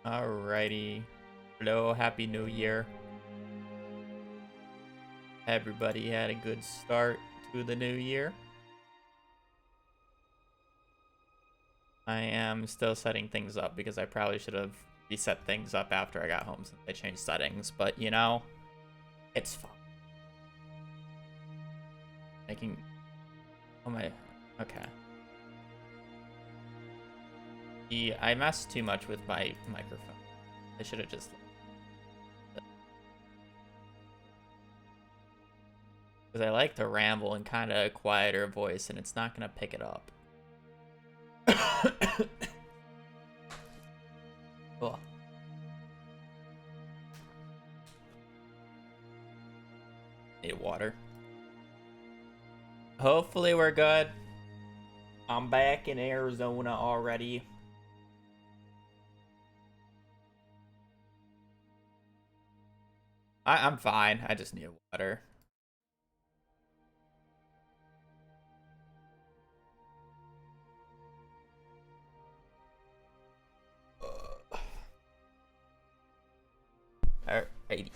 Alrighty. Hello, Happy New Year. Everybody had a good start to the new year. I am still setting things up because I probably should have reset things up after I got home since I changed settings, but you know, it's fun. Making... Oh my... Okay. I messed too much with my microphone. I should have just... Because I like to ramble in kind of a quieter voice, and it's not going to pick it up. Cool. Need water. Hopefully we're good. I'm back in Arizona already. I'm fine. I just need water. Alrighty.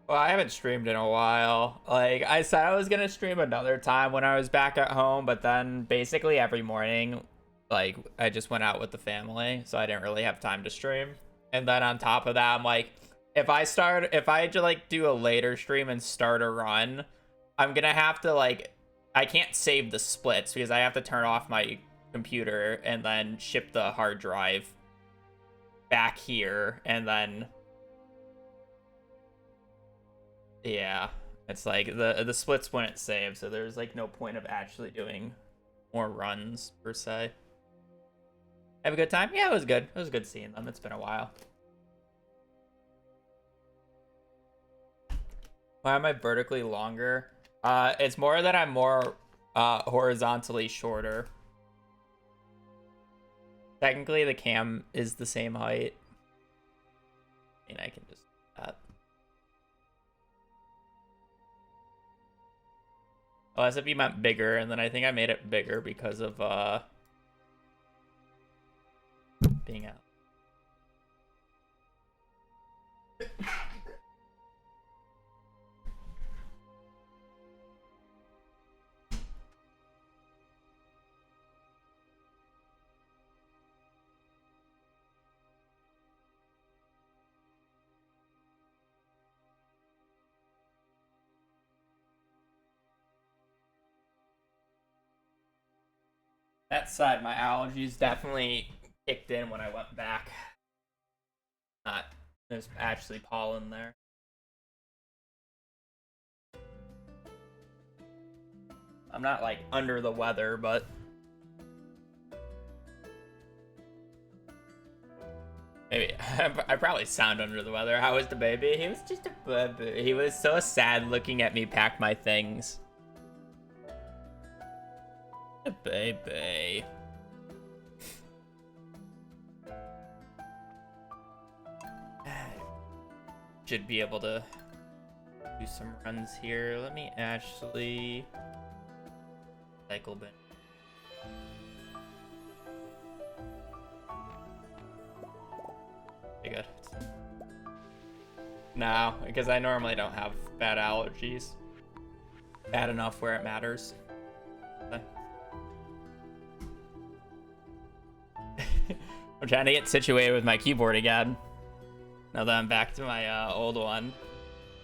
Well, I haven't streamed in a while. Like, I said I was gonna stream another time when I was back at home, but then basically every morning, like, I just went out with the family, so I didn't really have time to stream. And then on top of that, I'm like, if I like do a later stream and start a run, I'm gonna have to, like, I can't save the splits because I have to turn off my computer and then ship the hard drive back here, and then yeah, it's like the splits wouldn't save, so there's like no point of actually doing more runs per se. Have a good time? Yeah, it was good. It was good seeing them. It's been a while. Why am I vertically longer? It's more that I'm more horizontally shorter. Technically, the cam is the same height. I mean, I can just do that. Oh, as if you meant bigger, and then I think I made it bigger because of being out. That said, my allergies definitely kicked in when I went back. There's actually pollen there. I'm not like under the weather, but maybe I probably sound under the weather. How was the baby? He was just a baby. He was so sad looking at me pack my things. A baby. Should be able to do some runs here. Let me actually cycle bin. Pretty good. No, because I normally don't have bad allergies. Bad enough where it matters. Okay. I'm trying to get situated with my keyboard again. Now that I'm back to my old one.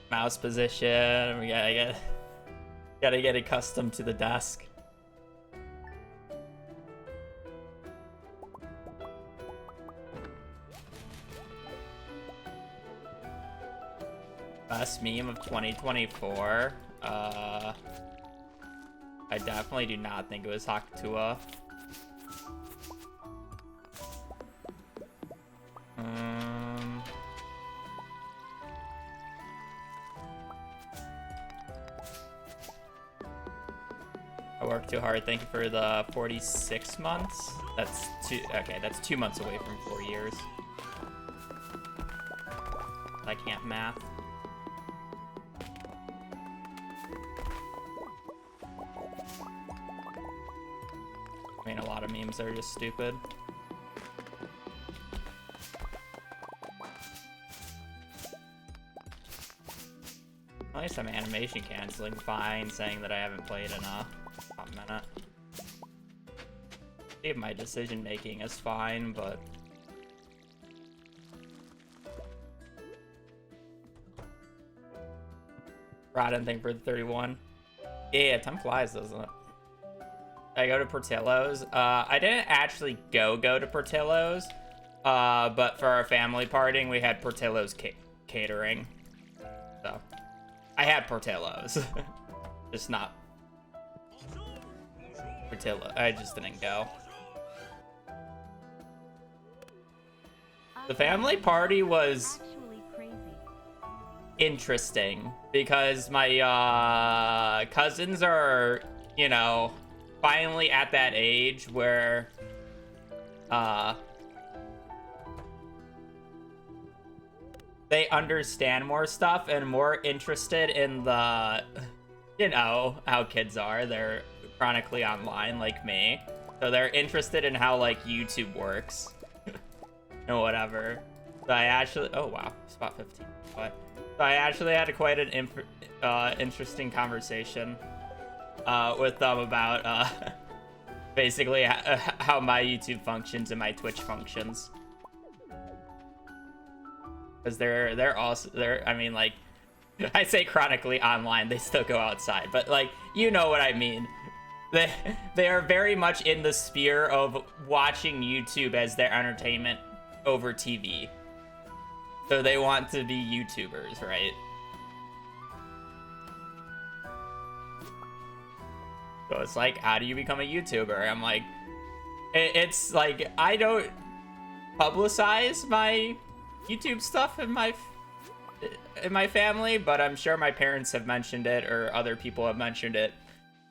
Mouse position. We gotta get accustomed to the desk. Best meme of 2024. I definitely do not think it was Hakutua. I worked too hard. Thank you for the 46 months. That's two. Okay, that's 2 months away from 4 years. I can't math. of memes that are just stupid. At least I'm animation canceling fine, saying that I haven't played in a hot minute. See if my decision making is fine, but I didn't think for the 31. Yeah, time flies, doesn't it? I go to Portillo's. I didn't actually go to Portillo's, but for our family partying, we had Portillo's catering. So I had Portillo's, just not Portillo. I just didn't go. The family party was interesting because my cousins are, you know, finally at that age where they understand more stuff and more interested in the, you know, how kids are. They're chronically online like me, so they're interested in how like YouTube works and whatever. So I actually, oh wow, spot 15. But so I actually had quite an interesting conversation with them about basically how my YouTube functions and my Twitch functions. Because they're also, I mean, like, I say chronically online, they still go outside, but like, you know what I mean. They are very much in the sphere of watching YouTube as their entertainment over TV. So they want to be YouTubers, right? So it's like, how do you become a YouTuber? I'm like, it's like, I don't publicize my YouTube stuff in my family, but I'm sure my parents have mentioned it or other people have mentioned it.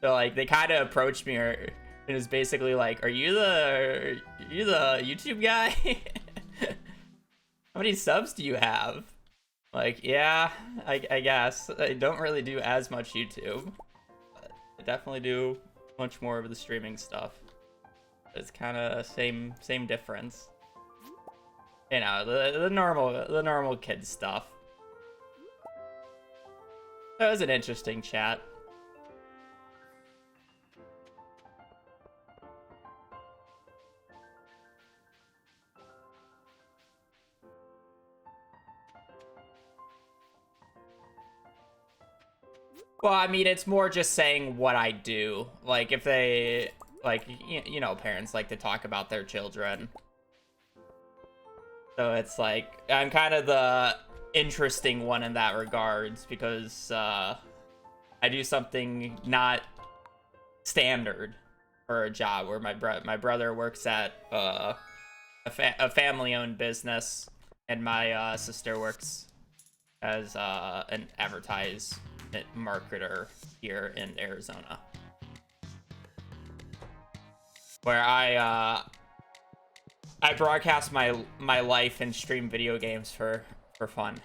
So like, they kind of approached me, and it's basically like, are you the YouTube guy? How many subs do you have? Like, yeah, I guess. I don't really do as much YouTube. But I definitely do much more of the streaming stuff. It's kind of same difference. You know, the normal kid stuff. That was an interesting chat. Well, I mean, it's more just saying what I do. Like, if they, like, you know, parents like to talk about their children. So it's like, I'm kind of the interesting one in that regards, because I do something not standard for a job, where my brother works at a family-owned business, and my sister works as an advertisement marketer here in Arizona, where I broadcast my life and stream video games for fun.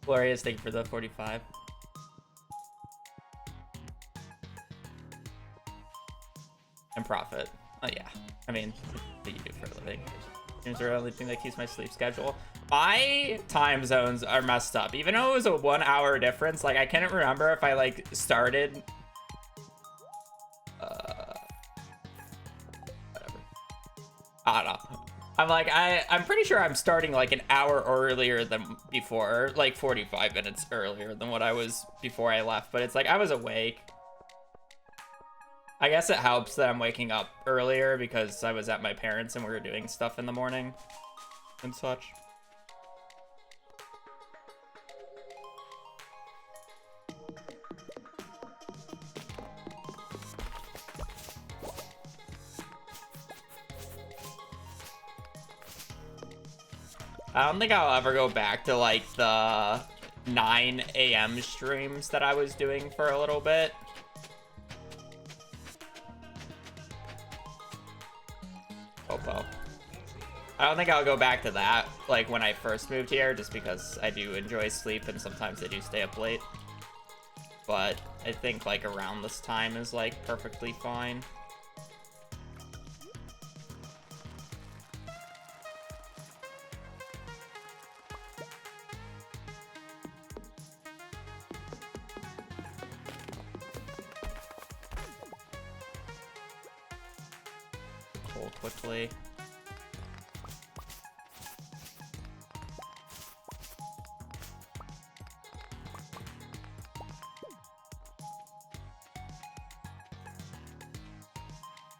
Glorious, thank you for the 45. And profit. Oh yeah, I mean, what you do for a living. Games are the only thing that keeps my sleep schedule. My time zones are messed up. Even though it was a 1 hour difference, like, I can't remember if I like started whatever. I don't know. I'm like, I'm pretty sure I'm starting like an hour earlier than before, like 45 minutes earlier than what I was before I left, but it's like I was awake. I guess it helps that I'm waking up earlier because I was at my parents' and we were doing stuff in the morning and such. I don't think I'll ever go back to like the 9 a.m. streams that I was doing for a little bit. Popo. I don't think I'll go back to that, like when I first moved here, just because I do enjoy sleep and sometimes I do stay up late. but I think like around this time is like perfectly fine. Pull quickly.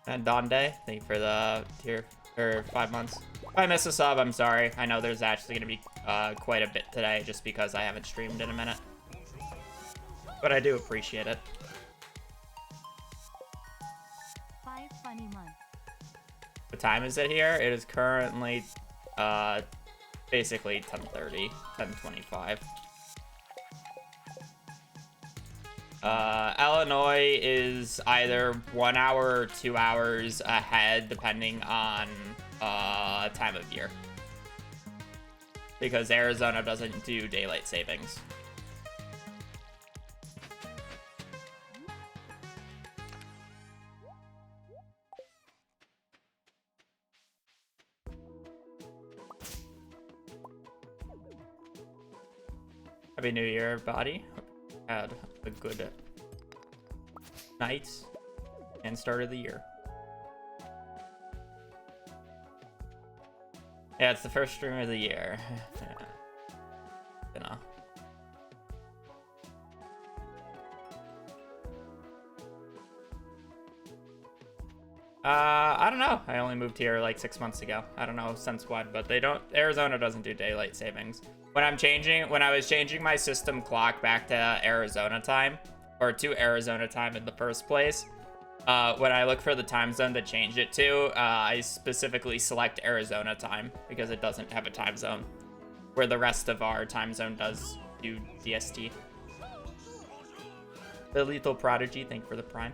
And Donde, thank you for the tier, or 5 months. If I miss a sub, I'm sorry. I know there's actually going to be quite a bit today just because I haven't streamed in a minute. But I do appreciate it. 5 funny months. What time is it here? It is currently basically 10:30, 10:25. Illinois is either 1 hour or 2 hours ahead, depending on time of year. Because Arizona doesn't do daylight savings. Happy New Year, everybody. Hope you had a good night and start of the year. Yeah, it's the first stream of the year. You know. I don't know. I only moved here like 6 months ago. I don't know since when, but Arizona doesn't do daylight savings. When I was changing my system clock back to Arizona time, or to Arizona time in the first place, when I look for the time zone to change it to, I specifically select Arizona time because it doesn't have a time zone, where the rest of our time zone does do DST. The Lethal Prodigy, thank you for the Prime.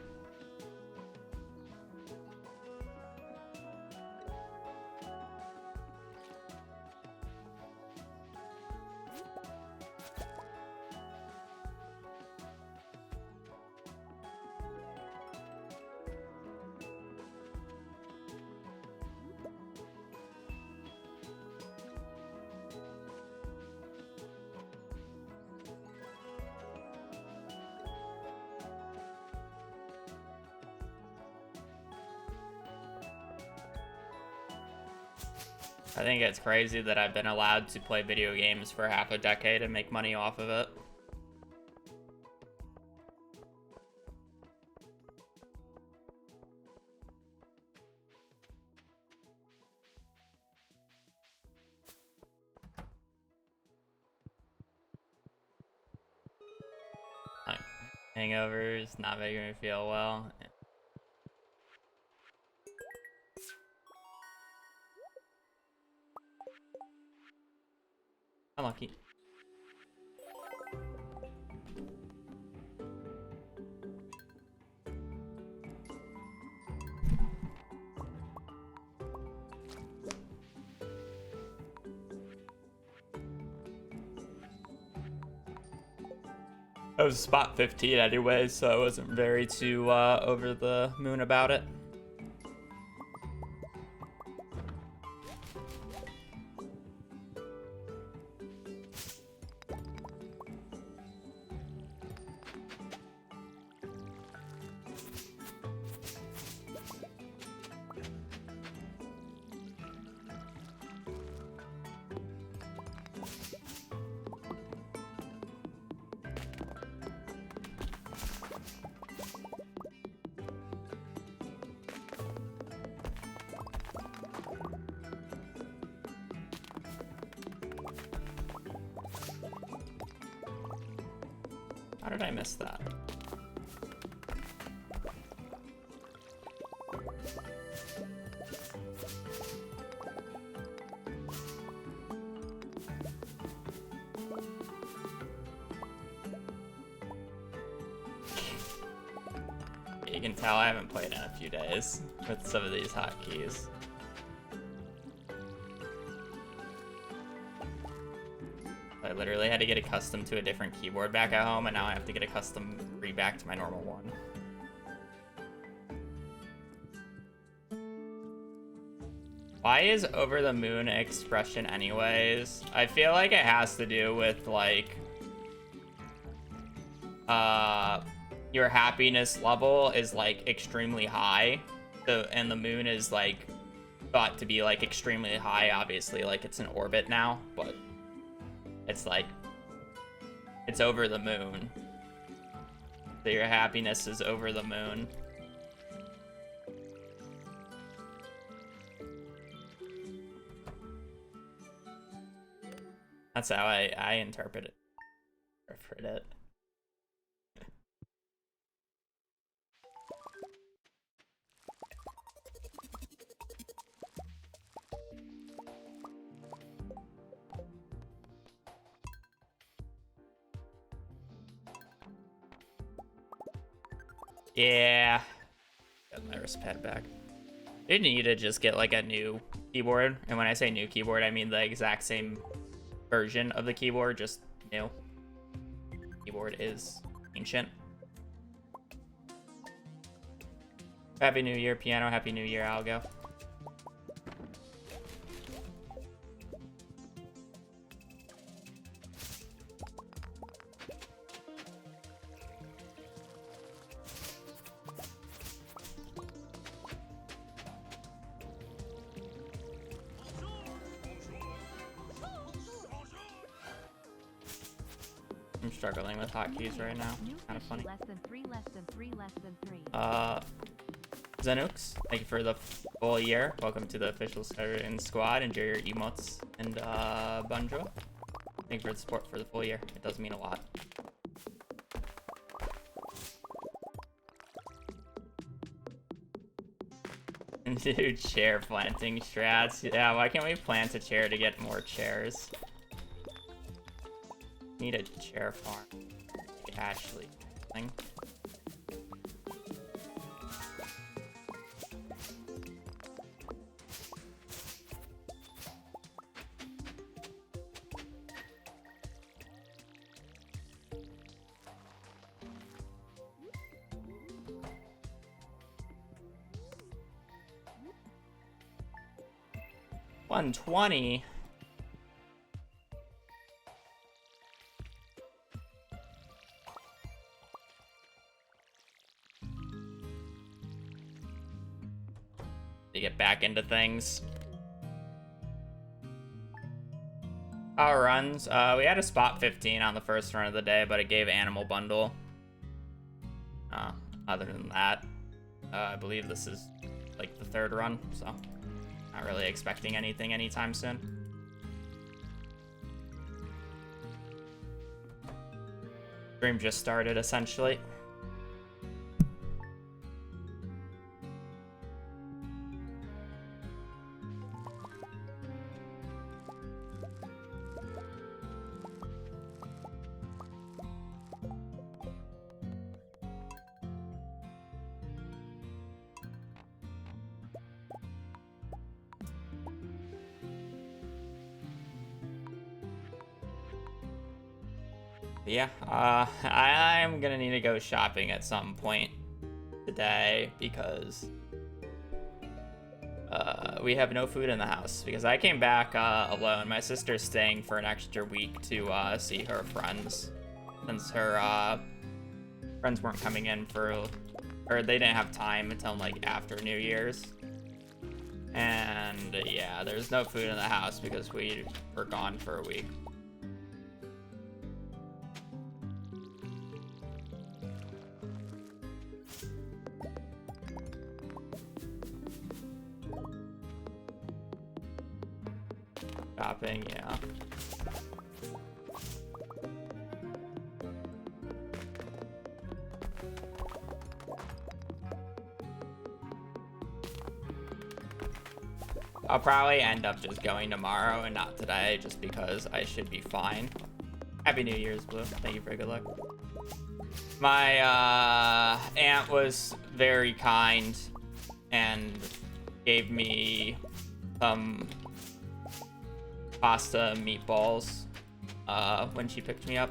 I think it's crazy that I've been allowed to play video games for half a decade and make money off of it. Like, hangovers, not making me feel well. Unlucky. I was spot 15 anyway, so I wasn't very too over the moon about it. How did I miss that? You can tell I haven't played in a few days with some of these hotkeys. I literally had to get accustomed to a different keyboard back at home, and now I have to get accustomed back to my normal one. Why is over the moon an expression anyways? I feel like it has to do with like your happiness level is like extremely high. And the moon is like thought to be like extremely high, obviously, like it's in orbit now, but it's like it's over the moon. So your happiness is over the moon. That's how I interpret it. Yeah. Got my wrist pad back. You need to just get like a new keyboard. And when I say new keyboard, I mean the exact same version of the keyboard, just new. Keyboard is ancient. Happy New Year, piano. Happy New Year, Algo. I'm struggling with hotkeys right now. Kind of funny. Zenux, thank you for the full year. Welcome to the official Speedrun squad. Enjoy your emotes and bonjour. Thank you for the support for the full year. It does mean a lot. Dude, chair planting strats. Yeah, why can't we plant a chair to get more chairs? Need a chair farm. Actually, thing. $120. To get back into things. Power runs. We had a spot 15 on the first run of the day, but it gave animal bundle. Other than that, I believe this is like the third run, so not really expecting anything anytime soon. Stream just started essentially. Yeah, I'm gonna need to go shopping at some point today because we have no food in the house because I came back alone. My sister's staying for an extra week to see her friends since her friends weren't coming in or they didn't have time until like after New Year's. And yeah, there's no food in the house because we were gone for a week. Shopping, yeah. I'll probably end up just going tomorrow and not today just because I should be fine. Happy New Year's, Blue. Thank you for good luck. My aunt was very kind and gave me some pasta and meatballs when she picked me up.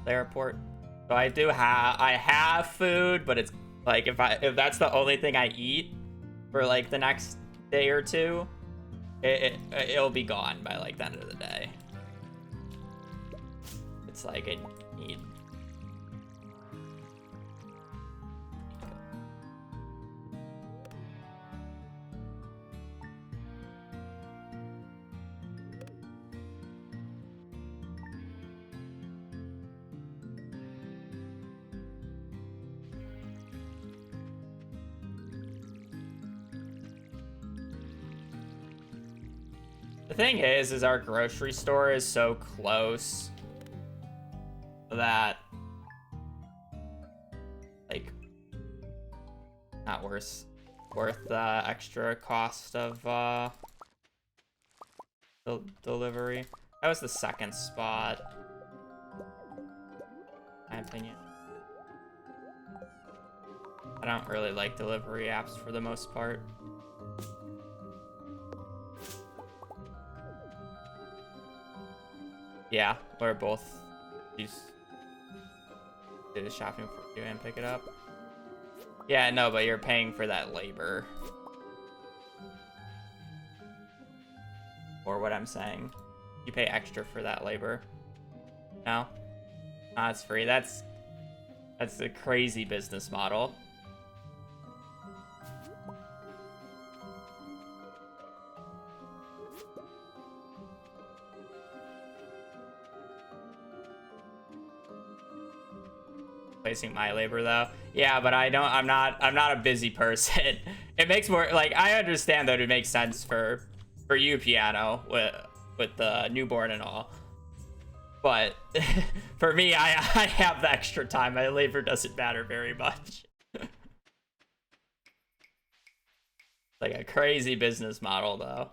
The airport. So I have food, but it's like if that's the only thing I eat for like the next day or two, it'll be gone by like the end of the day. It's like I need. The thing is our grocery store is so close that, like, not worth the extra cost of delivery. That was the second spot, in my opinion. I don't really like delivery apps for the most part. Yeah, we're both do the shopping for you and pick it up. Yeah, no, but you're paying for that labor. Or what I'm saying. You pay extra for that labor. No? No, it's free. That's a crazy business model. Placing my labor though. Yeah, but I'm not a busy person. It makes more, like, I understand that it makes sense for you, Piano, with the newborn and all. But for me, I have the extra time. My labor doesn't matter very much. Like a crazy business model though.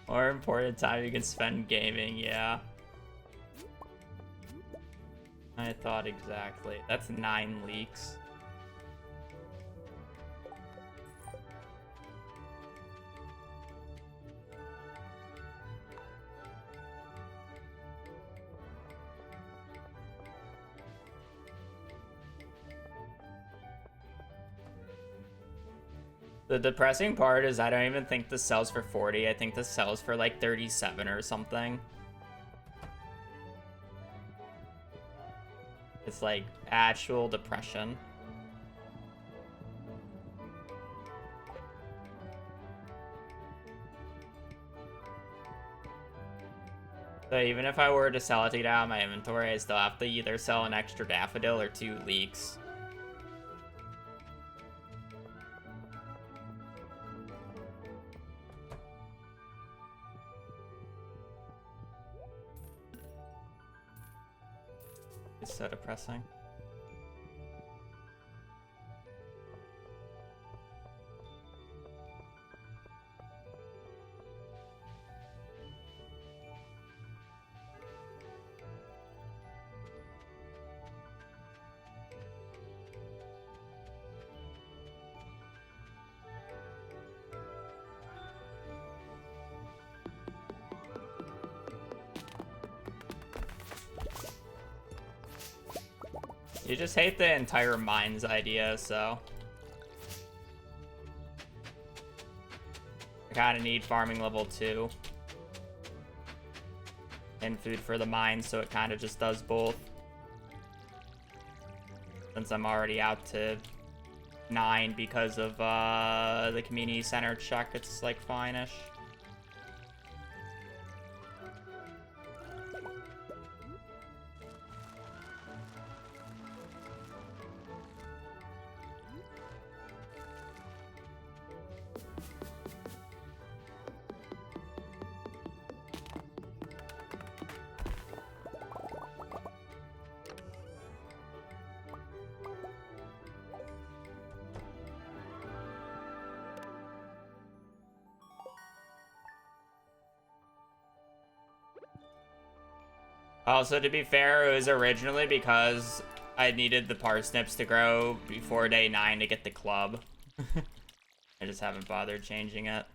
More important time you can spend gaming, yeah. I thought exactly. That's 9 leaks. The depressing part is I don't even think this sells for 40. I think this sells for like 37 or something. It's like actual depression. So even if I were to sell it to get out of my inventory, I still have to either sell an extra daffodil or 2 leeks. It's so depressing. You just hate the entire mines idea, so I kind of need farming level 2 and food for the mines, so it kind of just does both. Since I'm already out to 9 because of the community center check, it's like fine-ish. Also, to be fair, it was originally because I needed the parsnips to grow before day 9 to get the club. I just haven't bothered changing it.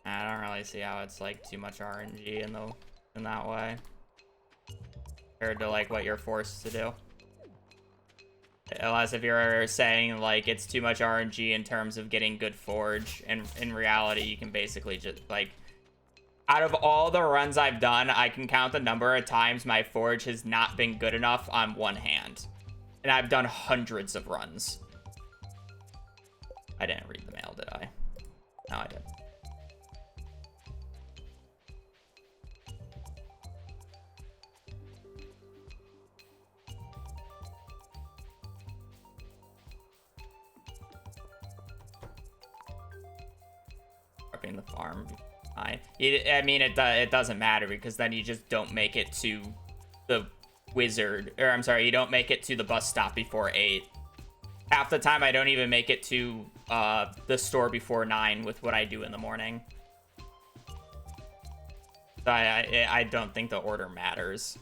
I don't really see how it's like too much RNG in that way, compared to like what you're forced to do. Unless if you're saying like it's too much RNG in terms of getting good forge, and in reality you can basically just like, out of all the runs I've done, I can count the number of times my forge has not been good enough on one hand, and I've done hundreds of runs. I didn't read the mail, did I? No, I did. The farm. I mean, it doesn't matter, because then you just don't make it to the wizard, or I'm sorry, you don't make it to the bus stop before 8. Half the time I don't even make it to the store before 9 with what I do in the morning. So I don't think the order matters.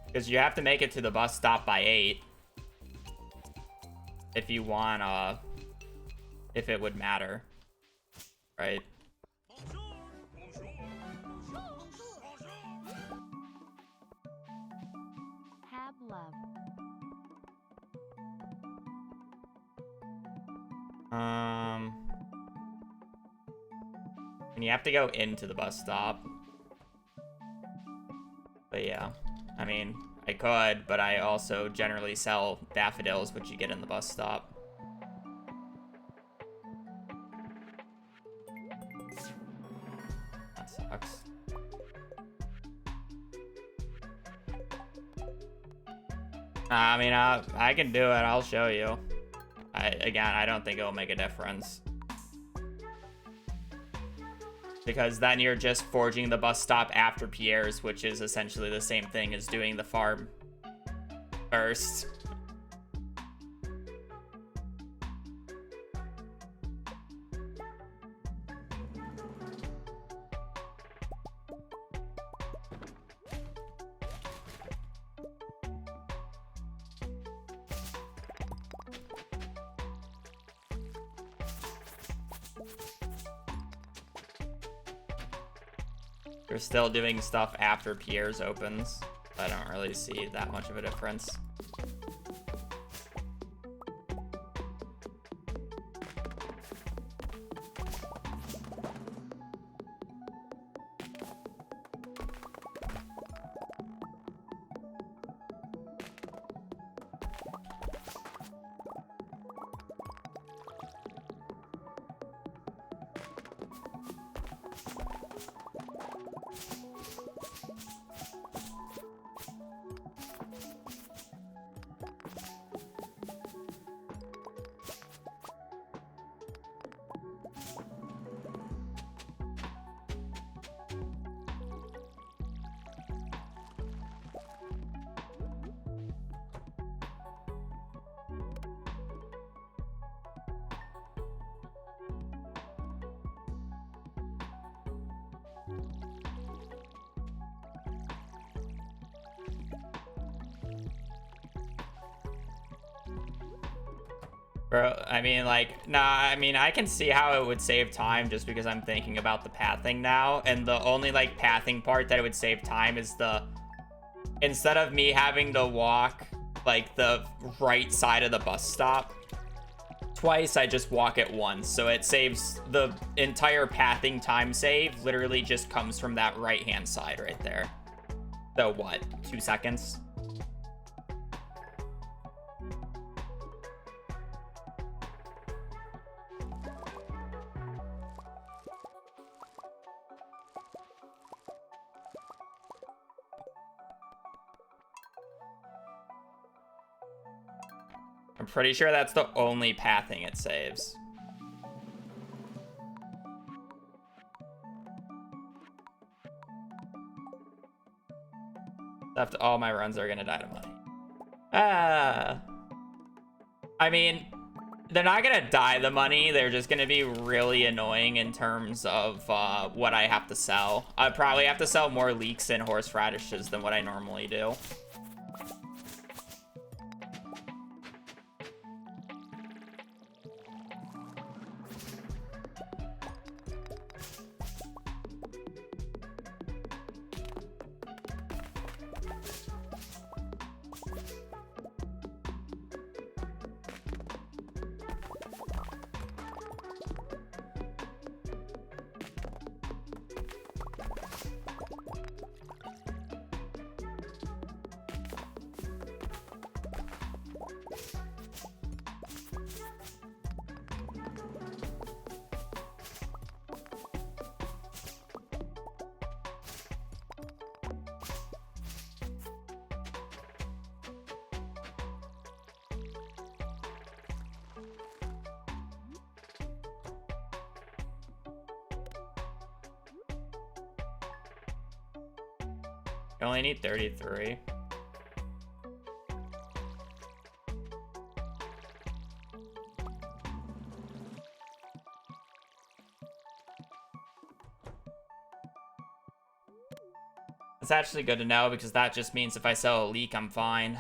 Because you have to make it to the bus stop by 8. If you want, if it would matter. Right? Have love. And you have to go into the bus stop. But yeah, I mean, I could, but I also generally sell daffodils, which you get in the bus stop. That sucks. I mean, I can do it. I'll show you. Again, I don't think it'll make a difference. Because then you're just forging the bus stop after Pierre's, which is essentially the same thing as doing the farm first. You're still doing stuff after Pierre's opens. I don't really see that much of a difference. Bro, I mean, like, nah, I mean, I can see how it would save time just because I'm thinking about the pathing now. And the only, like, pathing part that it would save time is instead of me having to walk, like, the right side of the bus stop twice, I just walk it once. So it saves the entire pathing time save literally just comes from that right-hand side right there. So what, 2 seconds? I'm pretty sure that's the only pathing it saves. After all my runs are gonna die to money. I mean, they're not gonna die the money. They're just gonna be really annoying in terms of what I have to sell. I probably have to sell more leeks and horseradishes than what I normally do. You only need 33. That's actually good to know because that just means if I sell a leek, I'm fine.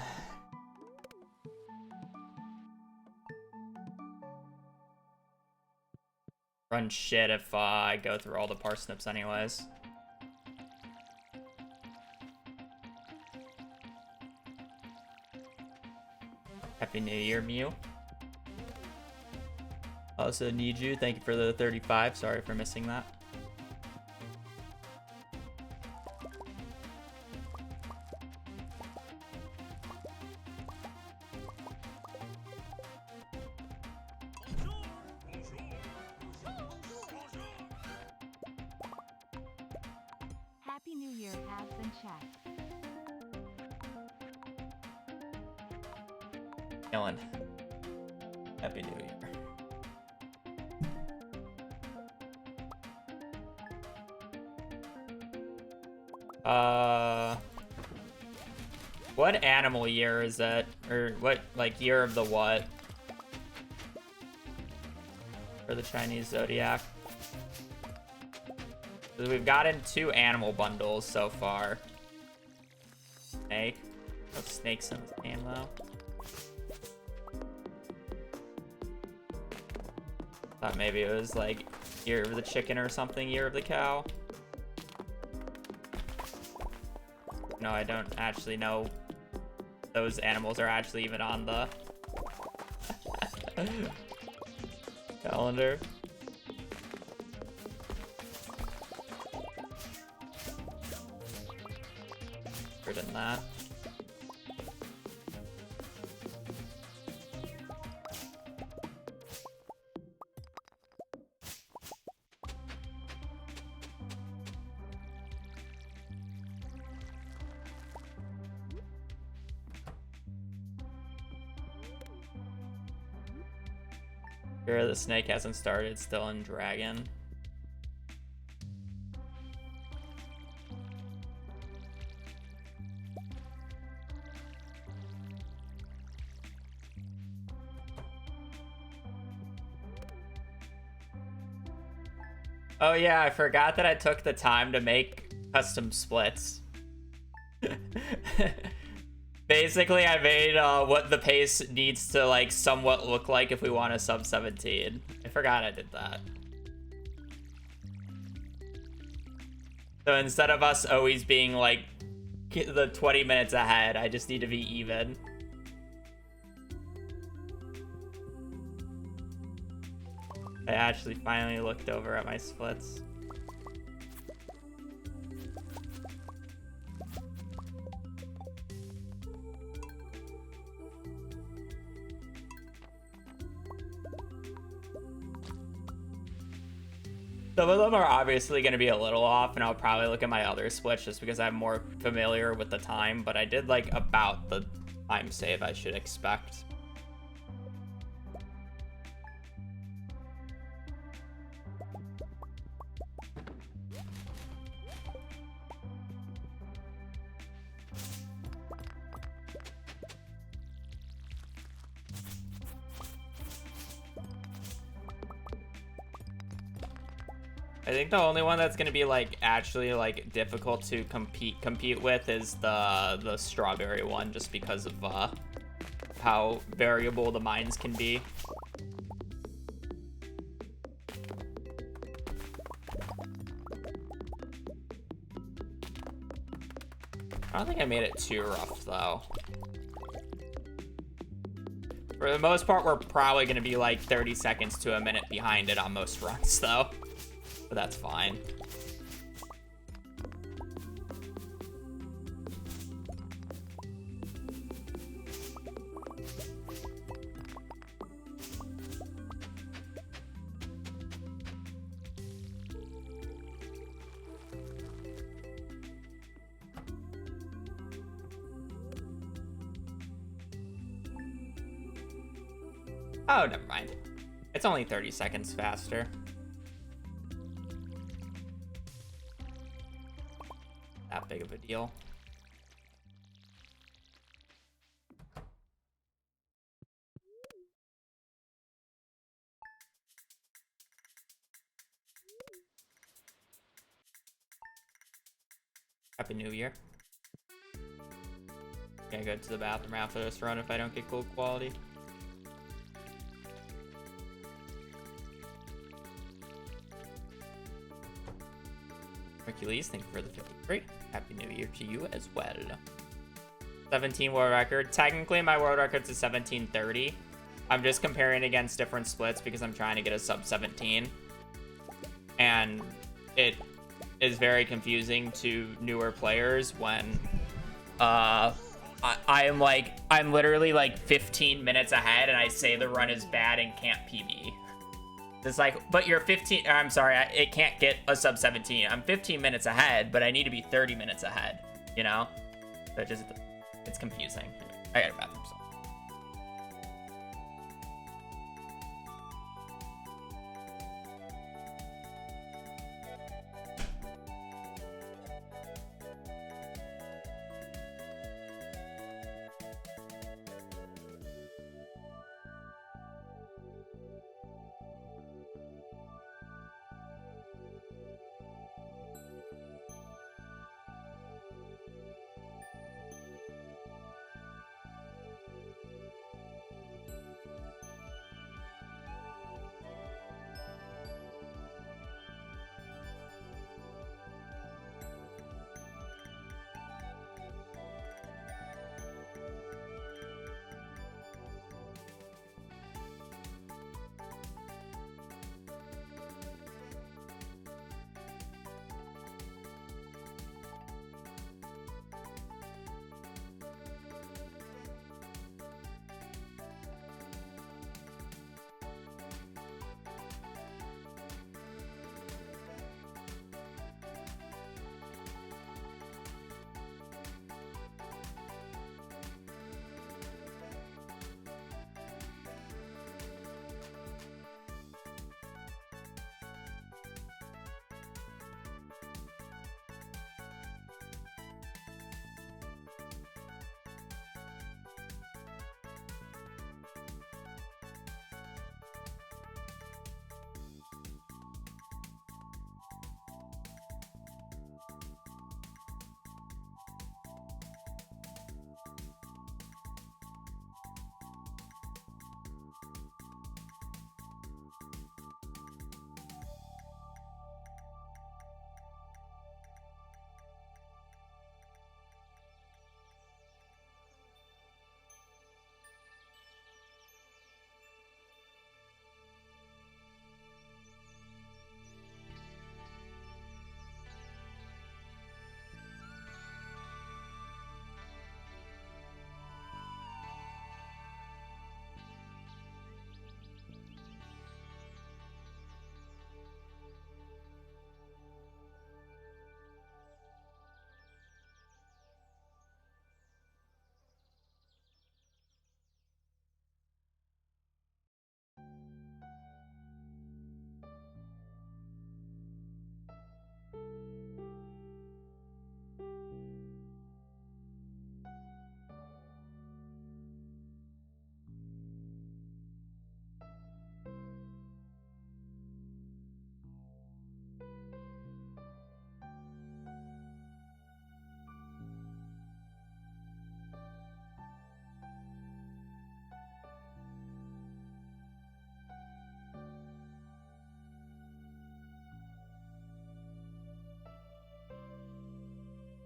Run shit if I go through all the parsnips anyways. Happy New Year, Mew. Also need you. Thank you for the 35. Sorry for missing that. Happy New Year has been checked. Ellen. Happy New Year. What animal year is it? Or what, like, year of the what? For the Chinese zodiac. So we've gotten 2 animal bundles so far. Snake. No snakes in this game, though. Thought maybe it was, like, year of the chicken or something, year of the cow. No, I don't actually know those animals are actually even on the calendar. Better than that. Sure, the snake hasn't started, still in dragon. Oh yeah, I forgot that I took the time to make custom splits. Basically, I made what the pace needs to, like, somewhat look like if we want a sub 17. I forgot I did that. So instead of us always being, like, the 20 minutes ahead, I just need to be even. I actually finally looked over at my splits. Some of them are obviously going to be a little off, and I'll probably look at my other splits just because I'm more familiar with the time, but I did, like, about the time save I should expect. I think the only one that's gonna be like actually like difficult to compete with is the strawberry one, just because of how variable the mines can be. I don't think I made it too rough though. For the most part, we're probably going to be like 30 seconds to a minute behind it on most runs, though. But that's fine. Oh, never mind. It's only 30 seconds faster. That big of a deal. Happy New Year. Gonna go to the bathroom after this run if I don't get gold quality. Hercules, thank you for the 53. Happy New Year to you as well. 17 world record. Technically, my world record's a 17:30. I'm just comparing against different splits because I'm trying to get a sub 17. And it is very confusing to newer players when I'm literally like 15 minutes ahead and I say the run is bad and can't PB. It's like, but you're 15, I'm sorry, it can't get a sub 17. I'm 15 minutes ahead, but I need to be 30 minutes ahead, you know? That just, it's confusing. I got a bathroom stall.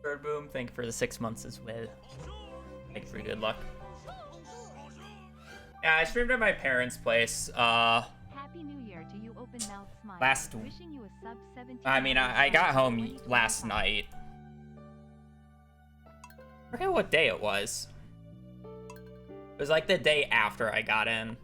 Bird Boom, thank you for the 6 months as well. Thank you for your good luck. Yeah, I streamed at my parents' place. Happy New Year to you, open mouth smile. Wishing you a sub 17. I mean, I got home last night. I forget what day it was. It was like the day after I got in.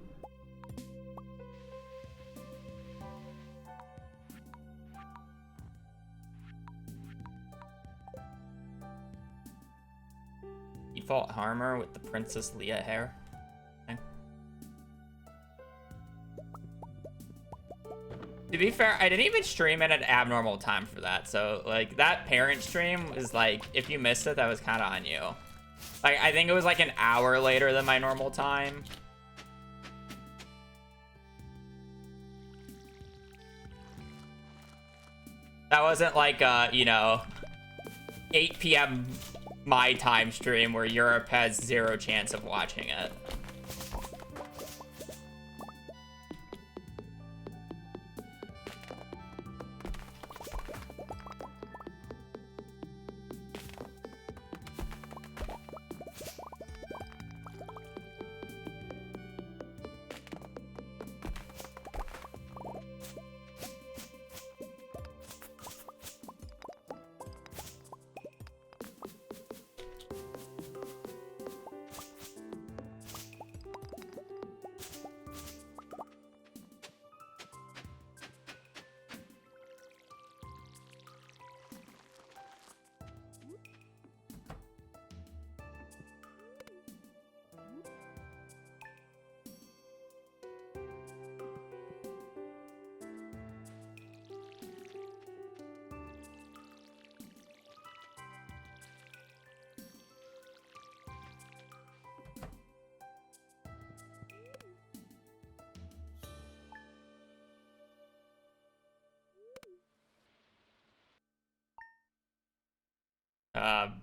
Default armor with the Princess Leia hair. Okay. To be fair, I didn't even stream at an abnormal time for that. So, like, that parent stream is like, if you missed it, that was kind of on you. Like, I think it was like an hour later than my normal time. That wasn't like, you know, 8 p.m. my time stream where Europe has 0 chance of watching it.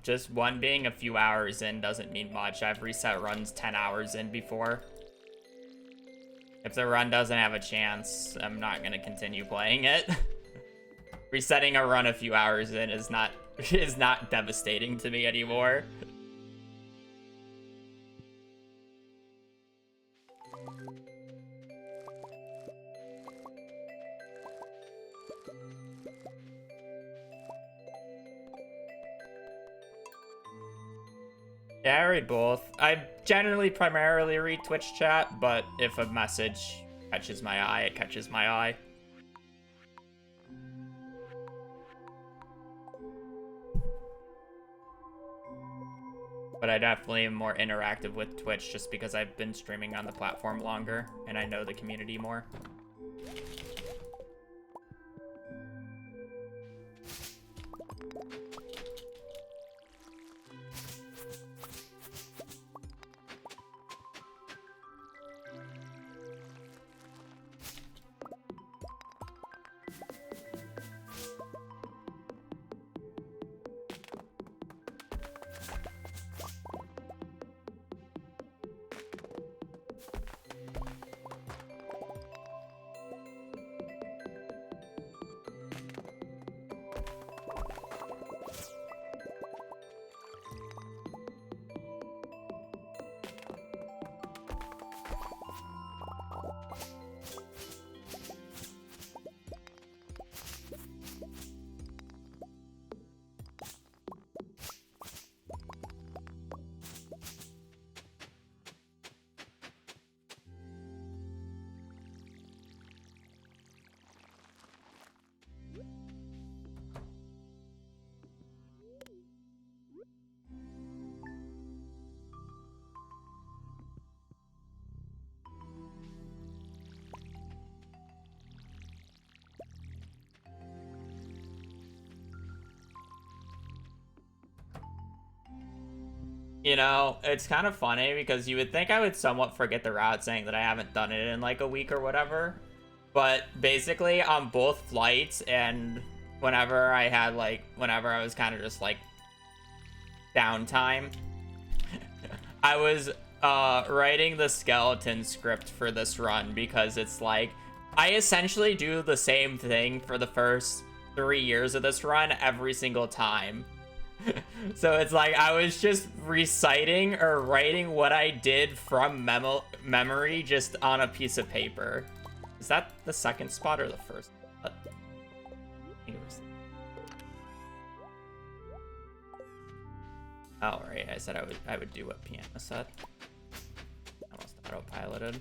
Just one being a few hours in doesn't mean much. I've reset runs 10 hours in before. If the run doesn't have a chance, I'm not going to continue playing it. Resetting a run a few hours in is not devastating to me anymore. Yeah, I read both. I generally primarily read Twitch chat, but if a message catches my eye, it catches my eye. But I definitely am more interactive with Twitch just because I've been streaming on the platform longer and I know the community more. You know, it's kind of funny because you would think I would somewhat forget the route saying that I haven't done it in like a week or whatever. But basically on both flights and whenever I was kind of just like downtime, I was writing the skeleton script for this run because it's like, I essentially do the same thing for the first 3 years of this run every single time. So it's like I was just reciting or writing what I did from memory just on a piece of paper. Is that the second spot or the first spot? I think it was... Oh, right. I said I would do what Piano said. Almost autopiloted.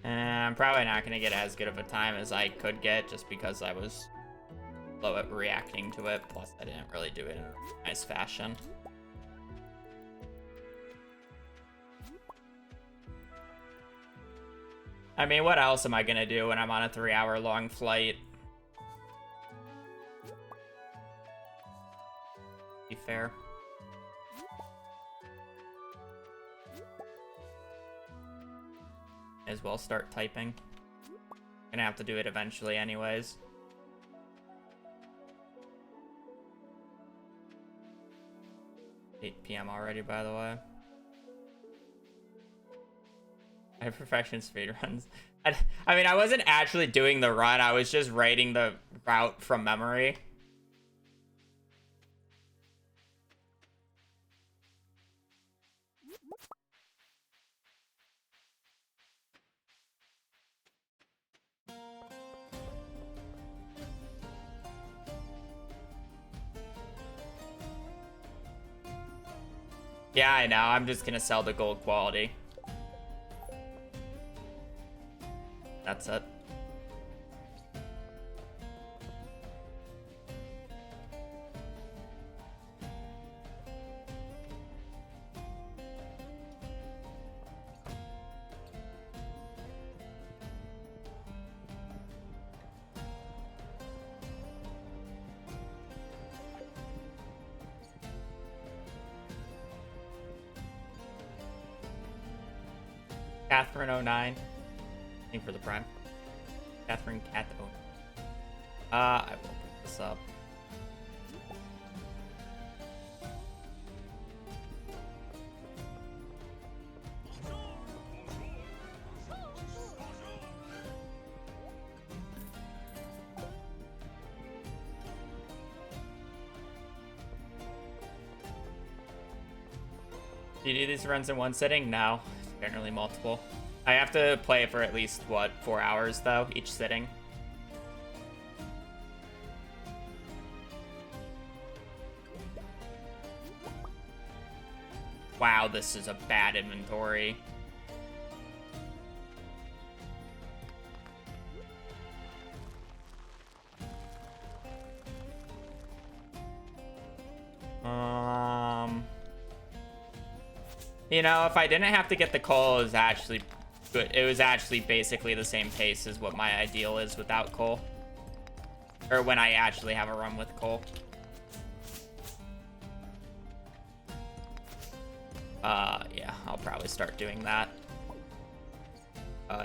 I'm probably not going to get as good of a time as I could get just because I was slow at reacting to it. Plus, I didn't really do it in a nice fashion. I mean, what else am I going to do when I'm on a 3-hour-long flight? Be fair. As well start typing. Gonna have to do it eventually anyways. $8 p.m. already, by the way. I have perfection speedruns. I mean, I wasn't actually doing the run. I was just writing the route from memory. Yeah, I know. I'm just gonna sell the gold quality. That's it. Catherine 09. Thank for the prime. Catherine Cat 09. I will put this up. Do you do these runs in one sitting? No. Generally multiple. I have to play for at least, what, 4 hours, though, each sitting. Wow, this is a bad inventory. You know, if I didn't have to get the coal, it was actually good. It was actually basically the same pace as what my ideal is without coal. Or when I actually have a run with coal. Yeah, I'll probably start doing that.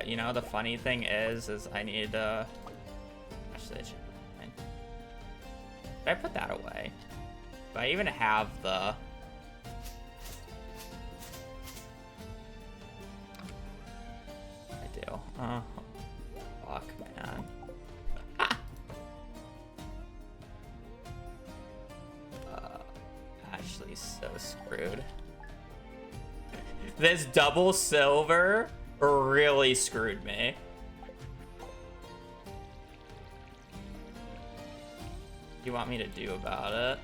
You know, the funny thing is I need, actually, it should be fine. Did I put that away? Do I even have the... Oh, fuck, man. Ashley's so screwed. This double silver really screwed me. What do you want me to do about it?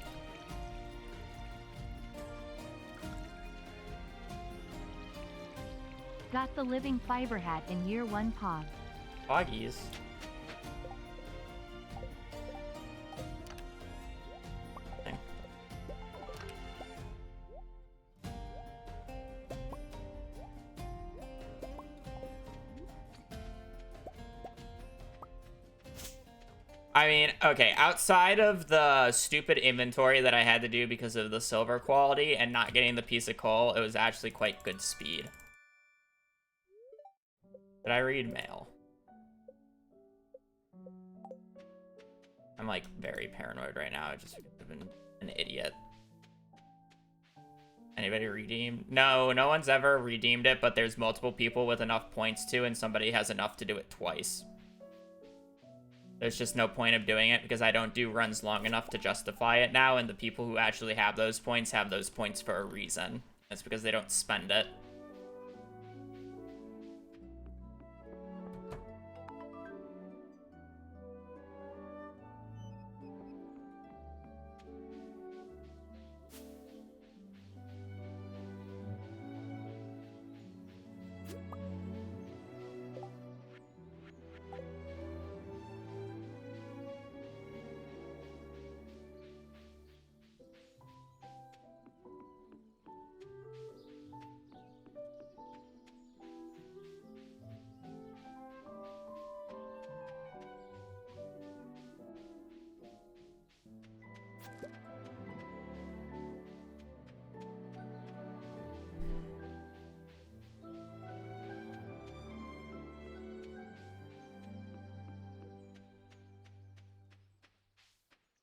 Got the living fiber hat in year 1 pog. Poggies. I mean, okay, outside of the stupid inventory that I had to do because of the silver quality and not getting the piece of coal, it was actually quite good speed. Did I read mail? I'm like very paranoid right now. I just have been an idiot. Anybody redeemed? No, no one's ever redeemed it, but there's multiple people with enough points to, and somebody has enough to do it twice. There's just no point of doing it because I don't do runs long enough to justify it now, and the people who actually have those points for a reason. It's because they don't spend it.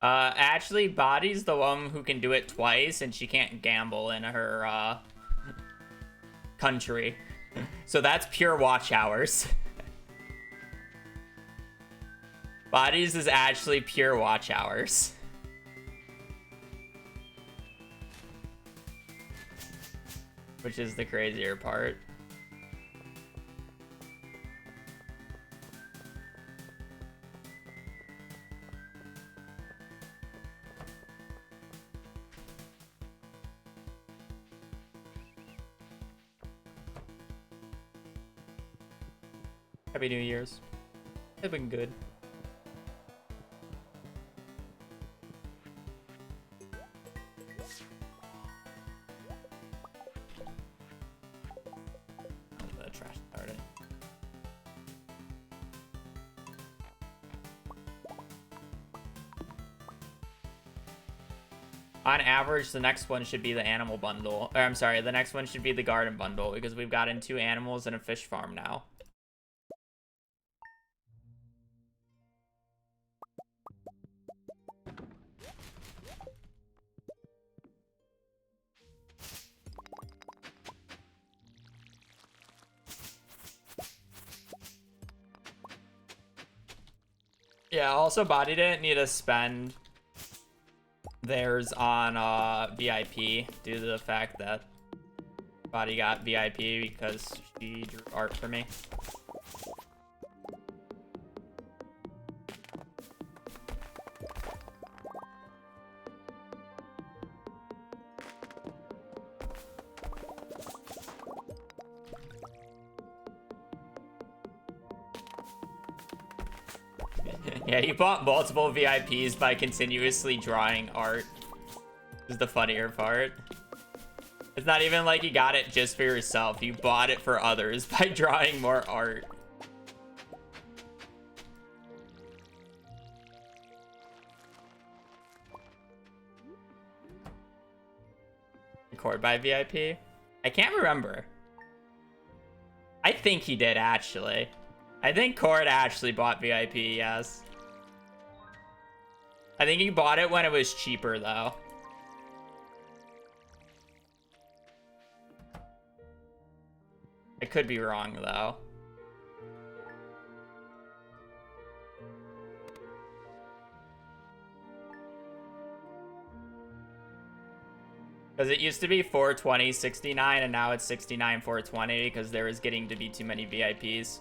Actually, Body's the one who can do it twice, and she can't gamble in her, country. So that's pure watch hours. Bodies is actually pure watch hours. Which is the crazier part. Happy New Year's. It's been good. The trash started. On average, the next one should be the animal bundle. Or, I'm sorry, the next one should be the garden bundle because we've gotten 2 animals and a fish farm now. Yeah, also Body didn't need to spend theirs on VIP due to the fact that Body got VIP because she drew art for me. Yeah, he bought multiple VIPs by continuously drawing art. Is the funnier part. It's not even like you got it just for yourself. You bought it for others by drawing more art. Record by VIP? I can't remember. I think he did, actually. I think Cord actually bought VIP, yes. I think he bought it when it was cheaper, though. I could be wrong, though. Because it used to be 420, 69, and now it's 69, 420 because there was getting to be too many VIPs.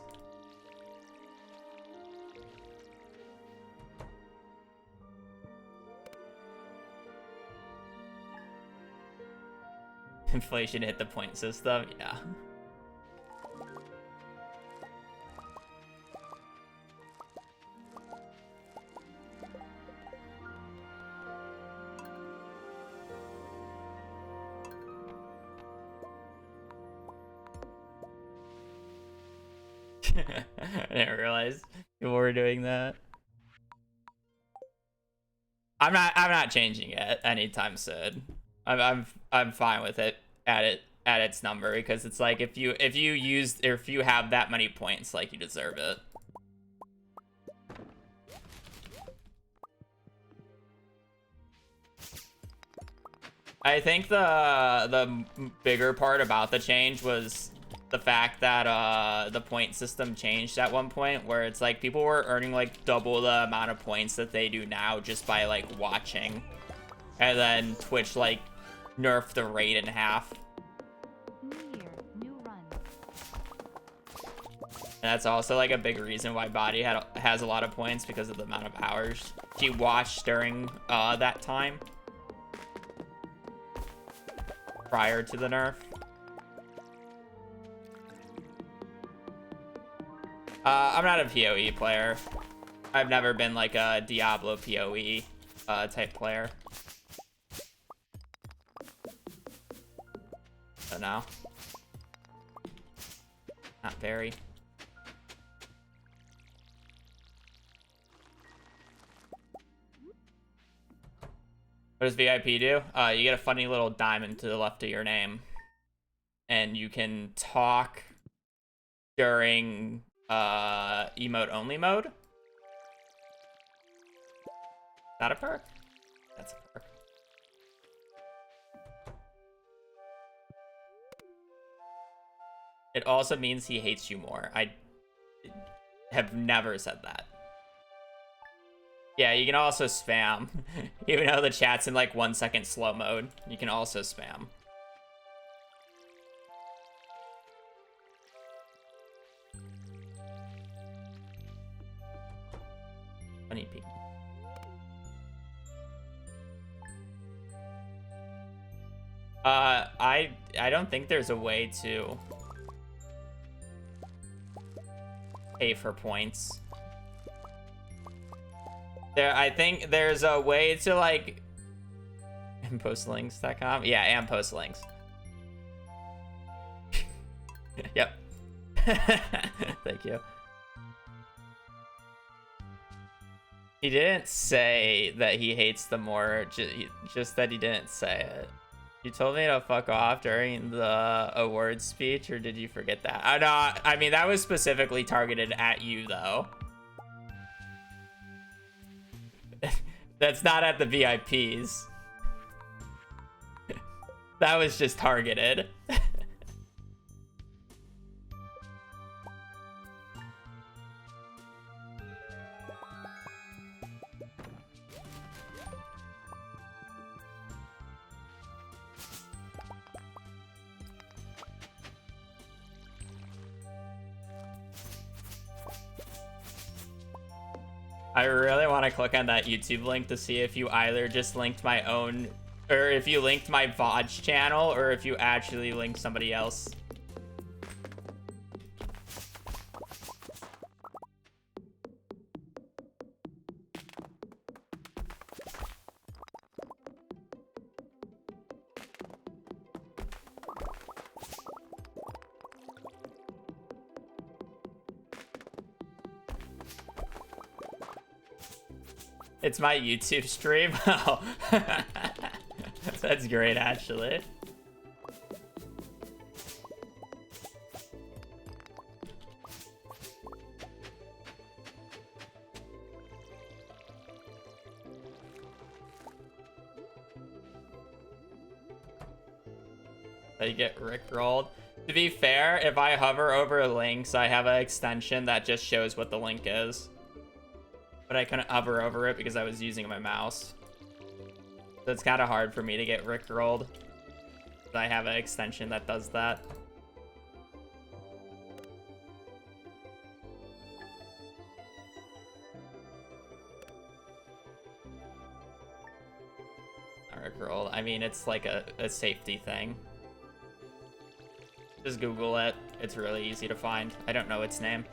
Inflation hit the point system, yeah. I didn't realize people were doing that. I'm not changing it anytime soon. I'm fine with it at its number, because it's like if you have that many points, like, you deserve it. I think the bigger part about the change was the fact that the point system changed at one point, where it's like people were earning like double the amount of points that they do now just by like watching, and then Twitch like nerfed the rate in half. New year, new run. And that's also like a big reason why Body has a lot of points, because of the amount of hours she watched during that time prior to the nerf. I'm not a PoE player. I've never been like a Diablo PoE type player. So no. Not very. What does VIP do? You get a funny little diamond to the left of your name. And you can talk during emote only mode. Is that a perk? That's a perk. It also means he hates you more. I have never said that. Yeah, you can also spam. Even though the chat's in like 1 second slow mode, you can also spam. Funny pig. I don't think there's a way to pay for points. I think there's a way to like postlinks.com. Yeah, postlinks. Yep. Thank you. He didn't say that he hates them more, just that he didn't say it. You told me to fuck off during the award speech, or did you forget that? I mean, that was specifically targeted at you, though. That's not at the VIPs. That was just targeted. I really want to click on that YouTube link to see if you either just linked my own, or if you linked my VOD channel, or if you actually linked somebody else. It's my YouTube stream. Oh. That's great, actually. You get rickrolled. To be fair, if I hover over links, I have an extension that just shows what the link is. But I couldn't hover over it because I was using my mouse. So it's kind of hard for me to get rickrolled. I have an extension that does that. Rickrolled. I mean, it's like a safety thing. Just Google it. It's really easy to find. I don't know its name.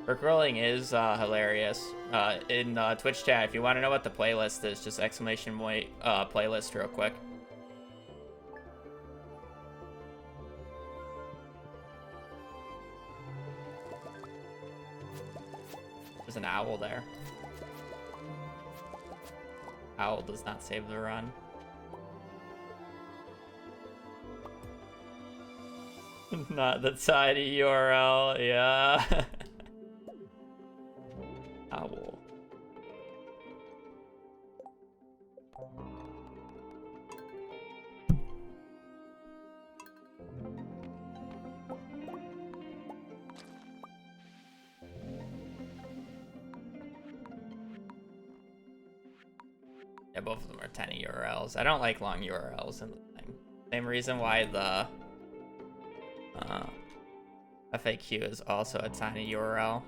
Rickrolling is hilarious. In Twitch chat, if you want to know what the playlist is, just exclamation point playlist real quick. There's an owl there. Owl does not save the run. Not the tiny URL, yeah. Owl. Yeah, both of them are tiny URLs. I don't like long URLs in the thing. Same reason why the FAQ is also a tiny URL.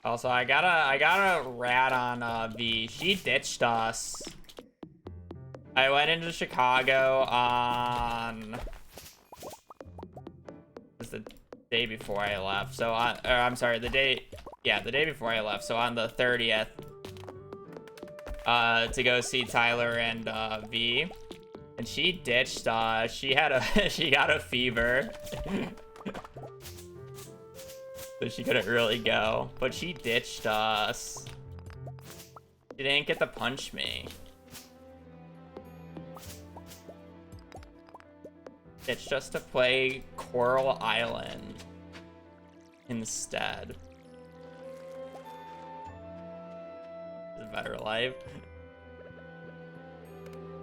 Also, I gotta rat on V. She ditched us. I went into Chicago on it was the day before I left. So I'm sorry, the day before I left. So on the 30th, to go see Tyler and V, and she ditched us. She had a she got a fever. So she couldn't really go, but she ditched us. She didn't get to punch me. Ditched us to play Coral Island instead. It's a better life.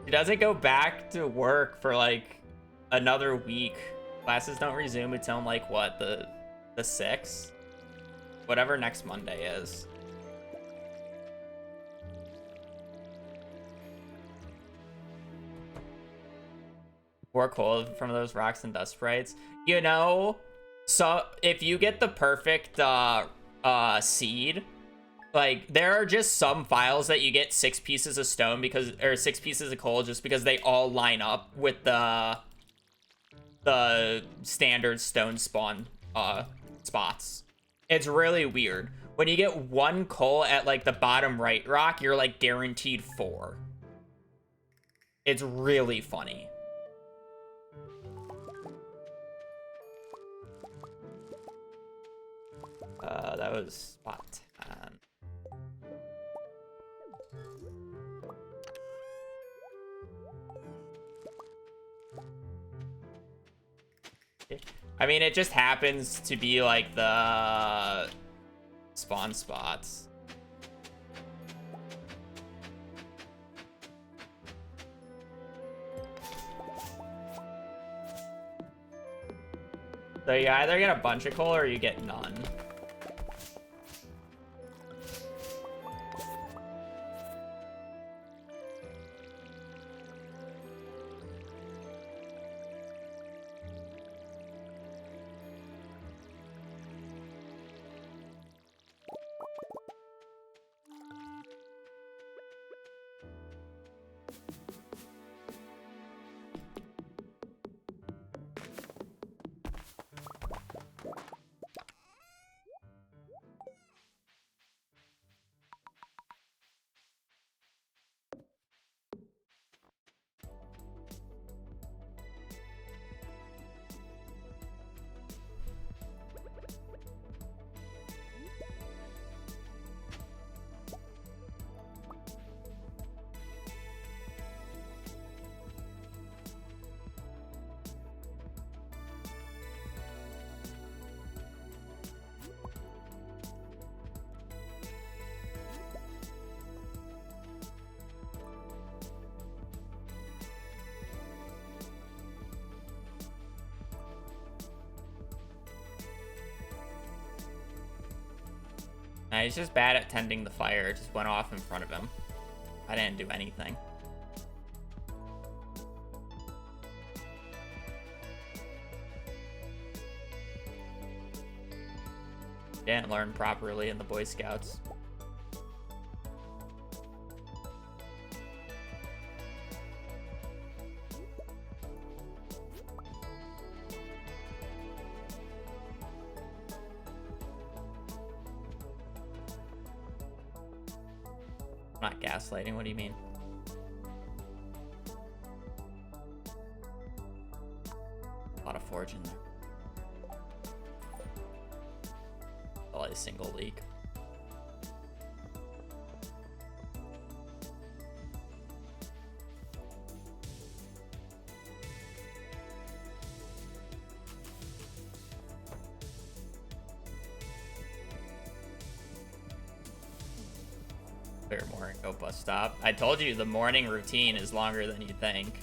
She doesn't go back to work for like another week. Classes don't resume until like what, the 6th? Whatever next Monday is. Pour cold from those rocks and dust sprites. You know, so if you get the perfect seed, like there are just some files that you get 6 pieces of stone because, or 6 pieces of coal just because they all line up with the standard stone spawn spots. It's really weird. When you get 1 coal at like the bottom right rock, you're like guaranteed 4. It's really funny. That was spot 10. I mean, it just happens to be like the spawn spots. So you either get a bunch of coal or you get none. Nah, he's just bad at tending the fire. It just went off in front of him. I didn't do anything. Didn't learn properly in the Boy Scouts. Not gaslighting, what do you mean? A lot of forge in there. Probably a single leak. Clear more and go bus stop. I told you the morning routine is longer than you think.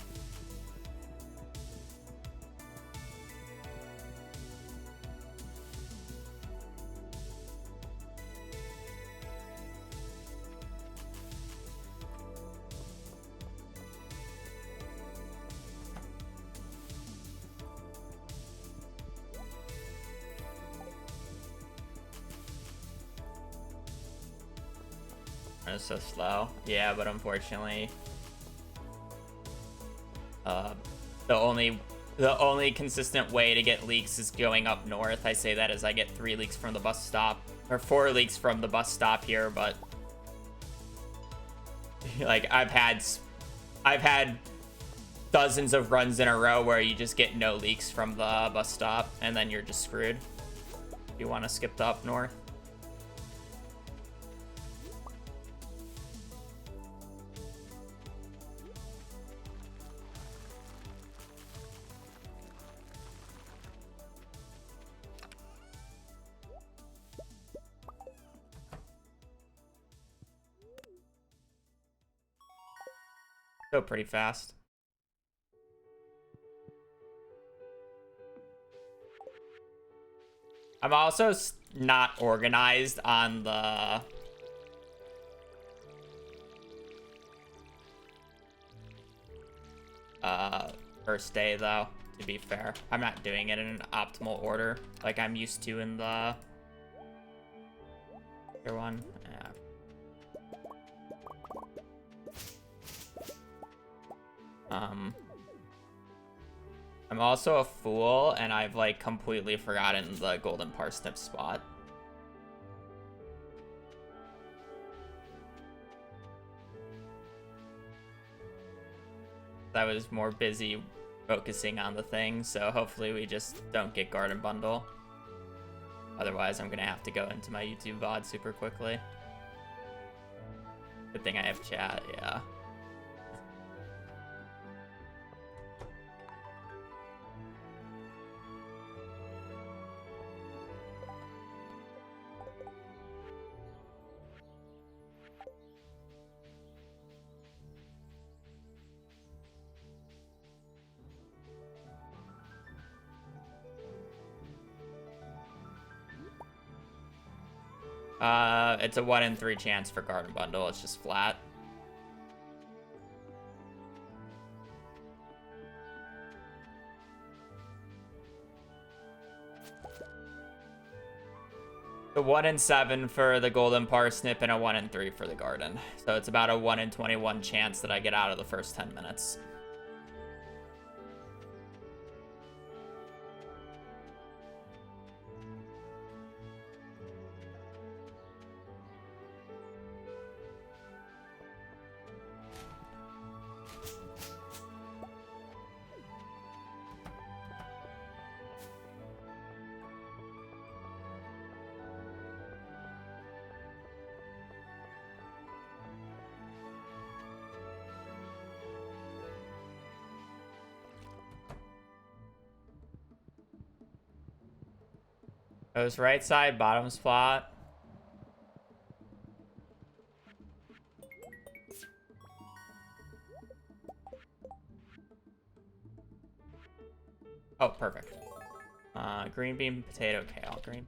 It's so slow. Yeah, but unfortunately, the only consistent way to get leaks is going up north. I say that as I get 3 leaks from the bus stop, or 4 leaks from the bus stop here, but like I've had dozens of runs in a row where you just get no leaks from the bus stop, and then you're just screwed. You want to skip to up north? Go pretty fast. I'm also not organized on the first day though, to be fair. I'm not doing it in an optimal order like I'm used to in the other one. Yeah. I'm also a fool, and I've like completely forgotten the golden parsnip spot. I was more busy focusing on the thing, so hopefully we just don't get garden bundle. Otherwise, I'm gonna have to go into my YouTube VOD super quickly. Good thing I have chat, yeah. It's a 1 in 3 chance for garden bundle. It's just flat. The 1 in 7 for the golden parsnip and a 1 in 3 for the garden. So it's about a 1 in 21 chance that I get out of the first 10 minutes. Goes right side, bottom spot. Oh, perfect. Green bean, potato, kale, green.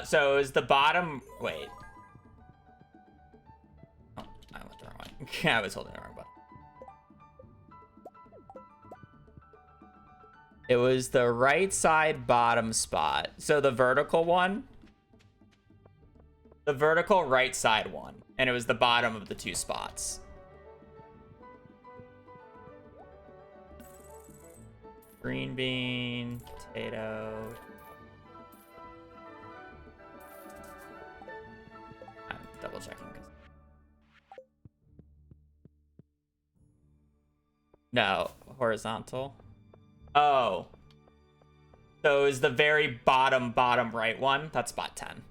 So is the bottom... Wait. Oh, I went the wrong way. I was holding the wrong button. It was the right side bottom spot. So the vertical one. The vertical right side one. And it was the bottom of the 2 spots. Green bean, potato. I'm double checking. No, horizontal. Oh. So is the very bottom right one? That's spot 10.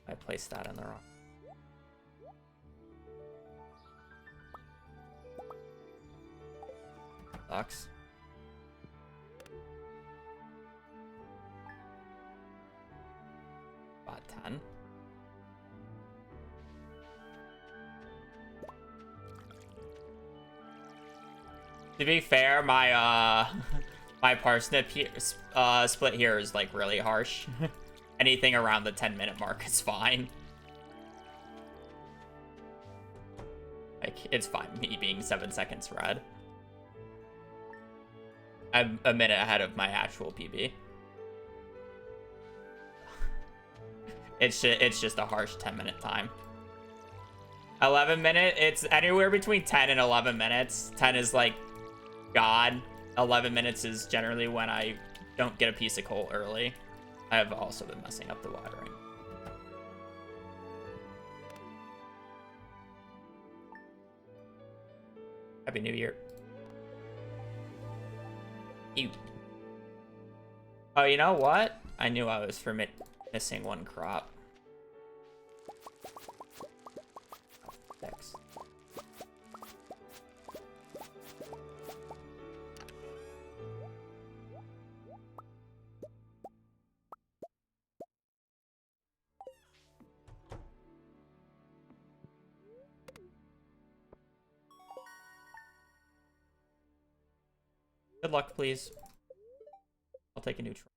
I placed that in the wrong. Sucks. Spot 10. To be fair, my my parsnip here, split here is like really harsh. Anything around the 10-minute mark is fine. Like, it's fine, me being 7 seconds red. I'm a minute ahead of my actual PB. It's just a harsh 10-minute time. 11 minute, it's anywhere between 10 and 11 minutes. 10 is like God. 11 minutes is generally when I don't get a piece of coal early. I have also been messing up the watering. Happy New Year. Ew. Oh, you know what? I knew I was missing 1 crop. Thanks. Good luck, please. I'll take a neutral.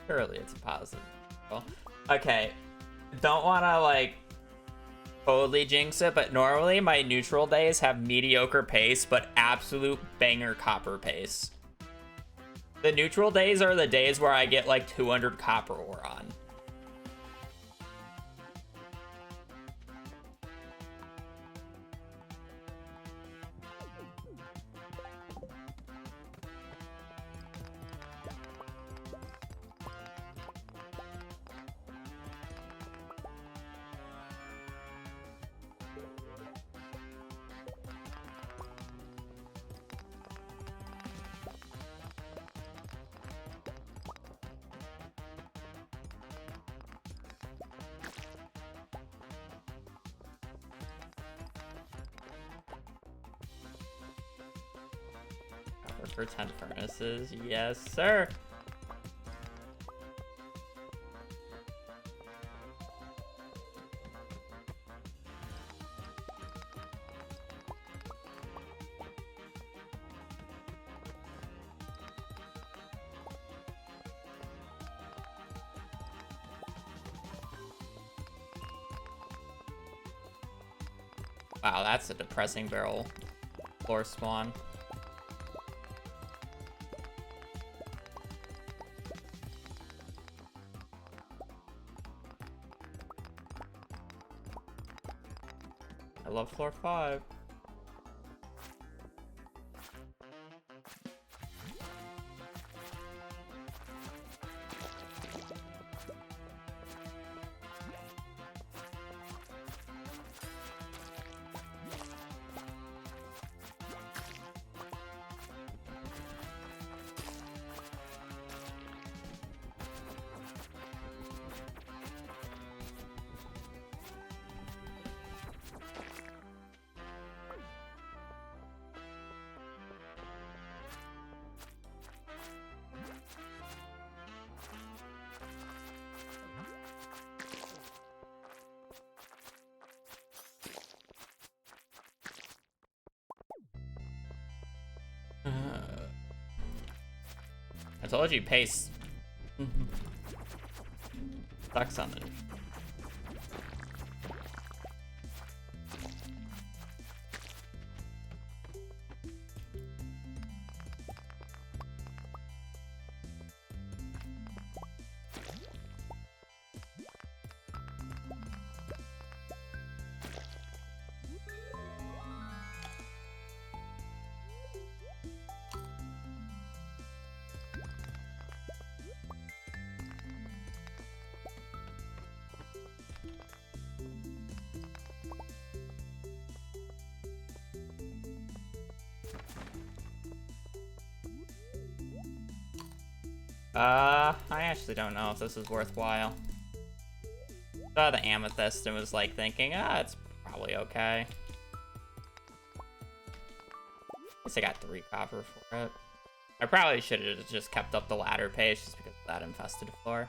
Surely it's a positive. Okay. Don't want to, like, totally jinx it, but normally my neutral days have mediocre pace, but absolute banger copper pace. The neutral days are the days where I get like 200 copper ore on. For 10 furnaces, yes sir. Wow, that's a depressing barrel floor spawn. I love floor 5. I told you, pace. Sucks on it. I actually don't know if this is worthwhile. Saw the amethyst and was like thinking, it's probably okay. Guess I got 3 copper for it. I probably should have just kept up the ladder pace just because of that infested floor.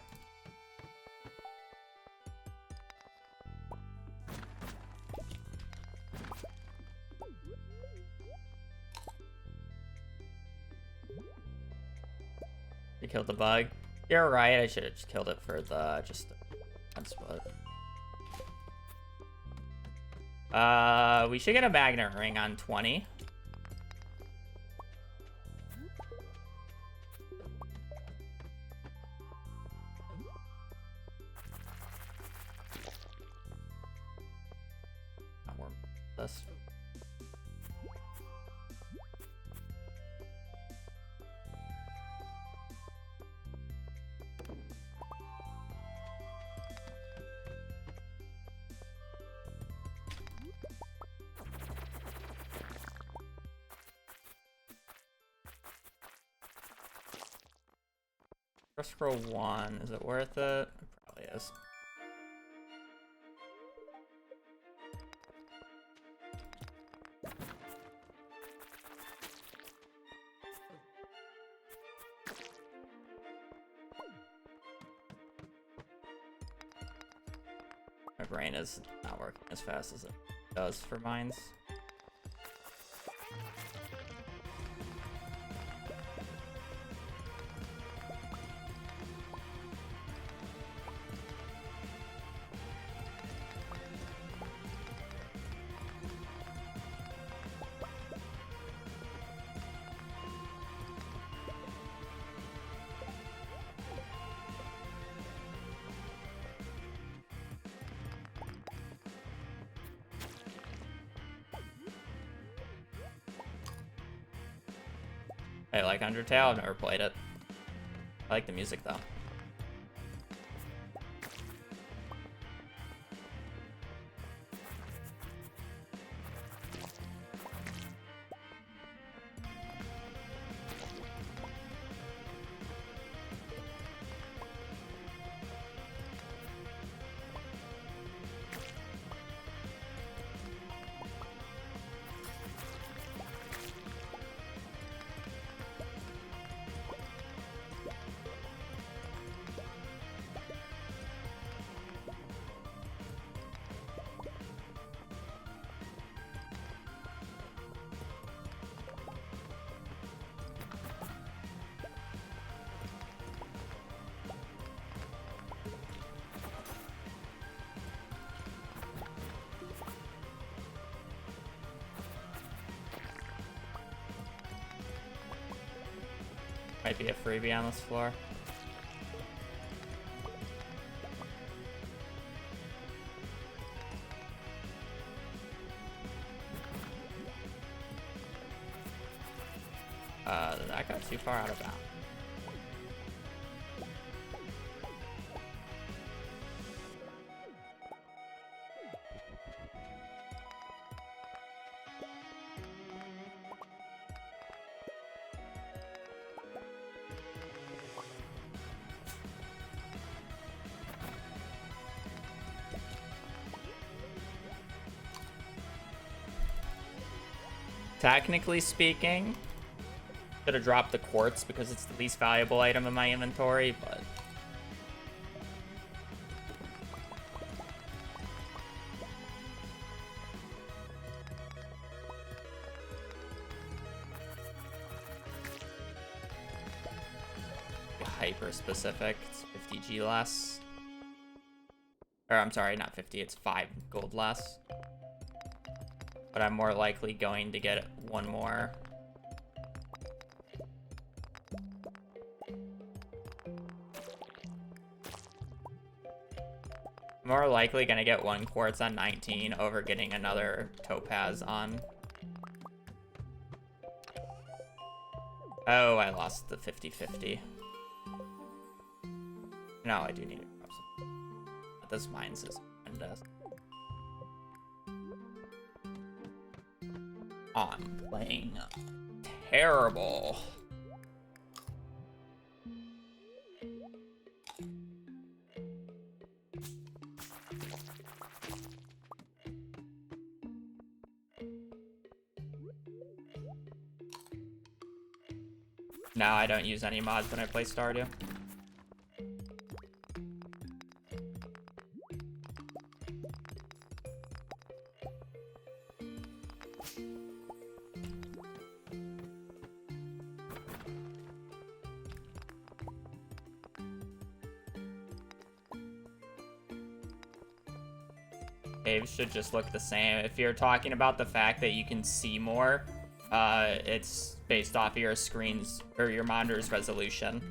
You killed the bug. You're right, I should have just killed it for the split. We should get a magnet ring on 20. This. First scroll 1, is it worth it? It probably is. My brain is not working as fast as it does for mines. I like Undertale, I've never played it. I like the music though. Might be a freebie on this floor. That got too far out of bounds. Technically speaking, should have dropped the quartz because it's the least valuable item in my inventory, but hyper specific. It's 50 G less. Or I'm sorry, not 50, it's 5 gold less. But I'm more likely going to get one more. More likely gonna get 1 quartz on 19 over getting another topaz on. Oh, I lost the 50-50. No, I do need to grab some. But this mines is horrendous. I'm playing terrible. Now I don't use any mods when I play Stardew. Caves should just look the same. If you're talking about the fact that you can see more, it's based off of your screen's or your monitor's resolution.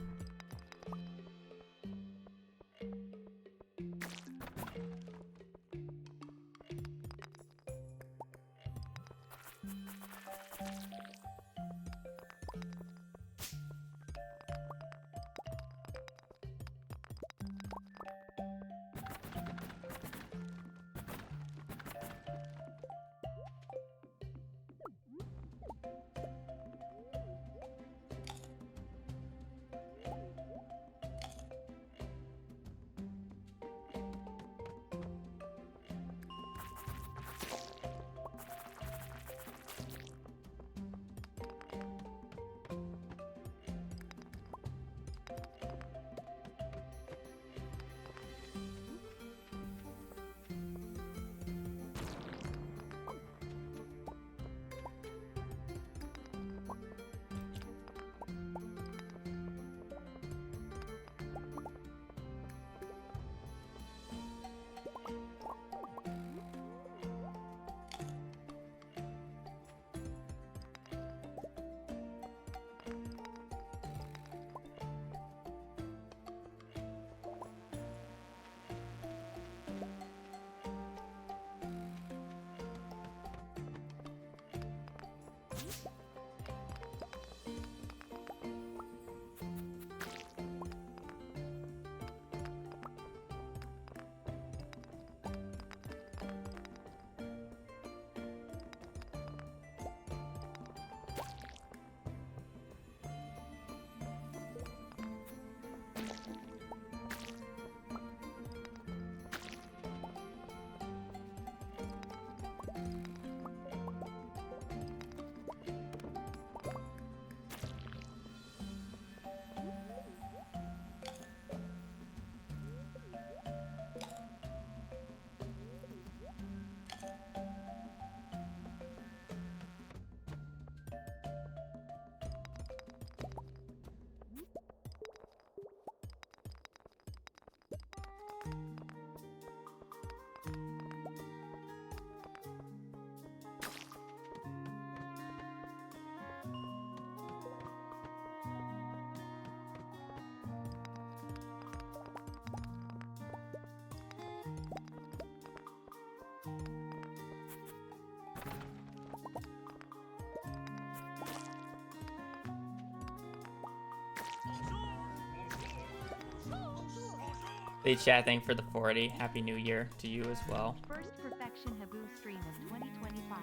Hey chat, thank you for the 40. Happy New Year to you as well. First Perfection Habu stream of 2025.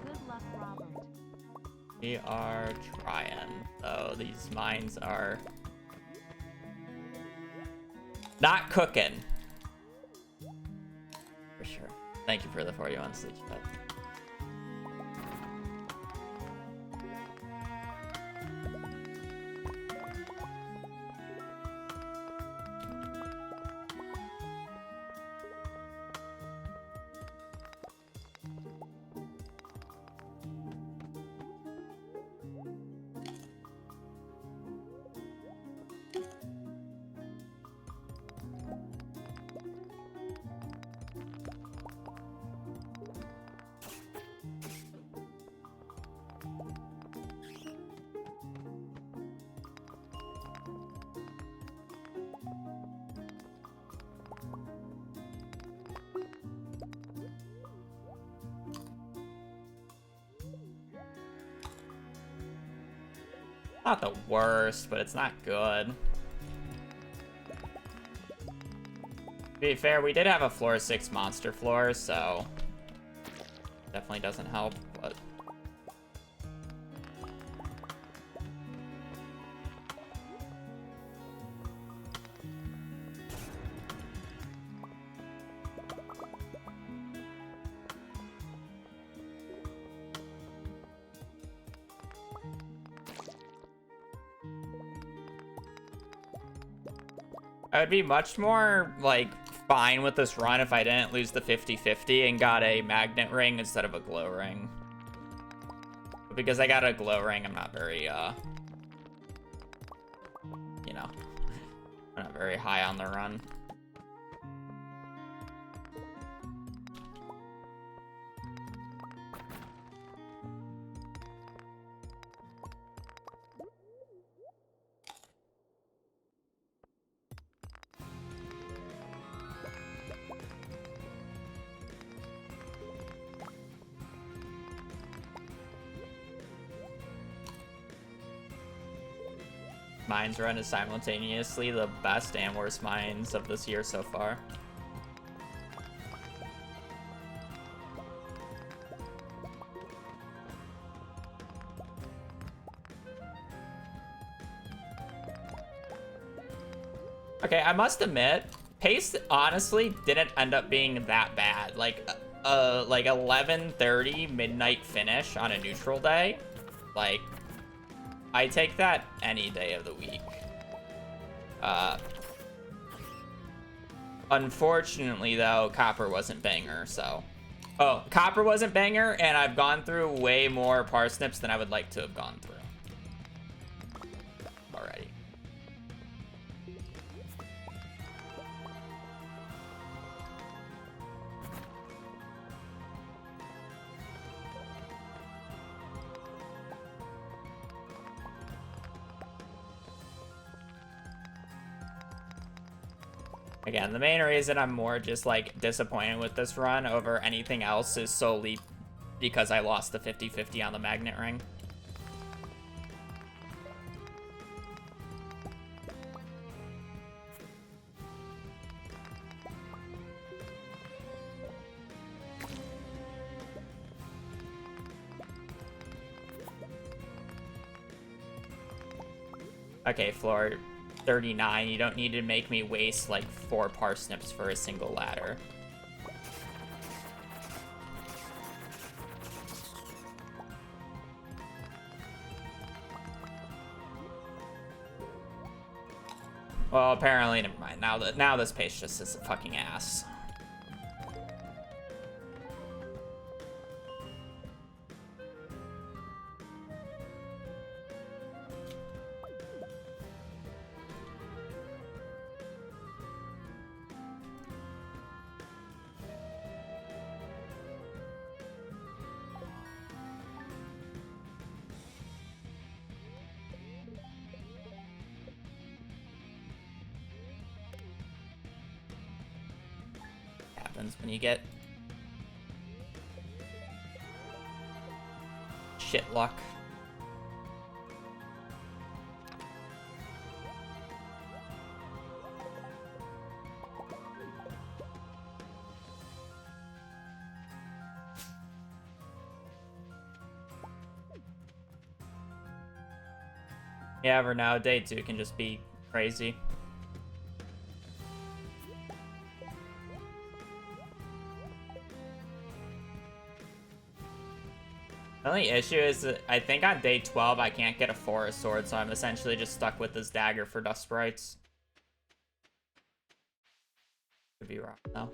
Good luck, Robert. We are trying, though. These mines are not cooking. For sure. Thank you for the 41 sleep chat. Not the worst, but it's not good. To be fair, we did have a floor 6 monster floor, so definitely doesn't help, but I would be much more, like, fine with this run if I didn't lose the 50-50 and got a magnet ring instead of a glow ring. But because I got a glow ring, I'm not very, you know, I'm not very high on the run. Mines run is simultaneously the best and worst mines of this year so far. Okay, I must admit, pace honestly didn't end up being that bad. Like 11:30 midnight finish on a neutral day, like, I take that any day of the week. Unfortunately, though, Copper wasn't banger, so... Oh, Copper wasn't banger, and I've gone through way more parsnips than I would like to have gone through already. Again, the main reason I'm more just, like, disappointed with this run over anything else is solely because I lost the 50-50 on the magnet ring. Okay, floor 39, you don't need to make me waste like 4 parsnips for a single ladder. Well, apparently, never mind. Now this pace just is a fucking ass. When you get shit luck. Yeah, for now, day 2 can just be crazy. The only issue is that I think on day 12 I can't get a forest sword, so I'm essentially just stuck with this dagger for dust sprites. Could be wrong though.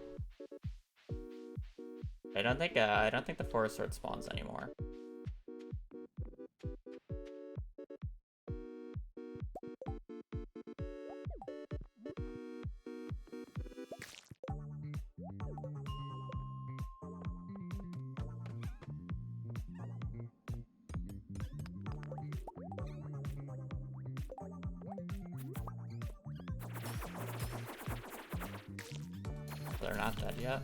I don't think the forest sword spawns anymore. They're not dead yet.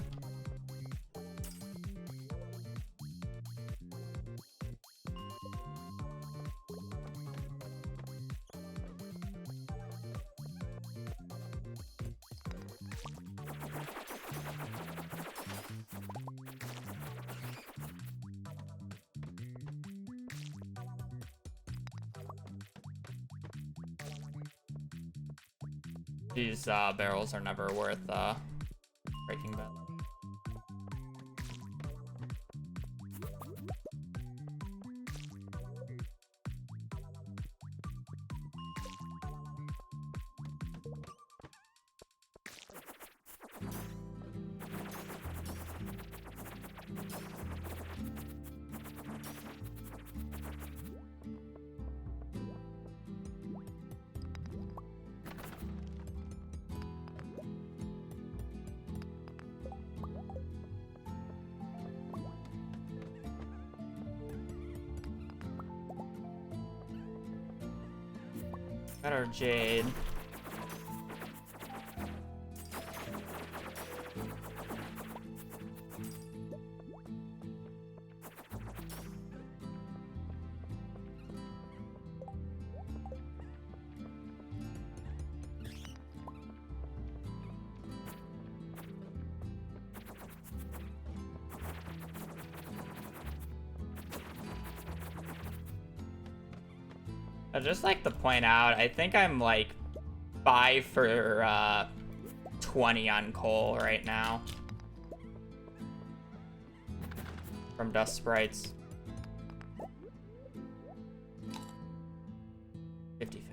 These barrels are never worth breaking bad. Got our jade. I'd just like to point out, I think I'm like 5 for 20 on coal right now. From Dust Sprites. 50.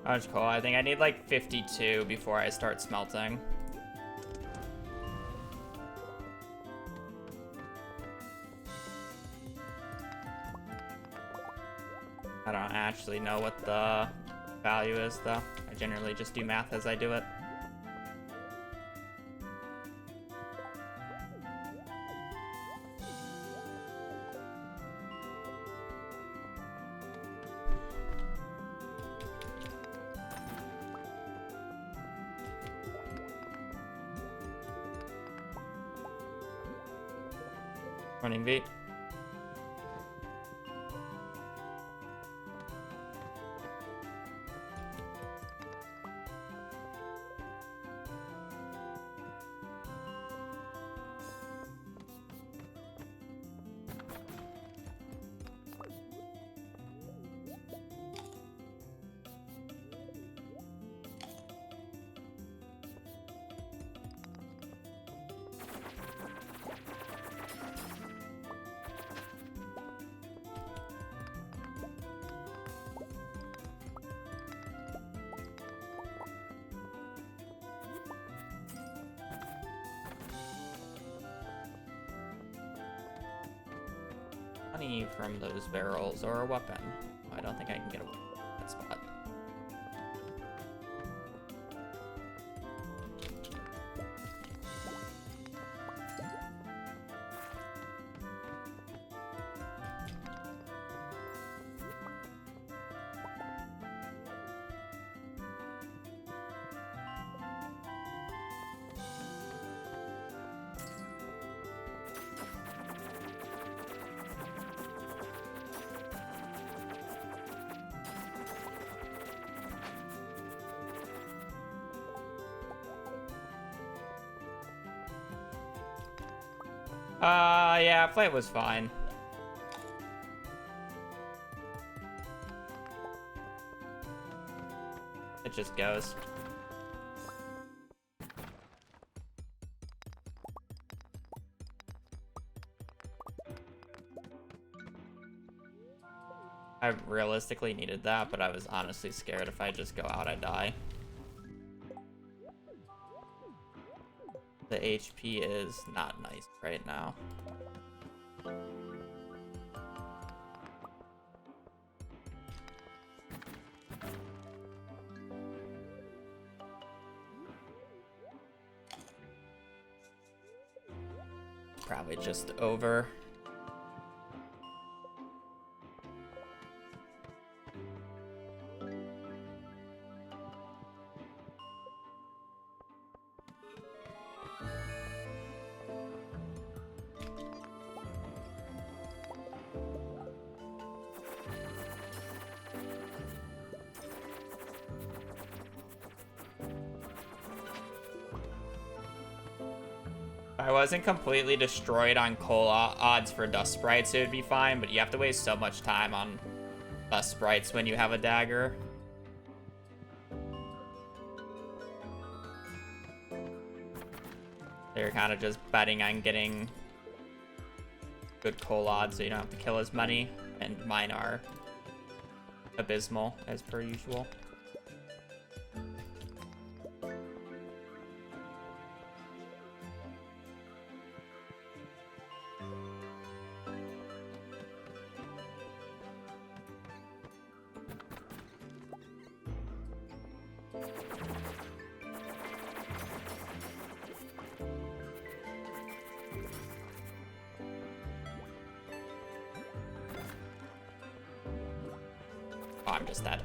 That's cool. I think I need like 52 before I start smelting. I don't actually know what the value is though. I generally just do math as I do it. Running beat. Money from those barrels or a weapon. I don't think I can get a weapon at that spot. Yeah, flight was fine. It just goes. I realistically needed that, but I was honestly scared if I just go out, I die. The HP is not nice right now. Probably just over. I wasn't completely destroyed on coal odds for dust sprites, it would be fine, but you have to waste so much time on dust sprites when you have a dagger. They're kind of just betting on getting good coal odds so you don't have to kill as many, and mine are abysmal as per usual. Oh, I'm just dead.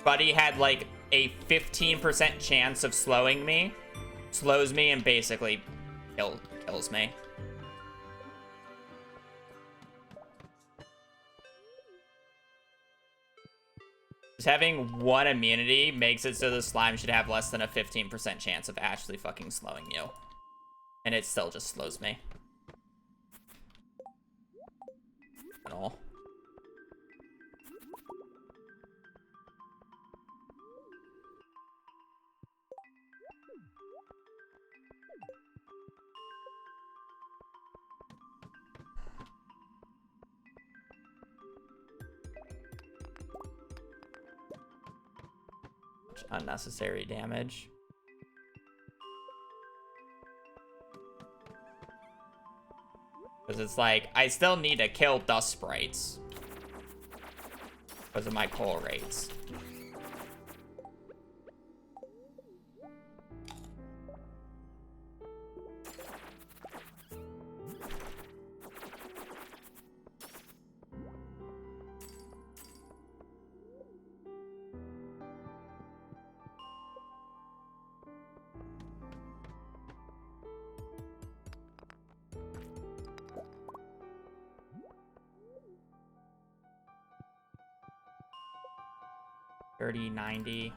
Buddy had like a 15% chance of slowing me. Slows me and basically kills me. Just having one immunity makes it so the slime should have less than a 15% chance of actually fucking slowing you. And it still just slows me. At all. Unnecessary damage. Because it's like, I still need to kill dust sprites because of my coal rates. $30.90.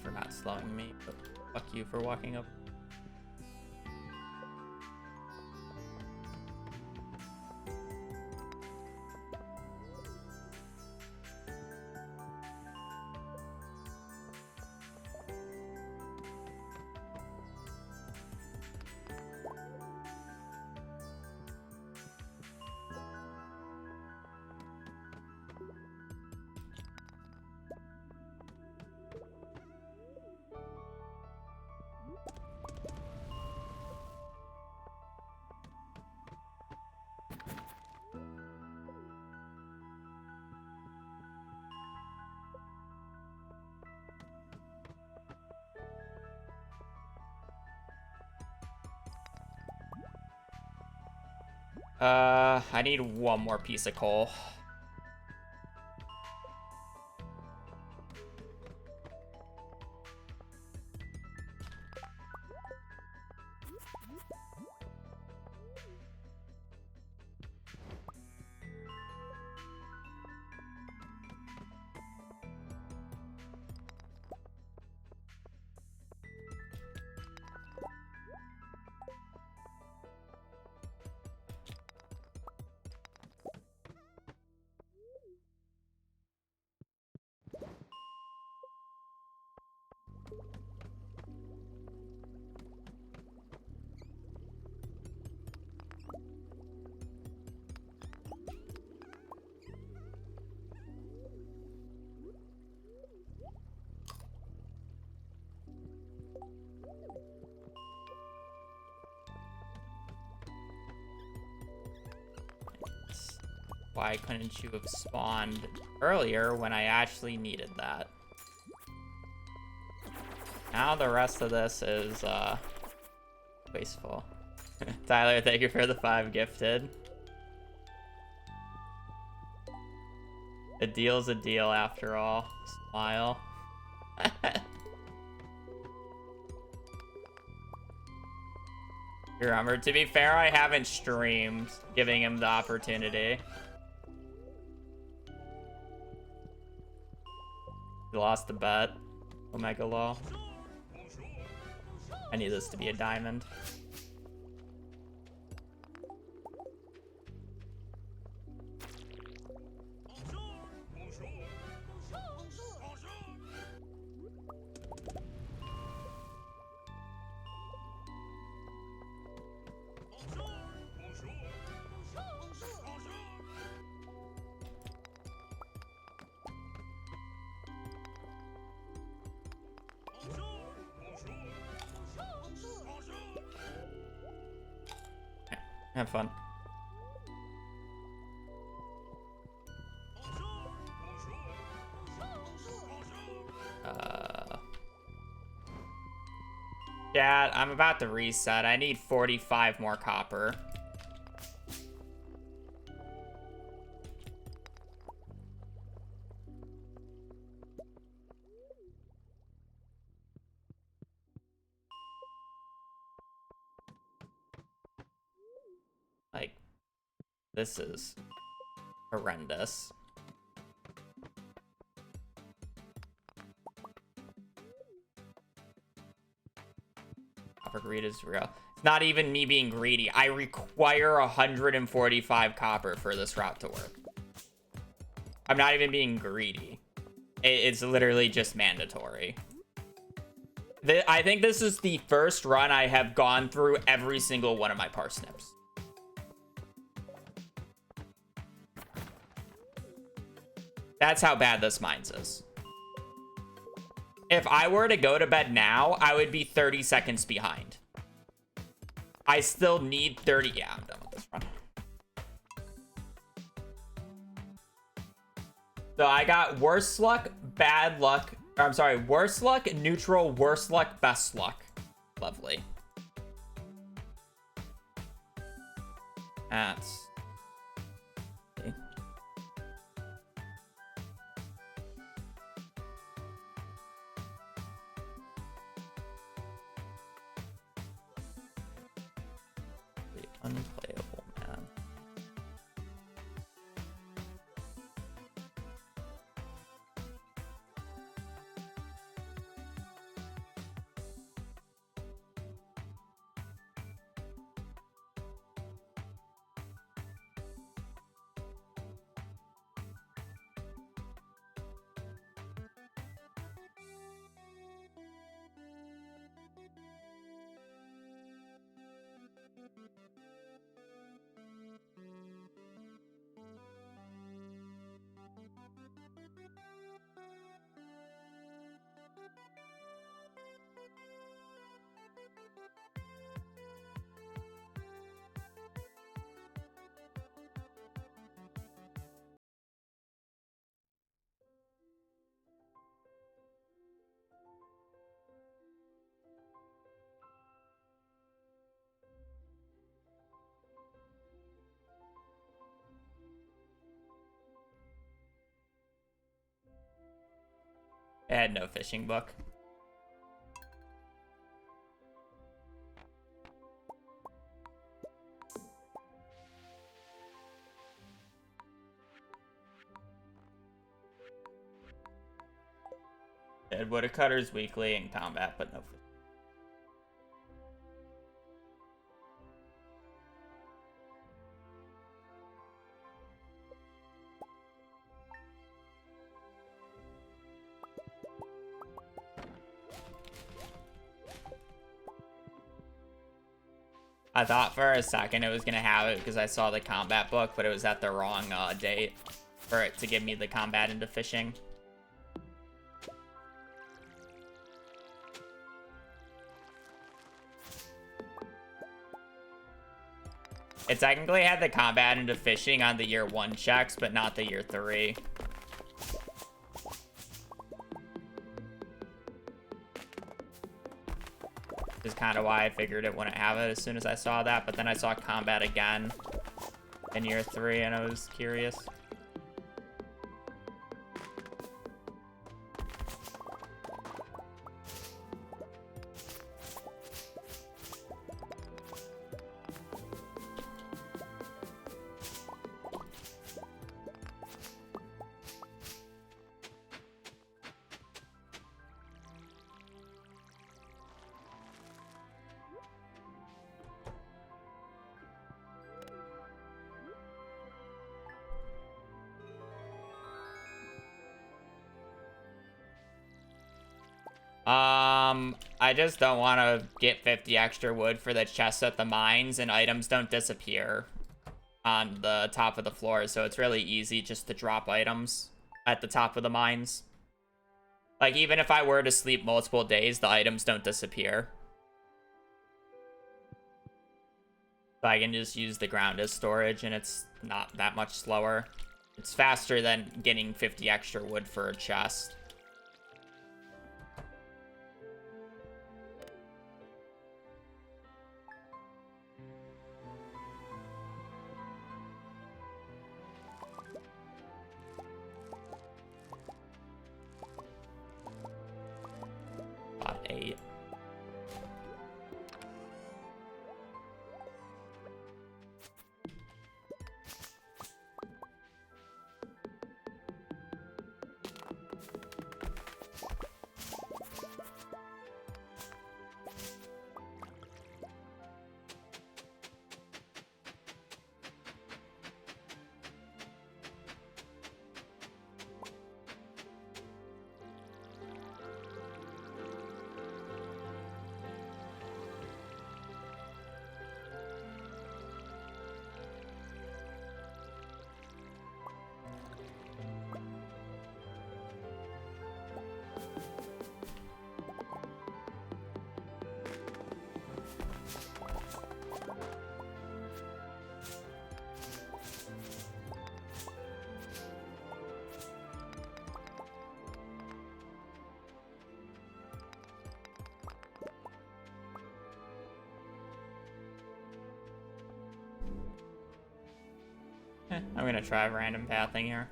For not slowing me, but fuck you for walking up. I need one more piece of coal. Why couldn't you have spawned earlier when I actually needed that? Now the rest of this is Wasteful. Tyler, thank you for the 5 gifted. A deal's a deal after all. Smile. Remember, to be fair, I haven't streamed, giving him the opportunity. He lost the bet. Omega Law. I need this to be a diamond. Have fun. Chat, I'm about to reset. I need 45 more copper. Like, this is horrendous. Copper greed is real. It's not even me being greedy. I require 145 copper for this route to work. I'm not even being greedy. It's literally just mandatory. I think this is the first run I have gone through every single one of my parsnips. That's how bad this mines is. If I were to go to bed now, I would be 30 seconds behind. I still need 30. Yeah, I'm done with this run. So I got worst luck, bad luck. I'm sorry, worst luck, neutral, worst luck, best luck. Lovely. That's... okay. Unplayable, man. I had no fishing book. I had woodcutters weekly in combat, but no fishing. I thought for a second it was going to have it because I saw the combat book, but it was at the wrong date for it to give me the combat into fishing. It technically had the combat into fishing on the year 1 checks, but not the year 3. is kind of why I figured it wouldn't have it as soon as I saw that. But then I saw combat again in year 3, and I was curious. I just don't want to get 50 extra wood for the chests at the mines, and items don't disappear on the top of the floor, so it's really easy just to drop items at the top of the mines. Like, even if I were to sleep multiple days, the items don't disappear. So I can just use the ground as storage, and it's not that much slower. It's faster than getting 50 extra wood for a chest. About 8. I'm gonna try random pathing here.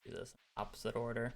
Do this in opposite order.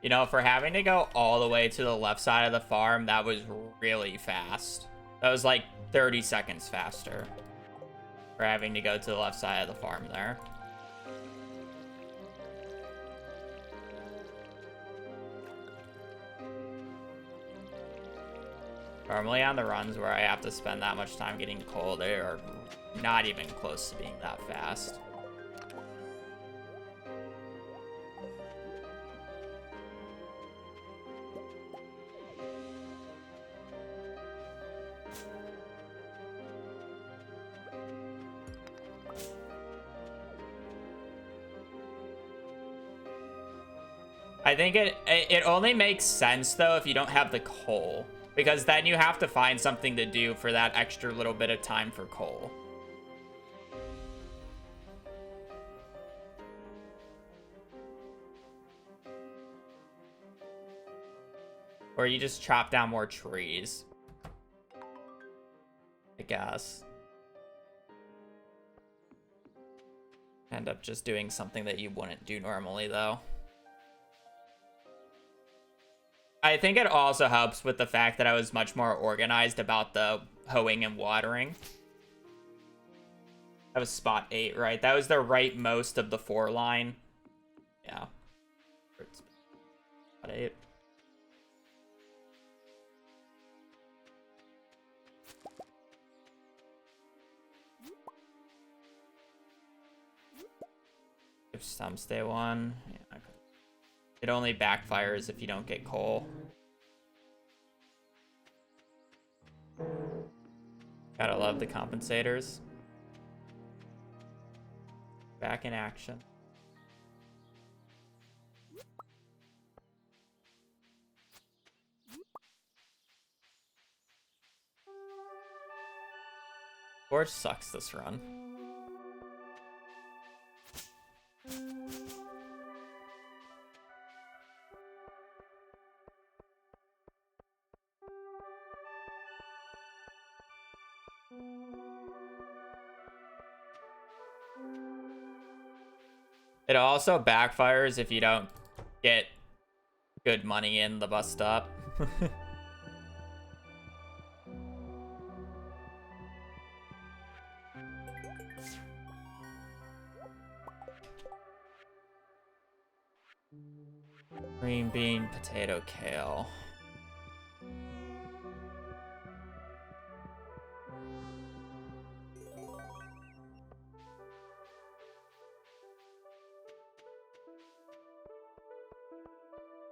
You know, for having to go all the way to the left side of the farm, that was really fast. That was like 30 seconds faster for having to go to the left side of the farm there. Normally on the runs where I have to spend that much time getting coal, they are not even close to being that fast. I think it only makes sense though if you don't have the coal, because then you have to find something to do for that extra little bit of time for coal. Or you just chop down more trees, I guess. End up just doing something that you wouldn't do normally though. I think it also helps with the fact that I was much more organized about the hoeing and watering. That was spot 8, right? That was the rightmost of the 4 line. Yeah. Spot 8. If some stay 1. Yeah. It only backfires if you don't get coal. Gotta love the compensators. Back in action. Forge sucks this run. It also backfires if you don't get good money in the bus stop. Green bean, potato, kale.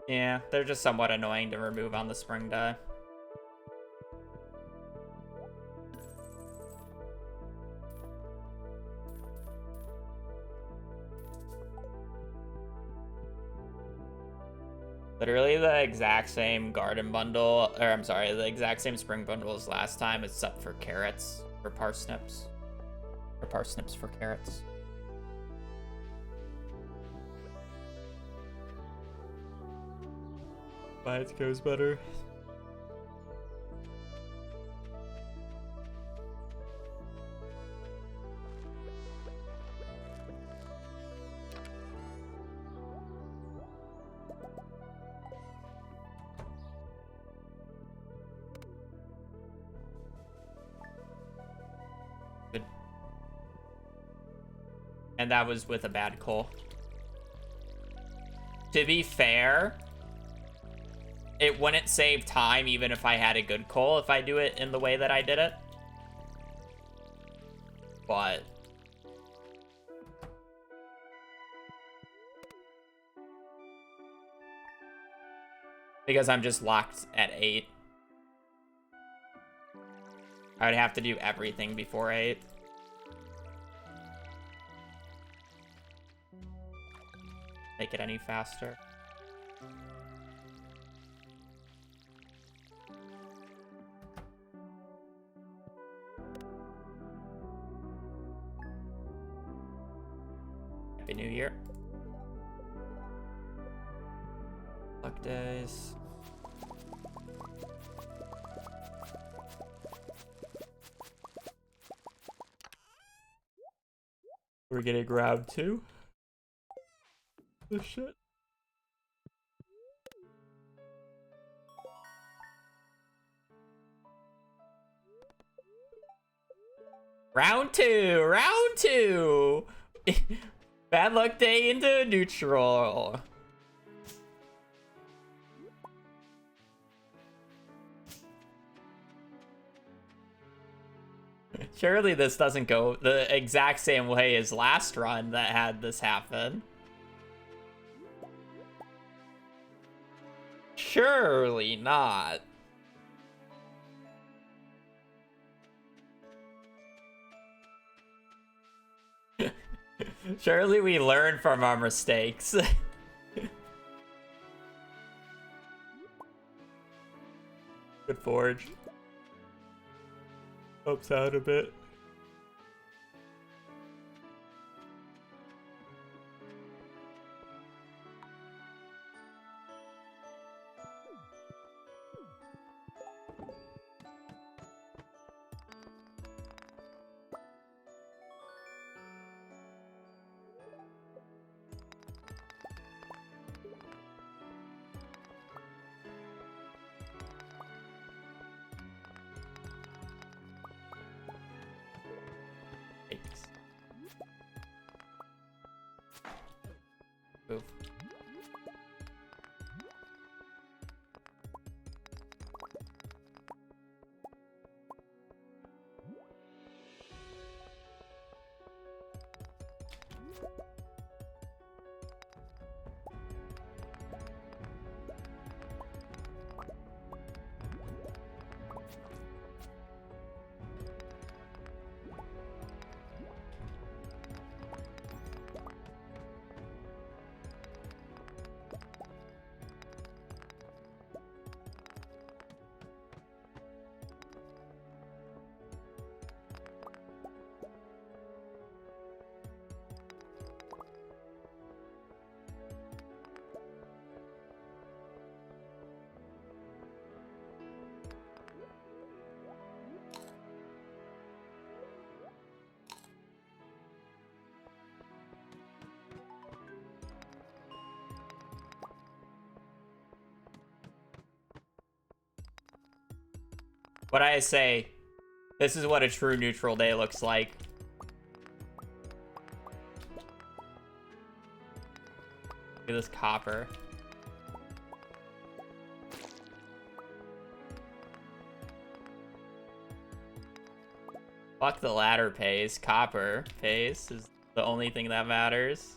Yeah, they're just somewhat annoying to remove on the spring day. Literally the exact same garden bundle, or I'm sorry, the exact same spring bundle as last time, except for carrots, or parsnips. Or parsnips for carrots. But goes better. Good. And that was with a bad coal. To be fair, it wouldn't save time even if I had a good coal if I do it in the way that I did it. But because I'm just locked at 8. I would have to do everything before 8. Make it any faster. Happy New Year. Luck days. We're gonna grab 2. Oh shit. Round two, round two. Bad luck day into neutral. Surely this doesn't go the exact same way as last run that had this happen. Surely not. Surely we learn from our mistakes. Good forge. Helps out a bit. Move. What I say, this is what a true neutral day looks like. Look at this copper. Fuck the ladder pace. Copper pace is the only thing that matters.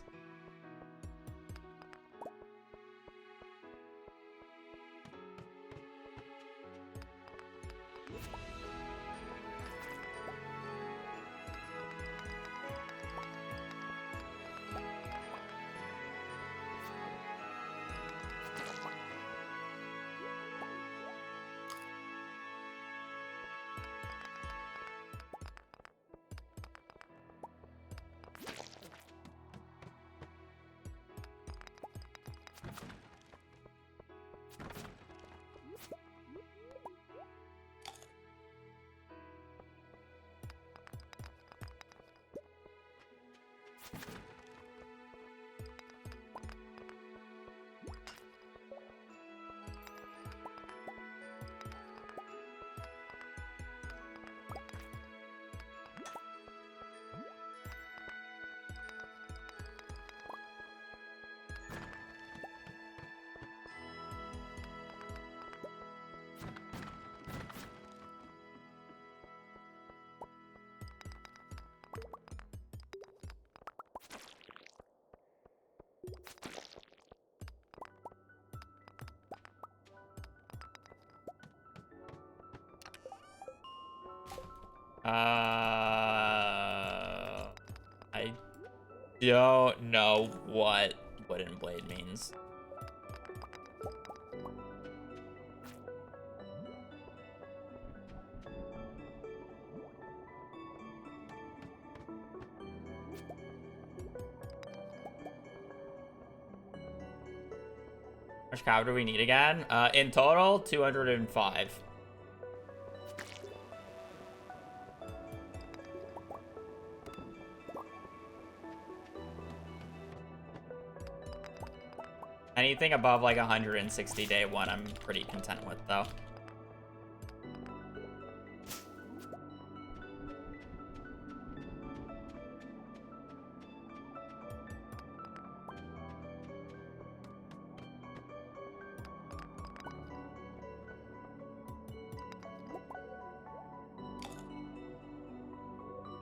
I don't know what wooden blade means. How much copper do we need again? In total, 205. Anything above like 160 day one, I'm pretty content with though.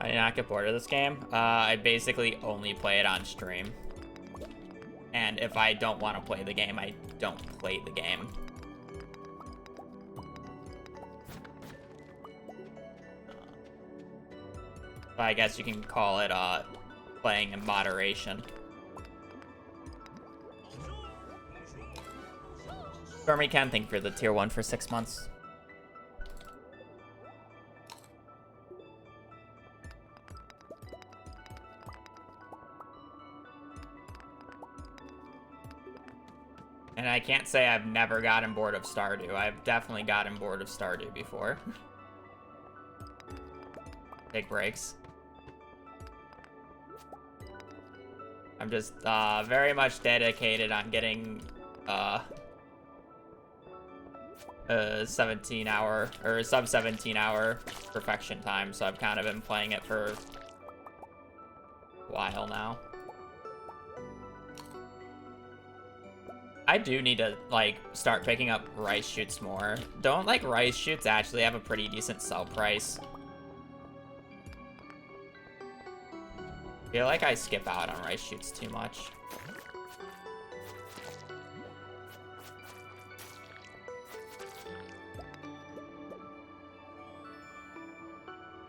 I did not get bored of this game. I basically only play it on stream. And if I don't want to play the game, I don't play the game. So I guess you can call it playing in moderation. Stormy Ken, thank you for the tier 1 for 6 months. And I can't say I've never gotten bored of Stardew. I've definitely gotten bored of Stardew before. Take breaks. I'm just very much dedicated on getting a 17-hour or sub 17-hour perfection time, so I've kind of been playing it for a while now. I do need to like start picking up rice shoots more. Don't like rice shoots actually have a pretty decent sell price? I feel like I skip out on rice shoots too much.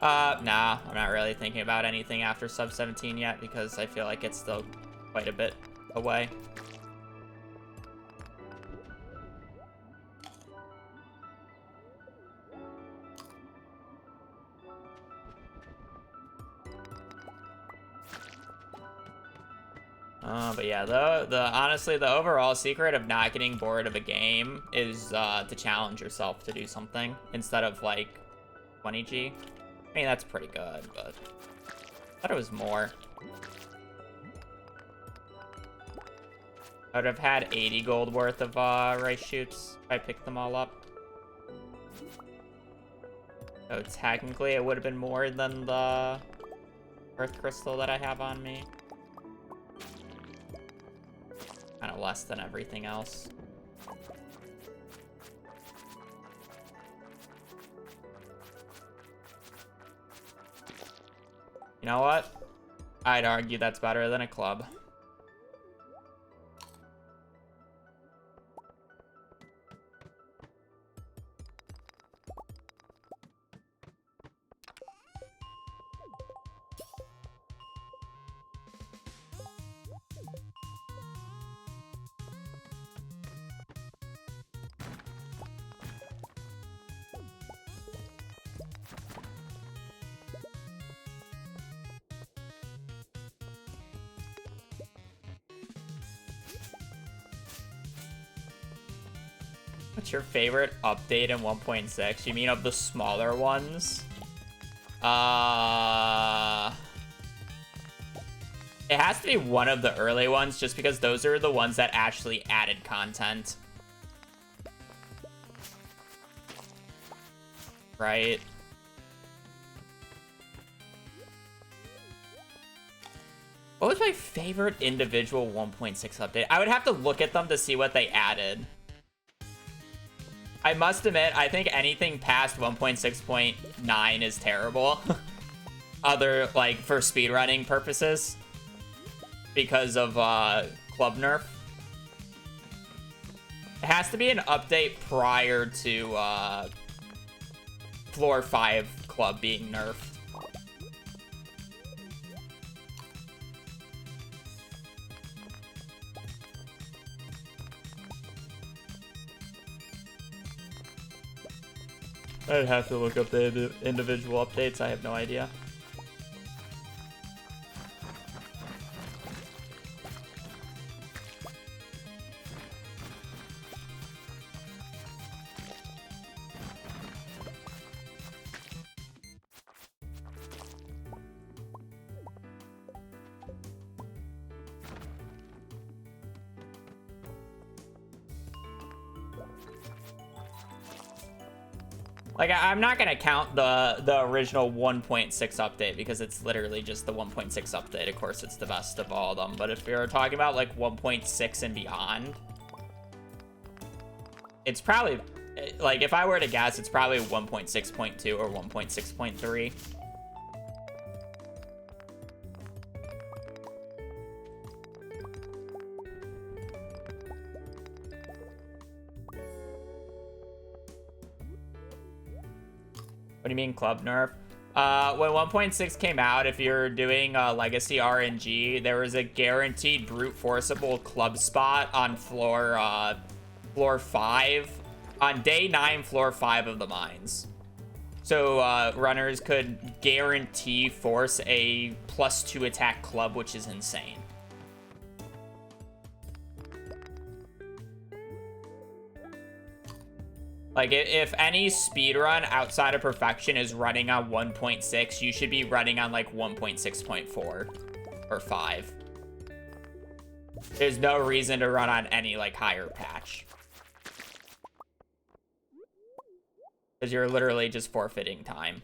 Nah, I'm not really thinking about anything after sub 17 yet because I feel like it's still quite a bit away. But yeah, honestly, the overall secret of not getting bored of a game is to challenge yourself to do something instead of like 20G. I mean, that's pretty good, but I thought it was more. I would have had 80 gold worth of rice shoots if I picked them all up. So technically, it would have been more than the earth crystal that I have on me. Kind of less than everything else. You know what? I'd argue that's better than a club. What's your favorite update in 1.6? You mean of the smaller ones? It has to be one of the early ones, just because those are the ones that actually added content. Right? What was my favorite individual 1.6 update? I would have to look at them to see what they added. I must admit, I think anything past 1.6.9 is terrible. Other, like, for speedrunning purposes. Because of, club nerf. It has to be an update prior to, floor 5 club being nerfed. I'd have to look up the individual updates. I have no idea. Like, I'm not gonna count the original 1.6 update because it's literally just the 1.6 update. Of course, it's the best of all of them. But if you're talking about like 1.6 and beyond, it's probably, like, if I were to guess, it's probably 1.6.2 or 1.6.3. What do you mean club nerf? When 1.6 came out, if you're doing Legacy RNG, there was a guaranteed brute forceable club spot on floor 5, on day 9, floor 5 of the mines. So runners could guarantee force a +2 attack club, which is insane. Like, if any speedrun outside of perfection is running on 1.6, you should be running on, like, 1.6.4 or 5. There's no reason to run on any, like, higher patch. Because you're literally just forfeiting time.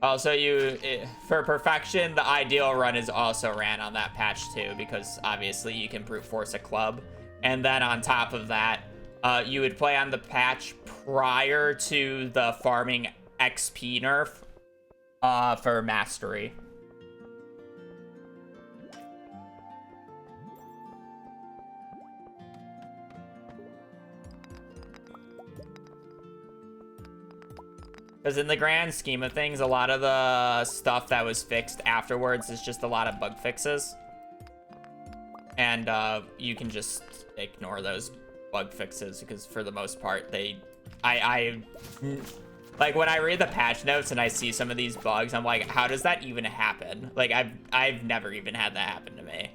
Also, for perfection, the ideal run is also ran on that patch too, because obviously you can brute force a club. And then on top of that, you would play on the patch prior to the farming XP nerf for mastery. Because in the grand scheme of things, a lot of the stuff that was fixed afterwards is just a lot of bug fixes. And you can just ignore those bug fixes because for the most part, like when I read the patch notes and I see some of these bugs, I'm like, how does that even happen? Like I've never even had that happen to me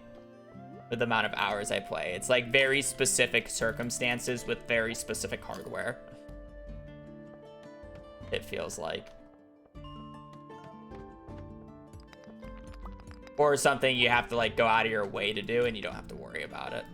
with the amount of hours I play. It's like very specific circumstances with very specific hardware. It feels like. Or something you have to like go out of your way to do and you don't have to worry about it.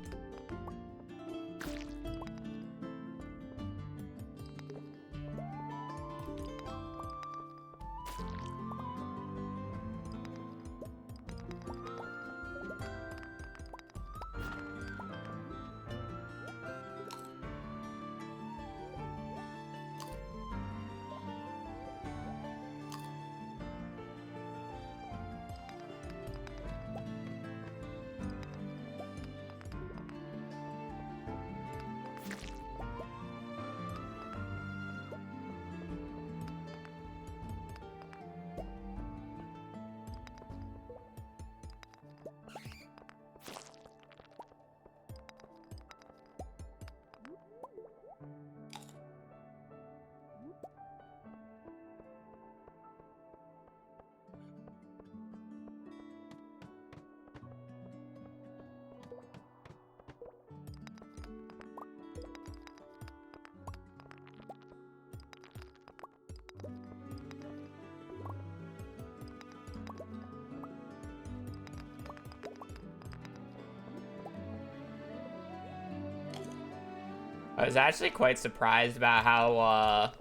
I was actually quite surprised about how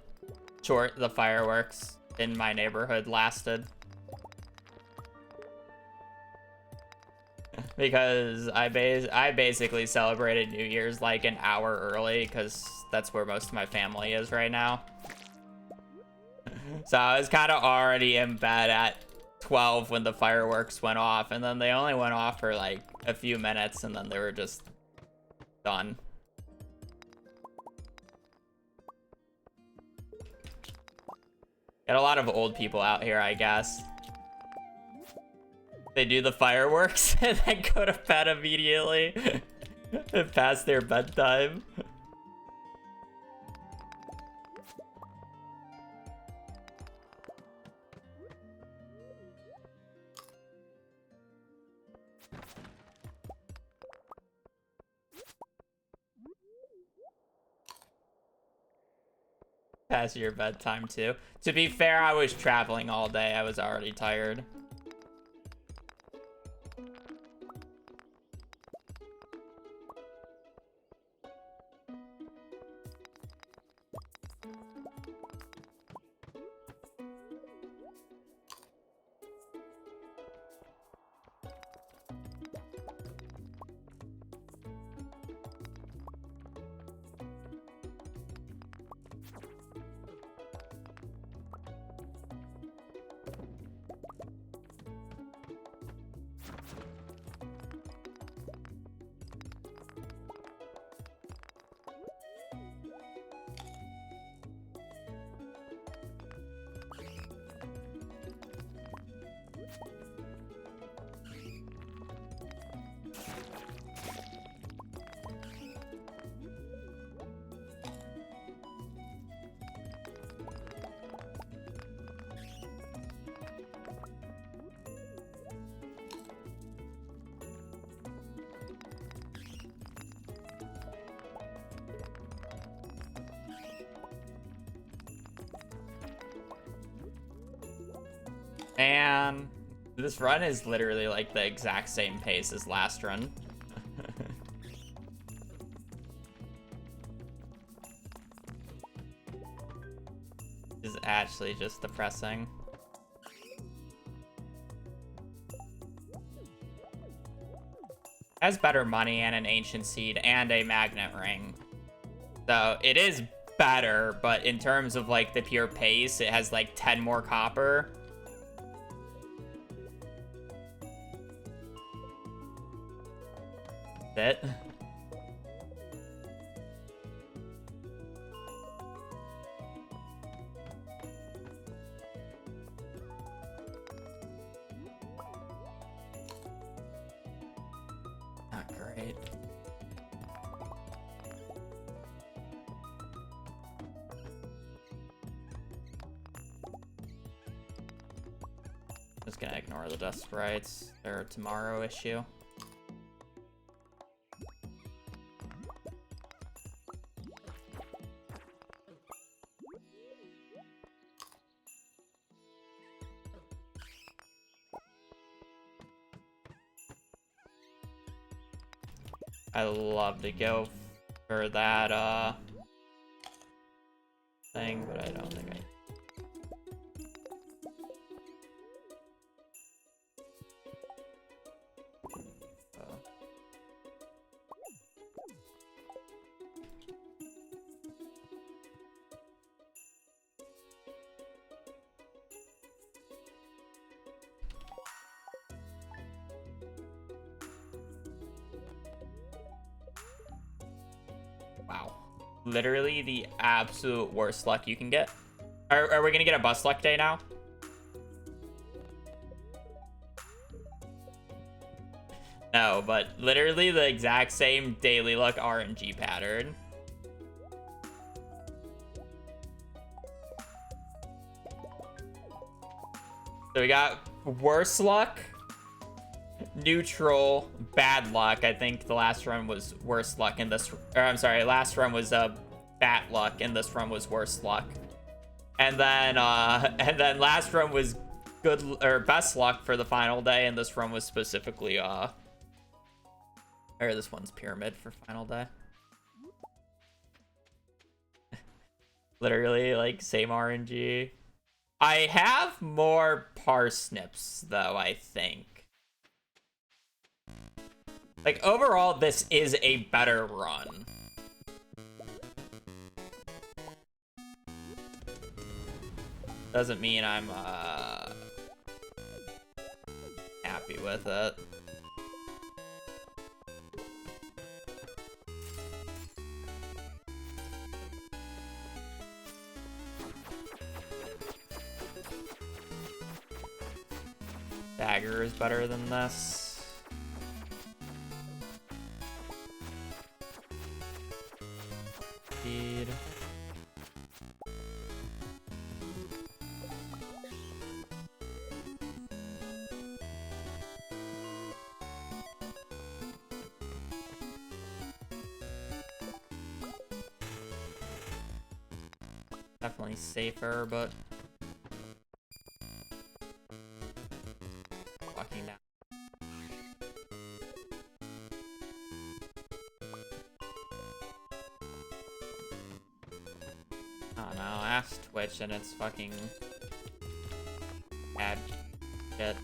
short the fireworks in my neighborhood lasted. Because I basically celebrated New Year's like an hour early because that's where most of my family is right now. So I was kind of already in bed at 12 when the fireworks went off, and then they only went off for like a few minutes and then they were just done. Got a lot of old people out here, I guess. They do the fireworks and then go to bed immediately and pass their bedtime. Pass your bedtime too. To be fair, I was traveling all day. I was already tired. And this run is literally like the exact same pace as last run. Is actually just depressing. Has better money and an ancient seed and a magnet ring. So it is better, but in terms of like the pure pace, it has like 10 more copper. That's it. Not great. Just gonna ignore the dust sprites. They're a tomorrow issue. I love to go for that thing, but I don't think I. Wow. Literally the absolute worst luck you can get. Are we gonna get a bus luck day now? No, but literally the exact same daily luck RNG pattern. So we got worse luck, neutral, bad luck. I think the last run was worse luck and this, or I'm sorry, last run was bad luck and this run was worse luck. And then last run was good or best luck for the final day, and this run was specifically or this one's pyramid for final day. Literally like same RNG. I have more parsnips though, I think. Like overall this is a better run. Doesn't mean I'm happy with it. Dagger is better than this. Speed. Definitely safer, but walking down. Oh no, ask Twitch and it's fucking bad shit.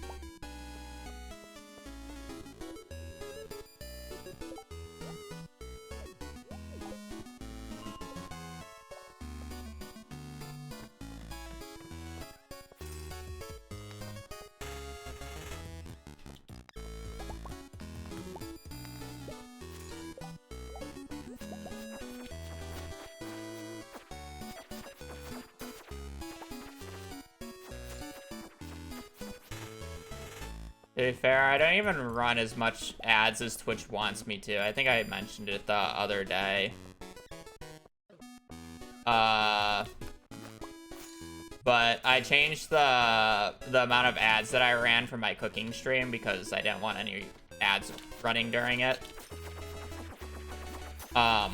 To be fair, I don't even run as much ads as Twitch wants me to. I think I mentioned it the other day. But I changed the amount of ads that I ran for my cooking stream because I didn't want any ads running during it. Or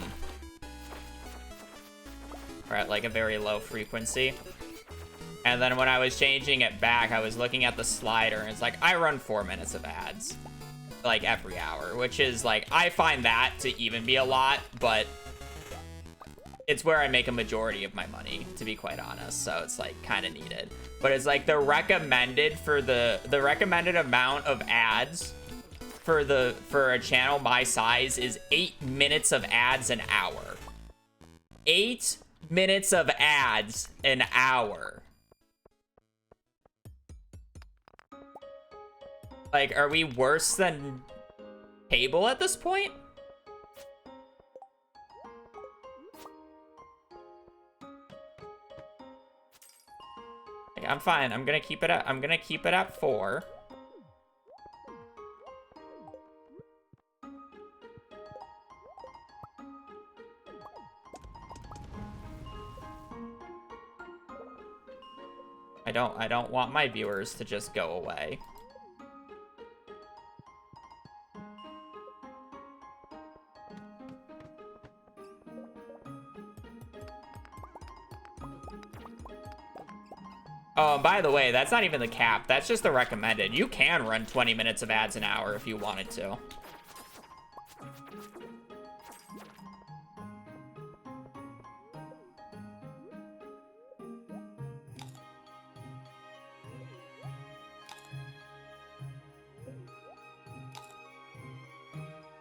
at like a very low frequency. And then when I was changing it back, I was looking at the slider, and it's like, I run 4 minutes of ads, like, every hour, which is, like, I find that to even be a lot, but it's where I make a majority of my money, to be quite honest, so it's, like, kind of needed. But it's, like, the recommended for the recommended amount of ads for a channel my size is 8 minutes of ads an hour. 8 minutes of ads an hour. Like, are we worse than cable at this point? Like, I'm fine. I'm gonna keep it at 4. I don't want my viewers to just go away. Oh, and by the way, that's not even the cap. That's just the recommended. You can run 20 minutes of ads an hour if you wanted to.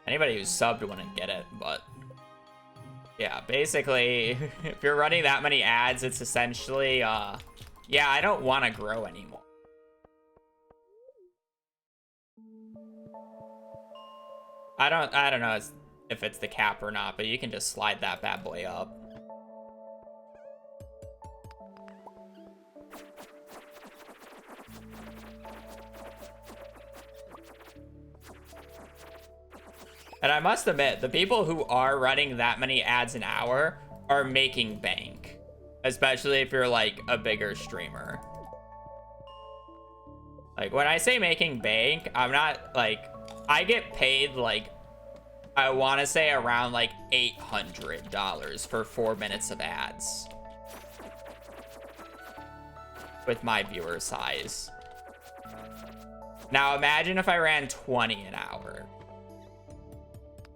Anybody who's subbed wouldn't get it, but yeah, basically, if you're running that many ads, it's essentially, yeah, I don't want to grow anymore. I don't know if it's the cap or not, but you can just slide that bad boy up. And I must admit, the people who are running that many ads an hour are making bank. Especially if you're, like, a bigger streamer. Like, when I say making bank, I'm not, like... I get paid, like... I want to say around, like, $800 for 4 minutes of ads. With my viewer size. Now, imagine if I ran 20 an hour.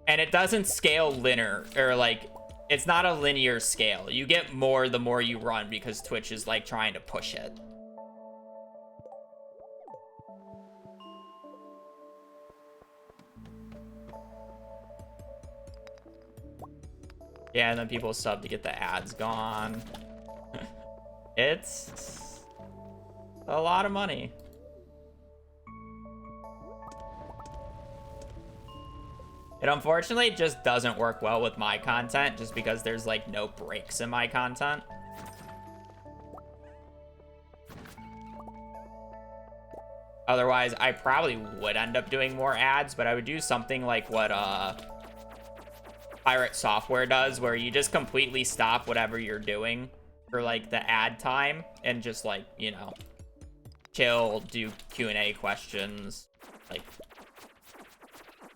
And it doesn't scale linear, or like, it's not a linear scale. You get more the more you run because Twitch is like trying to push it. Yeah, and then people sub to get the ads gone. It's a lot of money. It unfortunately just doesn't work well with my content just because there's like no breaks in my content. Otherwise, I probably would end up doing more ads, but I would do something like what Pirate Software does, where you just completely stop whatever you're doing for like the ad time and just like, you know, chill, do Q&A questions, like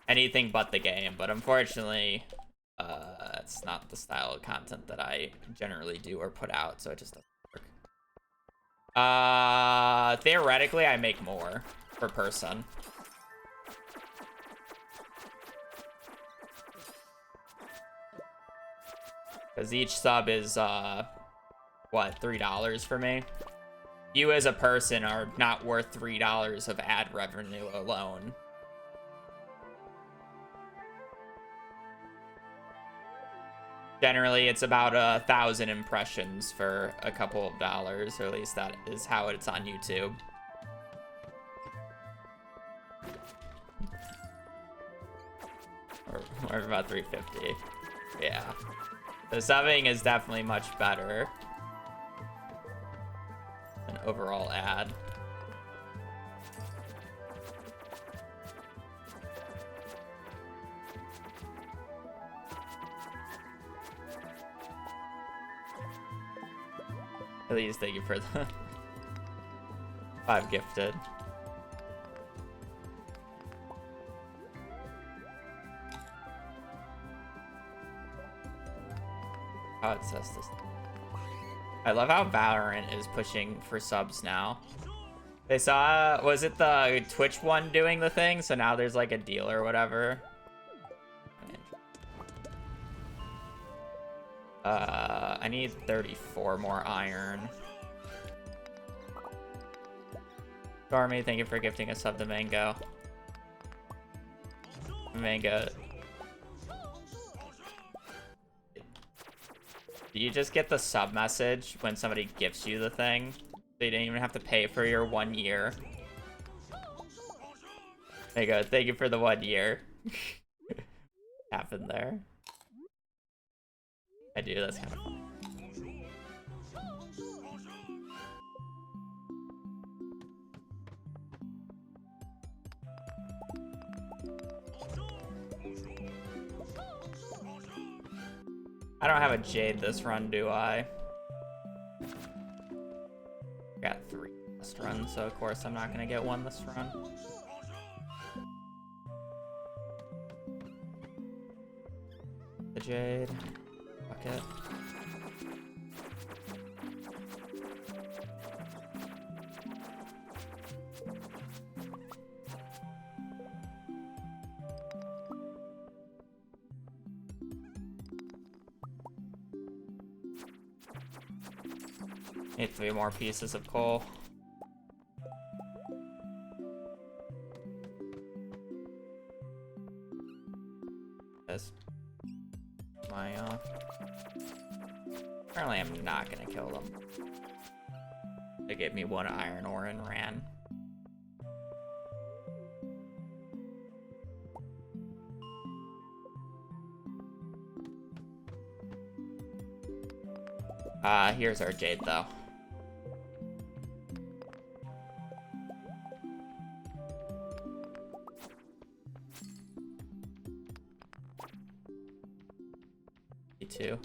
anything but the game. But unfortunately, it's not the style of content that I generally do or put out, so it just doesn't work. Theoretically, I make more per person. Because each sub is, what, $3 for me? You as a person are not worth $3 of ad revenue alone. Generally, it's about 1,000 impressions for a couple of dollars, or at least that is how it's on YouTube. Or about 350. Yeah. The subbing is definitely much better than overall ad. Please, thank you for the 5 gifted. Oh, it says this. I love how Valorant is pushing for subs now. They saw, was it the Twitch one doing the thing? So now there's like a deal or whatever. I need 34 more iron. Stormy, thank you for gifting a sub to Mango. Mango. Do you just get the sub message when somebody gifts you the thing? So you didn't even have to pay for your 1 year. There you go. Thank you for the 1 year. Happened there. I do. That's kind of fun. I don't have a Jade this run, do I? Got 3 last run, so of course I'm not gonna get 1 this run. The Jade. Fuck it. Need 3 more pieces of coal. This. My, apparently I'm not gonna kill them. They gave me 1 iron ore and ran. Here's our Jade though.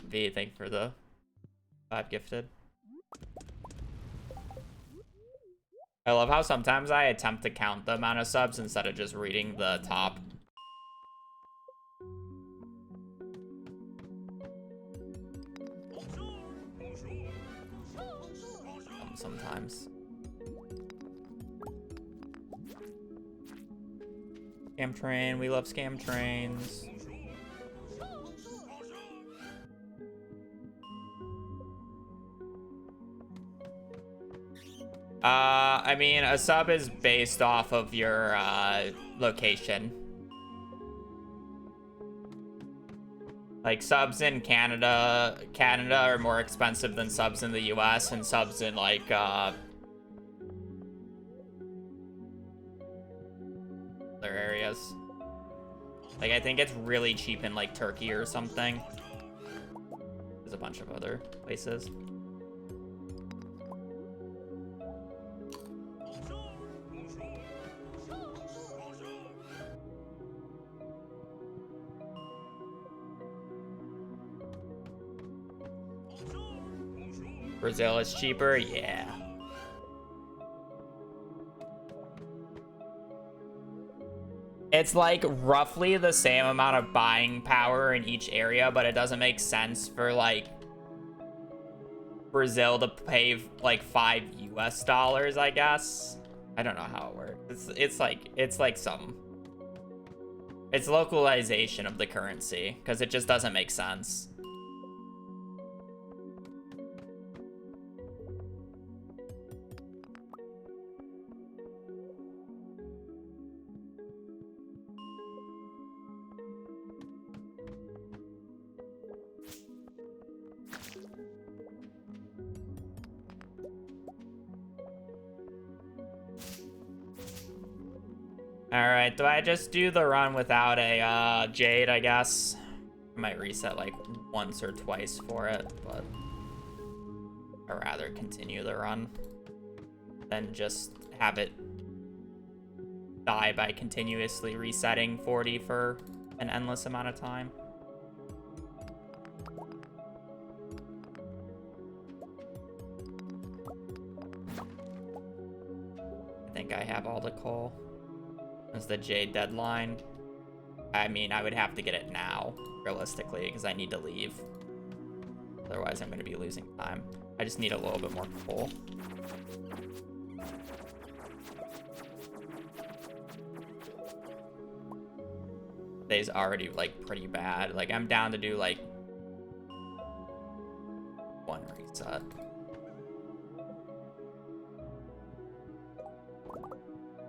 V, thank you for the 5 gifted. I love how sometimes I attempt to count the amount of subs instead of just reading the top. Sometimes. Scam train, we love scam trains. I mean, a sub is based off of your location. Like, subs in Canada are more expensive than subs in the US, and subs in, like, other areas. Like, I think it's really cheap in, like, Turkey or something. There's a bunch of other places. Brazil is cheaper, yeah. It's like roughly the same amount of buying power in each area, but it doesn't make sense for like Brazil to pay like $5 US, I guess. I don't know how it works. It's localization of the currency, because it just doesn't make sense. Alright, do I just do the run without a Jade, I guess? I might reset like once or twice for it, but I'd rather continue the run than just have it die by continuously resetting 40 for an endless amount of time. I think I have all the coal. Is the Jade deadline? I mean, I would have to get it now, realistically, because I need to leave. Otherwise, I'm going to be losing time. I just need a little bit more coal. Today's already, like, pretty bad. Like, I'm down to do, like, 1 reset.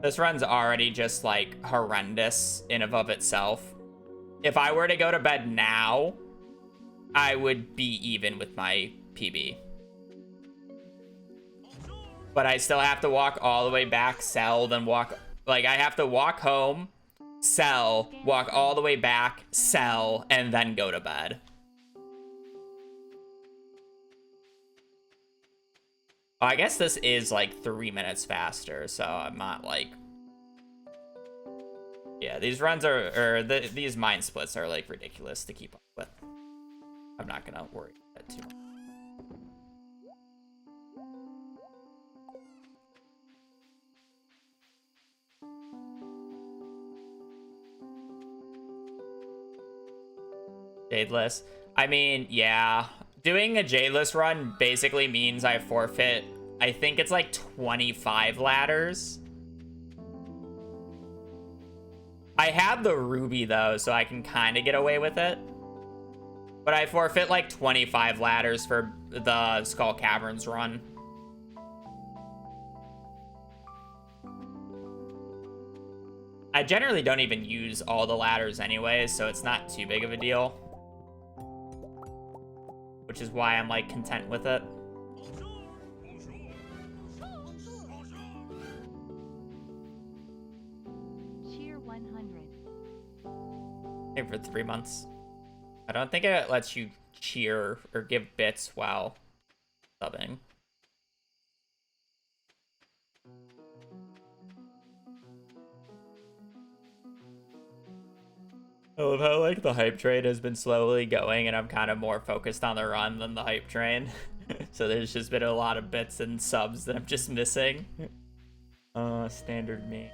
This run's already just, like, horrendous in and of itself. If I were to go to bed now, I would be even with my PB. But I still have to walk all the way back, sell, then walk... Like, I have to walk home, sell, walk all the way back, sell, and then go to bed. I guess this is, like, 3 minutes faster, so I'm not, like... Yeah, these runs are... these mine splits are, like, ridiculous to keep up with. I'm not gonna worry about it too much. Jadeless. I mean, yeah. Doing a Jadeless run basically means I forfeit, I think it's like 25 ladders. I have the ruby though, so I can kind of get away with it. But I forfeit like 25 ladders for the Skull Caverns run. I generally don't even use all the ladders anyway, so it's not too big of a deal. Which is why I'm like content with it. Cheer 100. Hey, for 3 months. I don't think it lets you cheer or give bits while subbing. I love how, like, the hype train has been slowly going, and I'm kind of more focused on the run than the hype train. So there's just been a lot of bits and subs that I'm just missing. Standard me.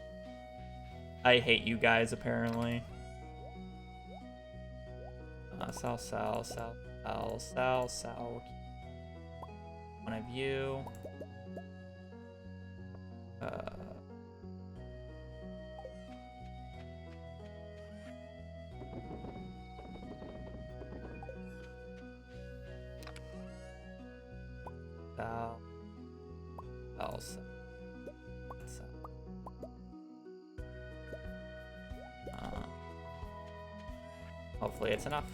I hate you guys, apparently. Sell. One of you. Hopefully it's enough.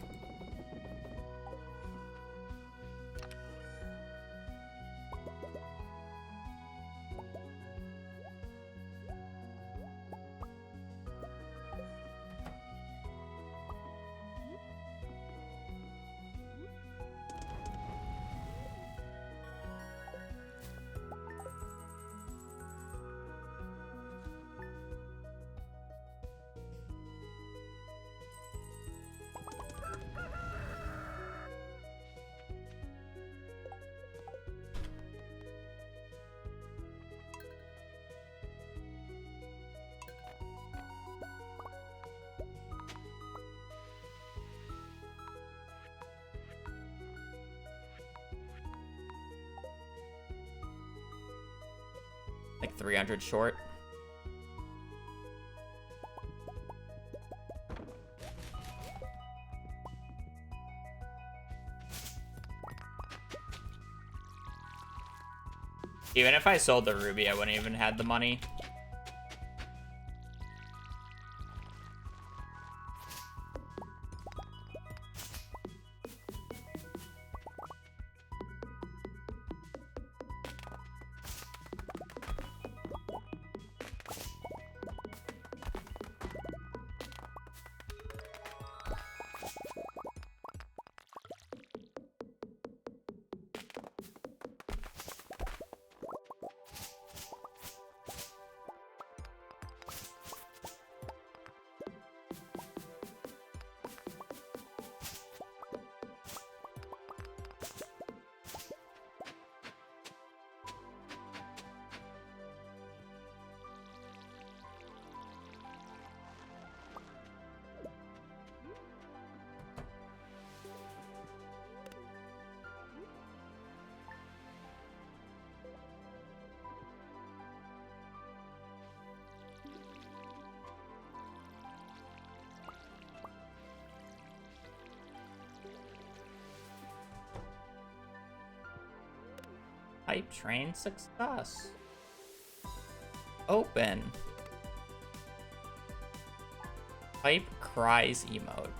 Like 300 short. Even if I sold the ruby, I wouldn't even had the money. Hype train success. Open. Hype cries emote.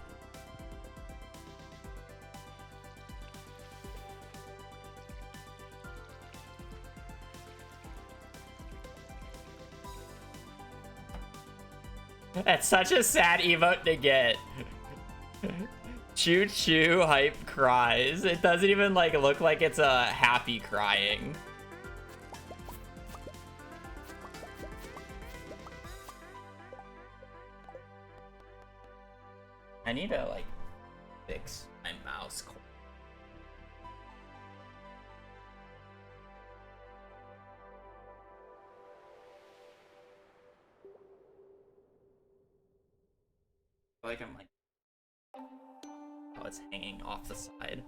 That's such a sad emote to get. Choo choo hype cries. It doesn't even like look like it's a happy crying. I need to like fix my mouse. Like I'm like, oh, it's hanging off the side.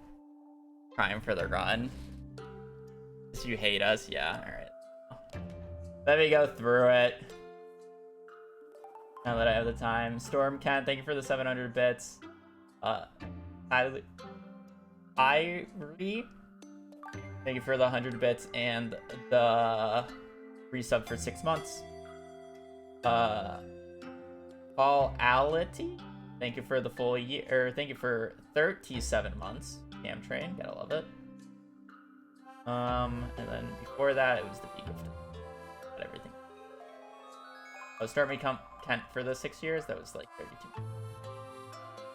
Trying for the run. You hate us, yeah. All right. Let me go through it. Now that I have the time. Storm Kent, thank you for the 700 bits. Irie, thank you for the 100 bits and the resub for 6 months. Paulality, thank you for the full year, or thank you for 37 months. Cam Train, gotta love it. And then before that, it was the peak of everything. Oh, Start Me Kent for the 6 years, that was like 32.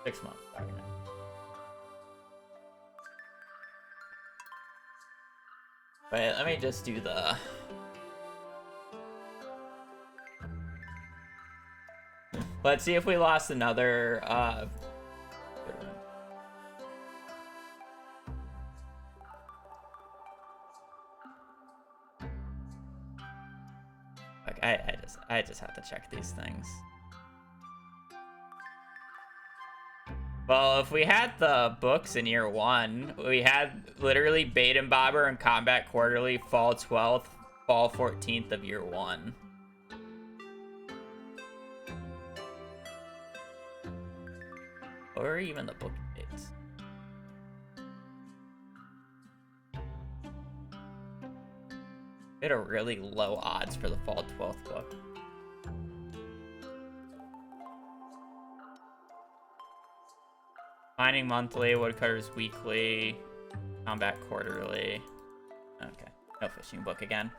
6 months. Sorry. Wait, let me just do the... Let's see if we lost another, Okay, I just have to check these things. Well, if we had the books in year 1, we had literally Bait and Bobber and Combat Quarterly, fall 12th, fall 14th of year 1. Or even the book dates. We had a really low odds for the fall 12th book. Mining monthly, Woodcutters weekly, Combat quarterly. Okay, no fishing book again.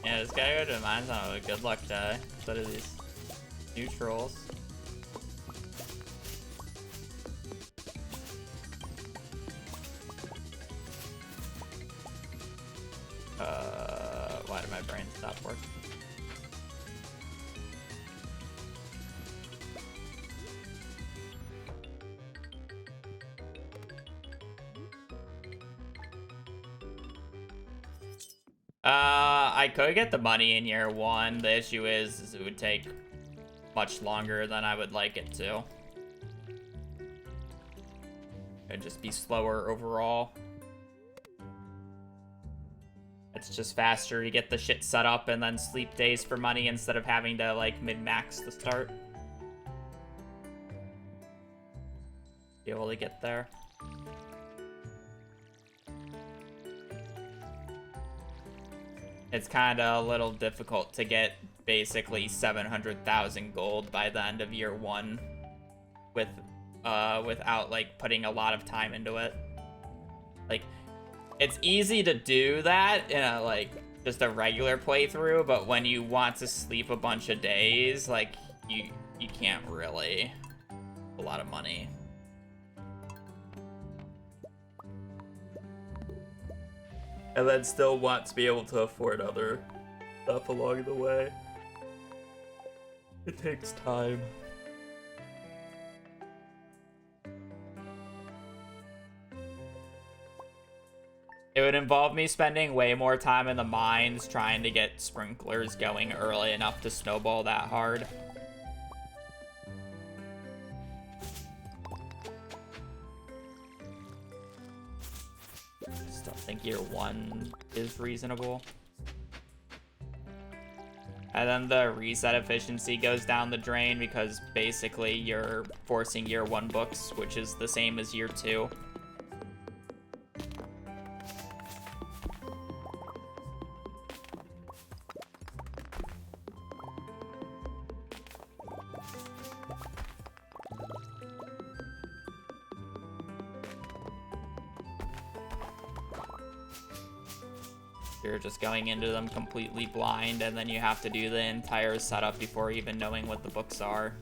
Yeah, this guy would remind me of a good luck die instead of these neutrals. Why did my brain stop working? I could get the money in year 1. The issue is it would take much longer than I would like it to. It'd just be slower overall. It's just faster to get the shit set up and then sleep days for money instead of having to like min-max the start. Be able to get there. It's kind of a little difficult to get basically 700,000 gold by the end of year 1 with without like putting a lot of time into it. Like, it's easy to do that in a like just a regular playthrough, but when you want to sleep a bunch of days, like you can't really. A lot of money. And then still want to be able to afford other stuff along the way. It takes time. It would involve me spending way more time in the mines trying to get sprinklers going early enough to snowball that hard. Still think year 1 is reasonable. And then the reset efficiency goes down the drain because basically you're forcing year 1 books, which is the same as year 2. You're just going into them completely blind, and then you have to do the entire setup before even knowing what the books are.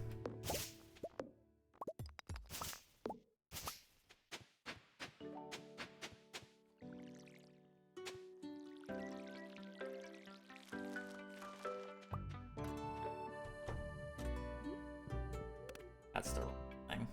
That's the wrong thing.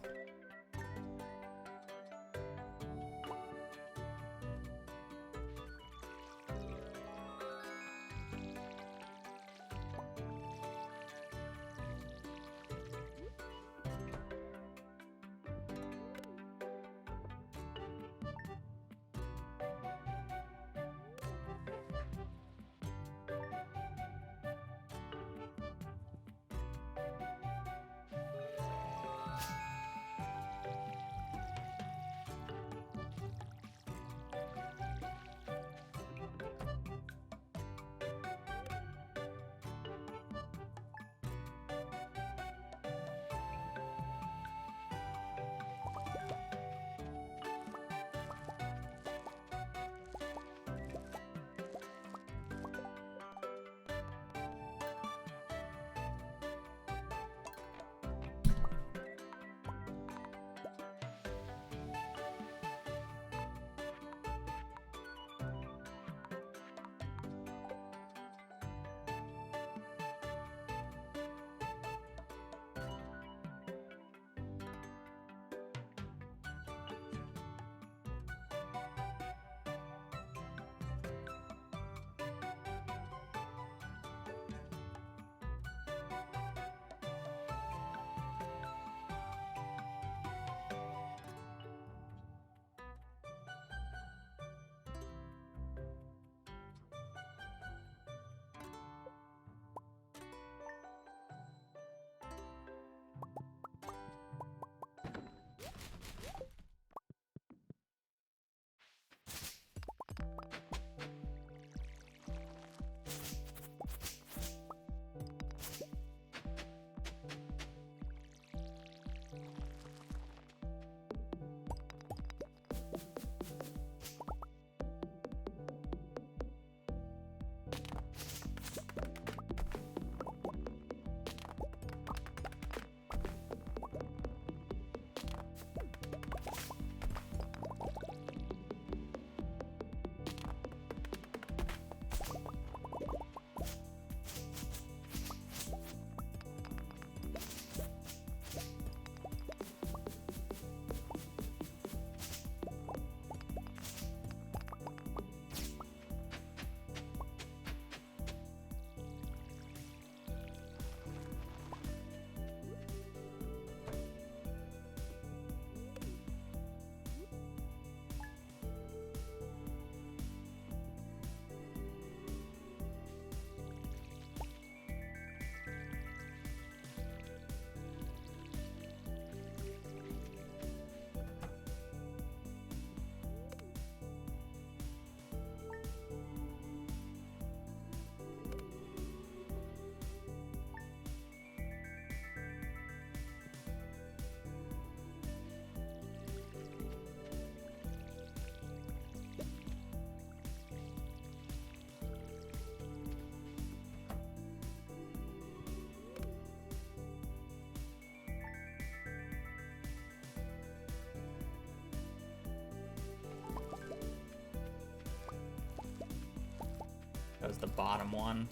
was the bottom one.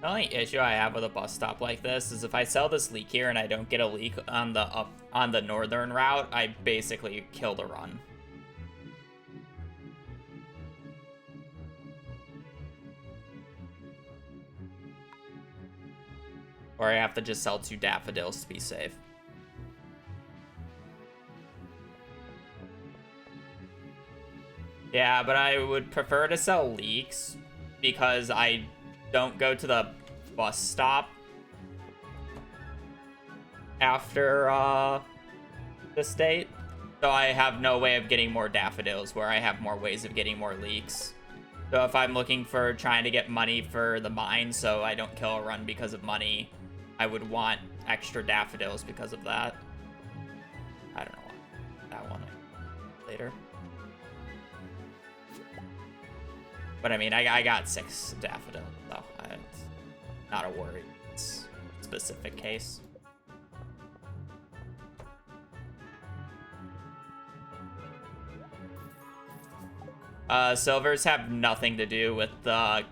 The only issue I have with a bus stop like this is if I sell this leak here and I don't get a leak on the northern route, I basically kill the run. Or I have to just sell 2 daffodils to be safe. Yeah, but I would prefer to sell leaks because I don't go to the bus stop after this date. So I have no way of getting more daffodils where I have more ways of getting more leaks. So if I'm looking for trying to get money for the mine so I don't kill a run because of money, I would want extra daffodils because of that. I don't know. That one later. But I mean, I got 6 daffodils, so it's not a worry. It's a specific case. Silvers have nothing to do with the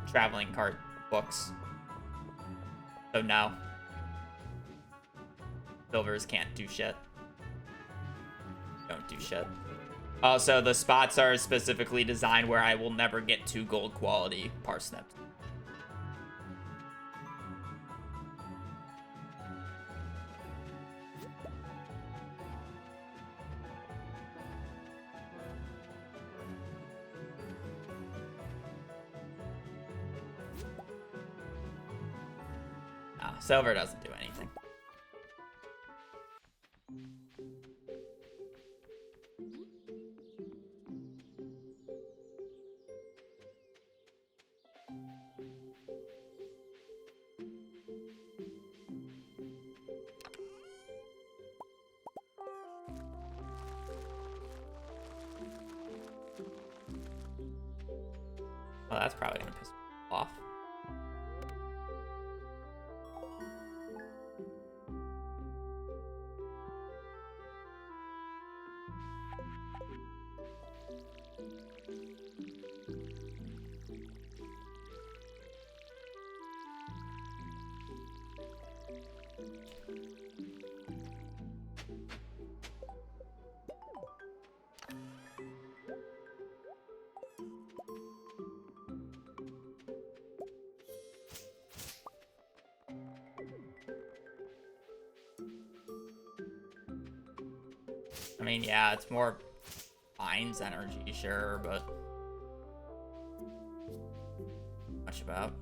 traveling cart books. So no. Silvers can't do shit. Don't do shit. Also, the spots are specifically designed where I will never get 2 gold quality parsnips. No, silver doesn't do anything. Well, that's probably gonna piss me off. I mean, yeah, it's more Mine's energy, sure, but much about.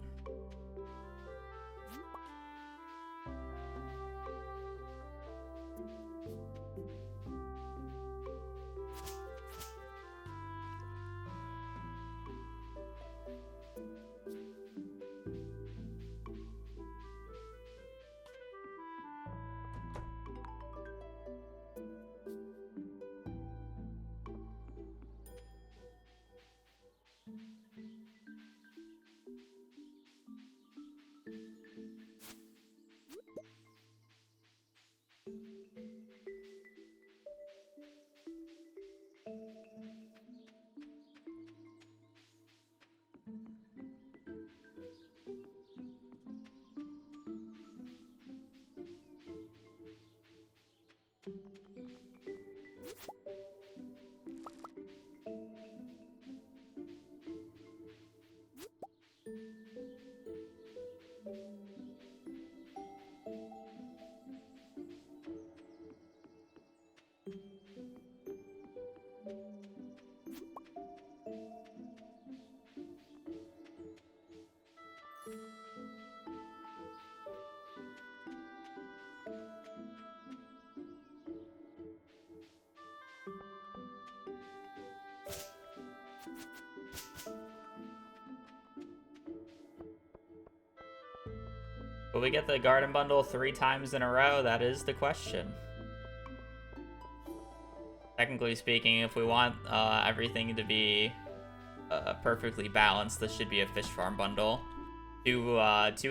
Will we get the garden bundle 3 times in a row? That is the question. Technically speaking, if we want everything to be perfectly balanced, this should be a fish farm bundle. 2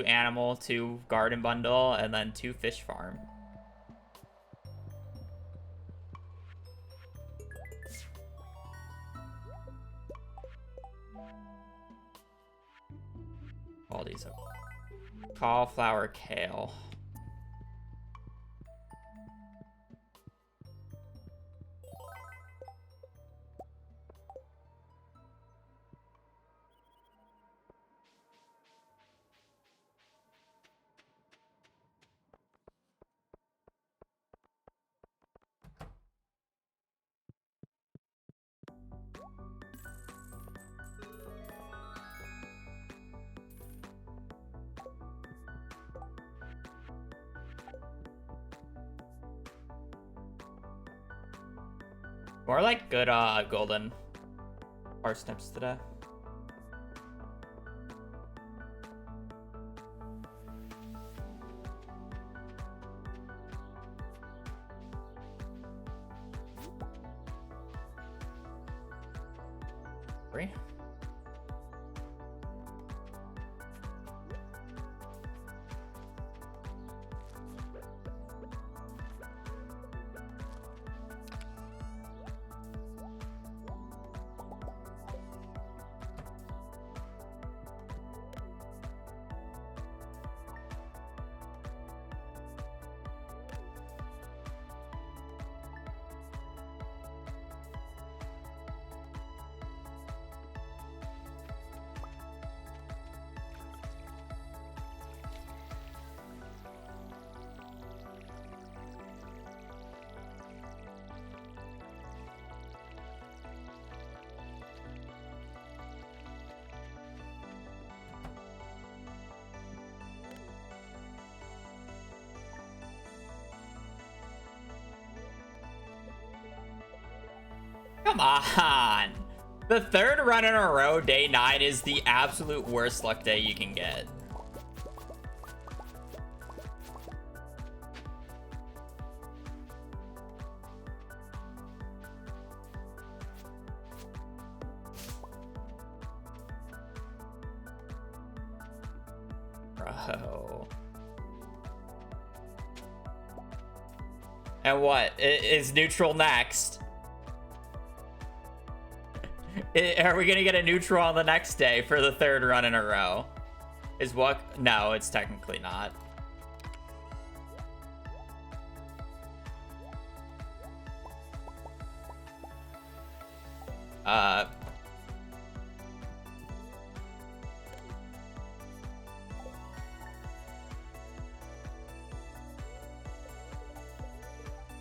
animal, 2 garden bundle, and then 2 fish farm. All these up. Cauliflower, kale. More like good golden parsnips today. Three. Come on! The 3rd run in a row, day 9, is the absolute worst luck day you can get. Bro. And what? Is neutral next? Are we gonna get a neutral on the next day for the 3rd run in a row? Is what? No, it's technically not.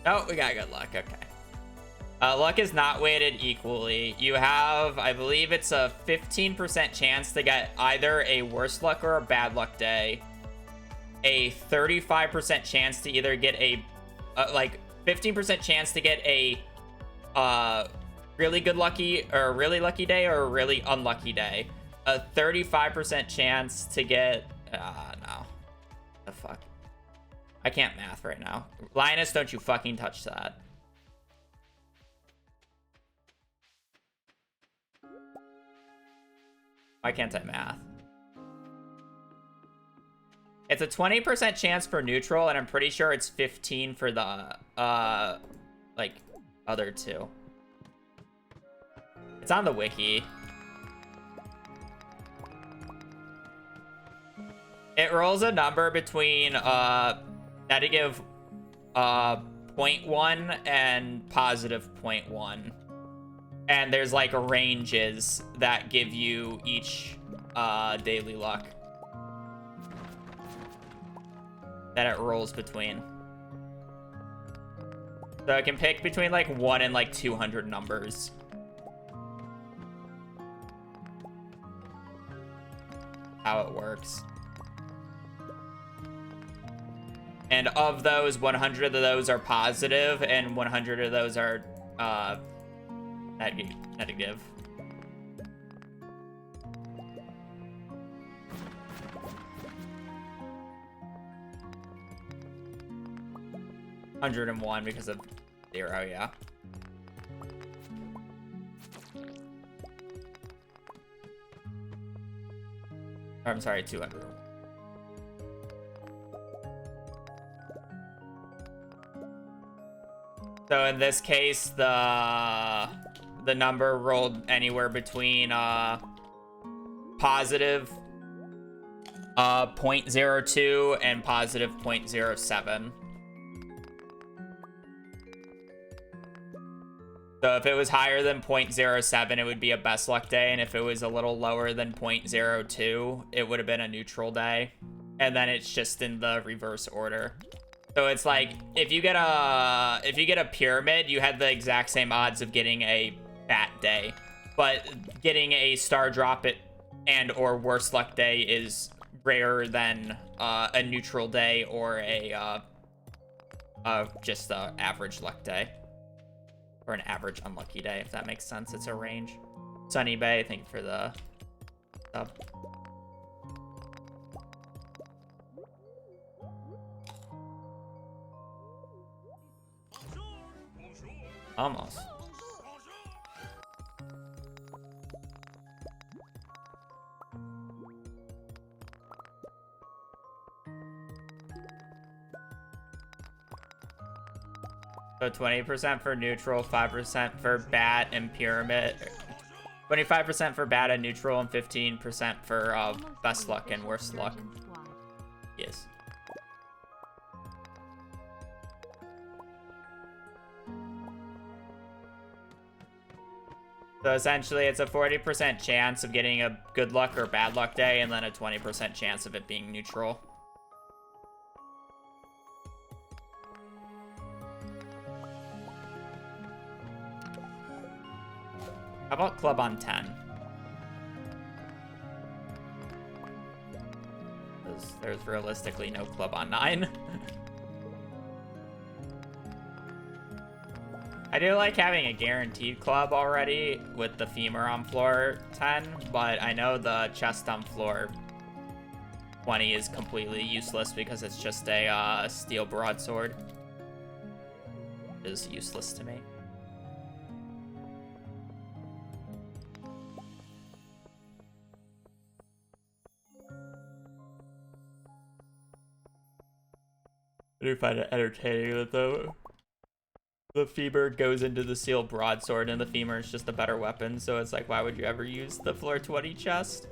Oh, we got good luck. Okay. Luck is not weighted equally. You have, I believe it's a 15% chance to get either a worse luck or a bad luck day. A 35% chance to either get a, 15% chance to get a, really good lucky, or a really lucky day, or a really unlucky day. A 35% chance to get, no. The fuck? I can't math right now. Linus, don't you fucking touch that. Why can't I math? It's a 20% chance for neutral, and I'm pretty sure it's 15 for the, like, other 2. It's on the wiki. It rolls a number between, negative, 0.1 and positive 0.1. And there's like ranges that give you each daily luck that it rolls between. So it can pick between like 1 and like 200 numbers. How it works. And of those, 100 of those are positive and 100 of those are negative. 101 because of 0, yeah. Or, I'm sorry, 200. So in this case, the number rolled anywhere between positive 0.02 and positive 0.07. So if it was higher than 0.07, it would be a best luck day, and if it was a little lower than 0.02, it would have been a neutral day. And then it's just in the reverse order. So it's like if you get a pyramid, you had the exact same odds of getting a bat day, but getting a star drop it and or worse luck day is rarer than a neutral day or a just a average luck day. Or an average unlucky day, if that makes sense. It's a range. Sunny Bay, thank you for the sub. Almost. So 20% for neutral, 5% for bat and pyramid. 25% for bat and neutral, and 15% for best luck and worst luck. Yes. So essentially, it's a 40% chance of getting a good luck or bad luck day, and then a 20% chance of it being neutral. How about club on 10? There's realistically no club on 9. I do like having a guaranteed club already with the femur on floor 10, but I know the chest on floor 20 is completely useless because it's just a steel broadsword. It is useless to me. I do find it entertaining that the femur goes into the steel broadsword and the femur is just a better weapon, so it's like, why would you ever use the floor 20 chest?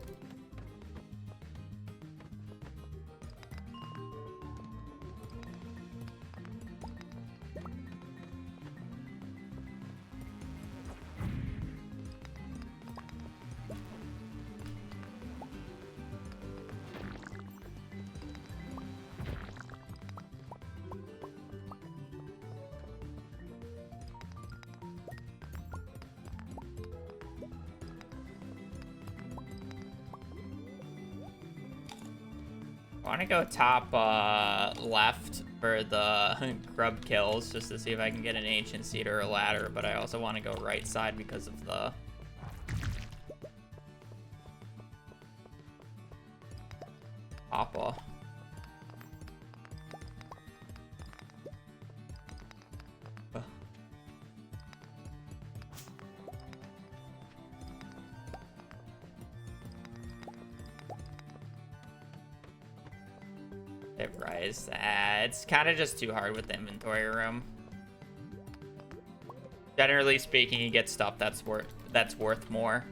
I want to go top left for the grub kills just to see if I can get an ancient seed or a ladder, but I also want to go right side because of the Appa. Rise. It's kind of just too hard with the inventory room. Generally speaking, you get stuff that's worth more.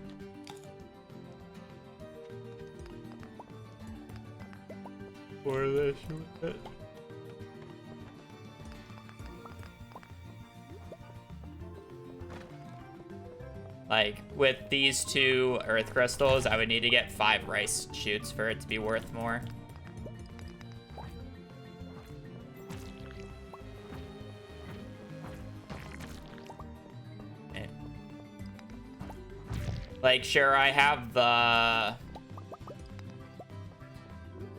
For this shit. Like with these 2 earth crystals, I would need to get 5 rice shoots for it to be worth more. Like, sure, I have the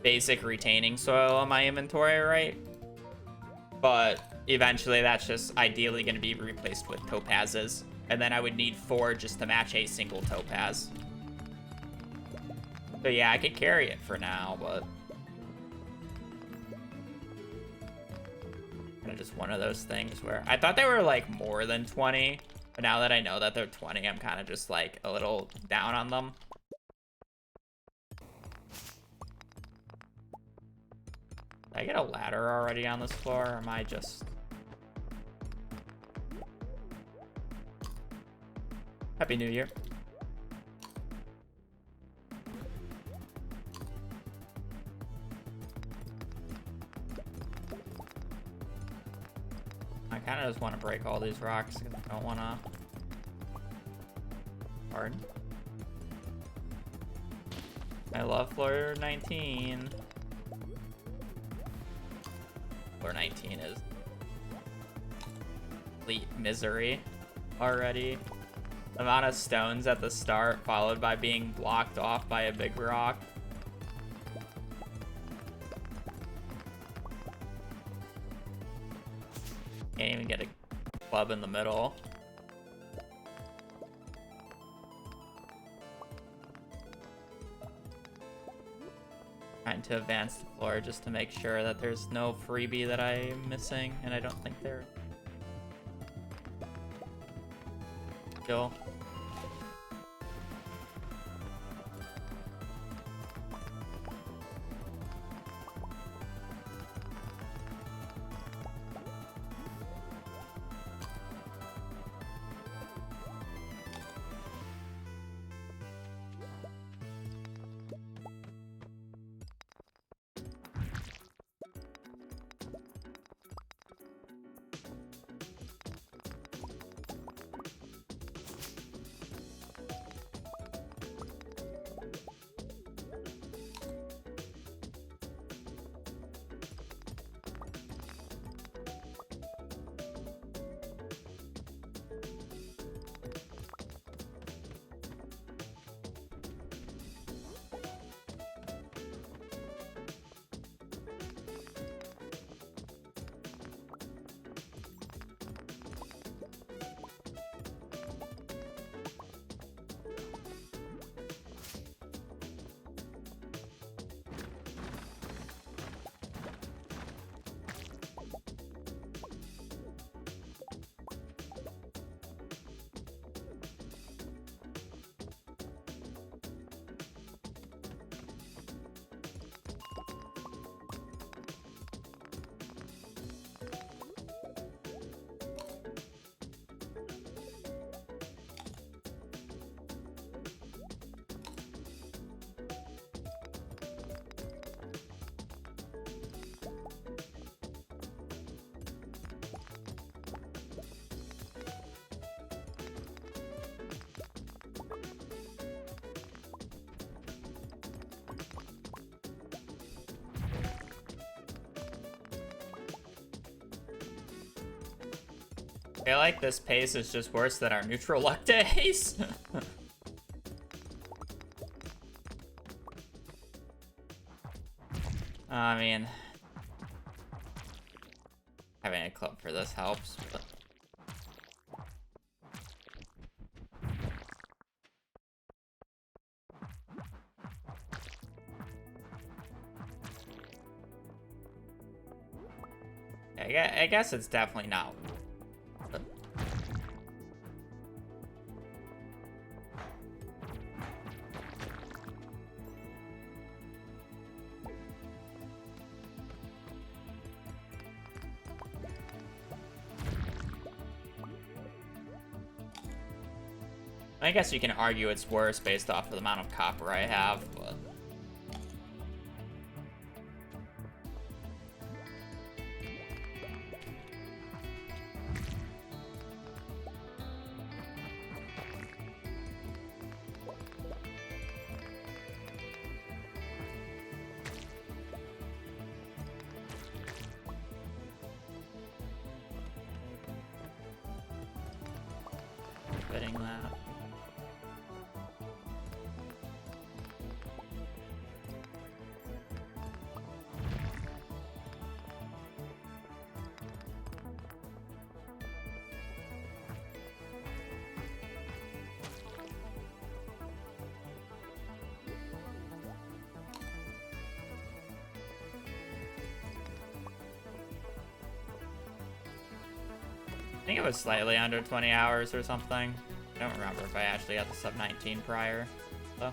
basic retaining soil in my inventory, right? But eventually that's just ideally going to be replaced with topazes. And then I would need 4 just to match a single topaz. So yeah, I could carry it for now, but Kind of just one of those things where I thought they were like more than 20, but now that I know that they're 20, I'm kind of just like a little down on them. Did I get a ladder already on this floor, or am I just... Happy New Year. I kind of just want to break all these rocks because I don't want to... Pardon? I love floor 19. Floor 19 is complete misery already. The amount of stones at the start, followed by being blocked off by a big rock. Can't even get a club in the middle. Trying to advance the floor just to make sure that there's no freebie that I'm missing, and I don't think there. Kill. I feel like this pace is just worse than our neutral luck days. I mean, having a club for this helps, but... I guess it's definitely not. But... I guess you can argue it's worse based off of the amount of copper I have, but... Fitting that. think it was slightly under 20 hours or something. I don't remember if I actually got the sub 19 prior, though.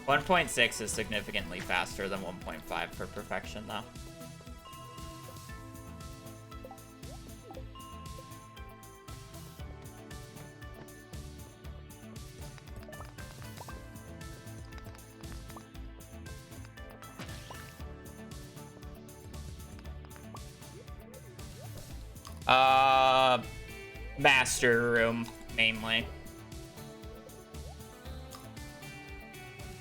1.6 is significantly faster than 1.5 for perfection, though. Master room, mainly.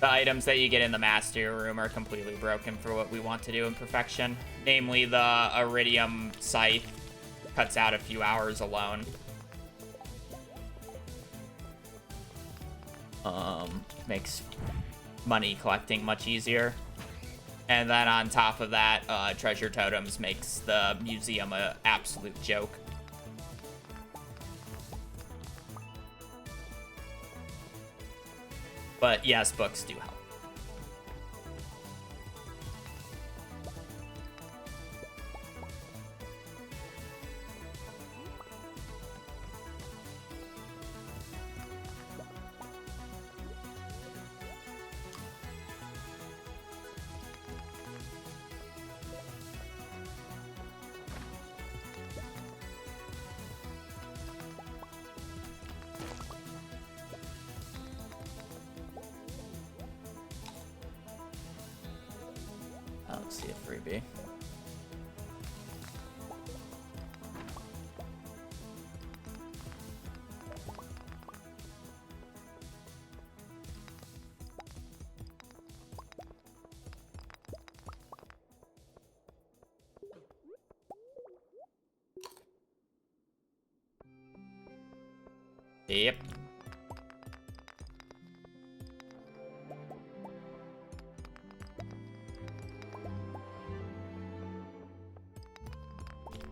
The items that you get in the master room are completely broken for what we want to do in perfection. Namely, the iridium scythe cuts out a few hours alone. Makes money collecting much easier. And then on top of that, treasure totems makes the museum an absolute joke. But yes, books do help. Let's see a freebie. Yep.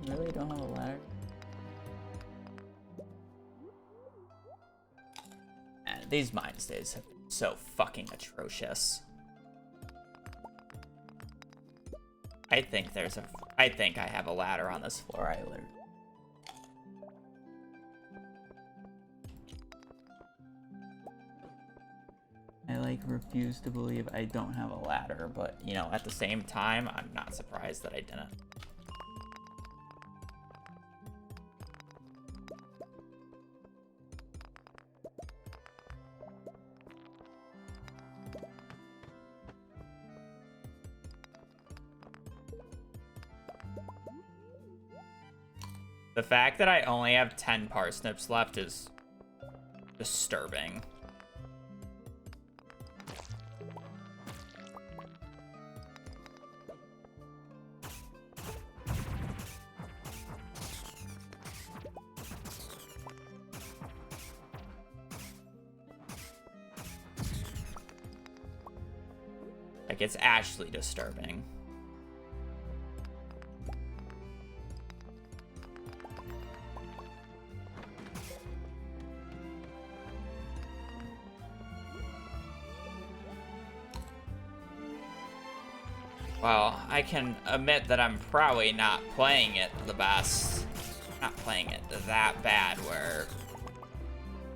Really don't have a ladder? Man, these mine stays have been so fucking atrocious. I think I have a ladder on this floor. I literally. I like refuse to believe I don't have a ladder, but you know, at the same time, I'm not surprised that I didn't. The fact that I only have 10 parsnips left is disturbing. Like, it's actually disturbing. Well, I can admit that I'm probably not playing it the best. Not playing it that bad where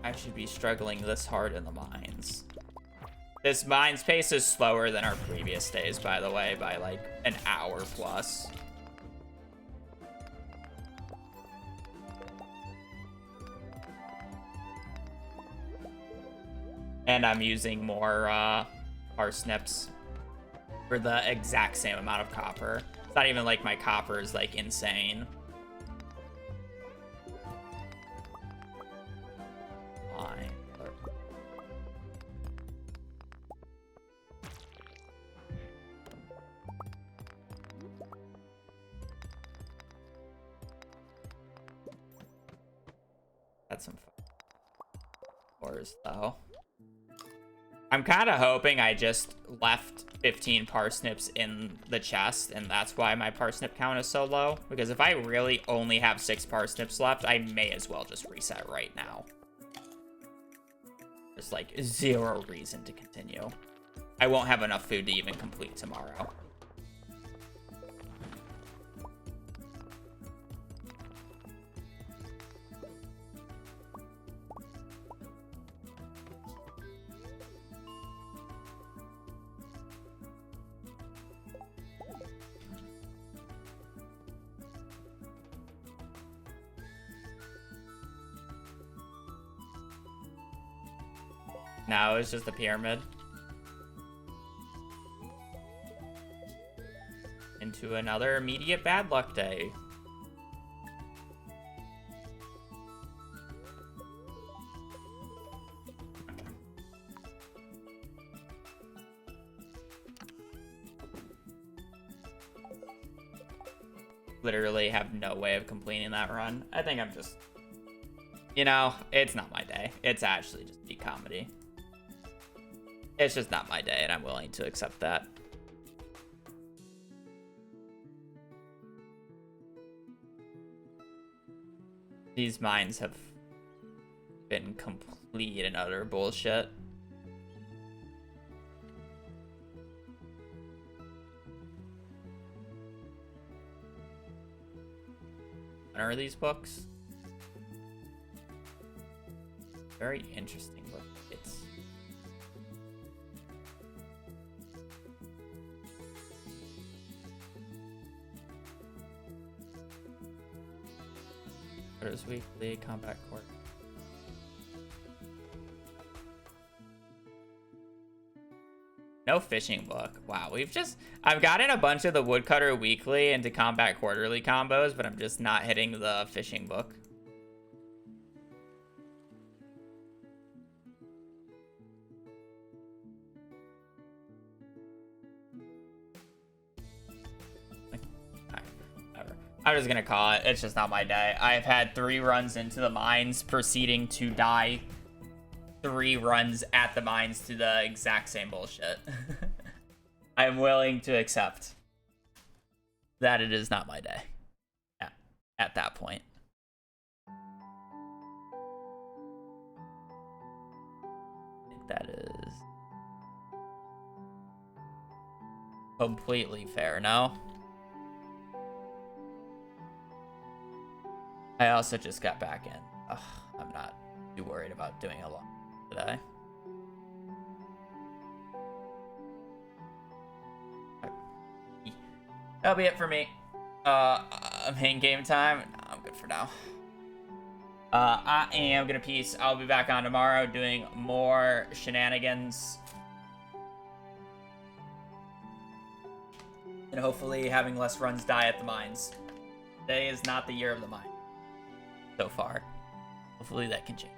I should be struggling this hard in the mines. This mine's pace is slower than our previous days, by the way, by like an hour plus. And I'm using more parsnips for the exact same amount of copper. It's not even like my copper is like insane. Fine. That's some floors though. I'm kind of hoping I just left 15 parsnips in the chest, and that's why my parsnip count is so low. Because if I really only have 6 parsnips left, I may as well just reset right now. There's like 0 reason to continue. I won't have enough food to even complete tomorrow. No, it's just a pyramid. Into another immediate bad luck day. Literally have no way of completing that run. I think I'm just, you know, it's not my day. It's actually just peak comedy. It's just not my day, and I'm willing to accept that. These mines have been complete and utter bullshit. What are these books? Very interesting book. It's Orders Weekly, Combat Court. No fishing book. Wow, I've gotten a bunch of the Woodcutter Weekly into Combat Quarterly combos, but I'm just not hitting the fishing book. I'm just gonna call it. It's just not my day. I've had 3 runs into the mines, proceeding to die 3 runs at the mines to the exact same bullshit. I'm willing to accept that it is not my day at that point. I think that is completely fair, no? I also just got back in. Ugh, I'm not too worried about doing a lot today. That'll be it for me. Main game time. No, I'm good for now. I am gonna peace. I'll be back on tomorrow doing more shenanigans. And hopefully having less runs die at the mines. Today is not the year of the mine. So far. Hopefully that can change.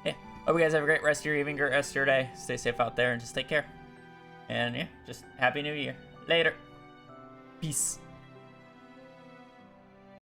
Yeah. Hope you guys have a great rest of your evening, great rest of your day. Stay safe out there and just take care. And yeah, just Happy New Year. Later. Peace.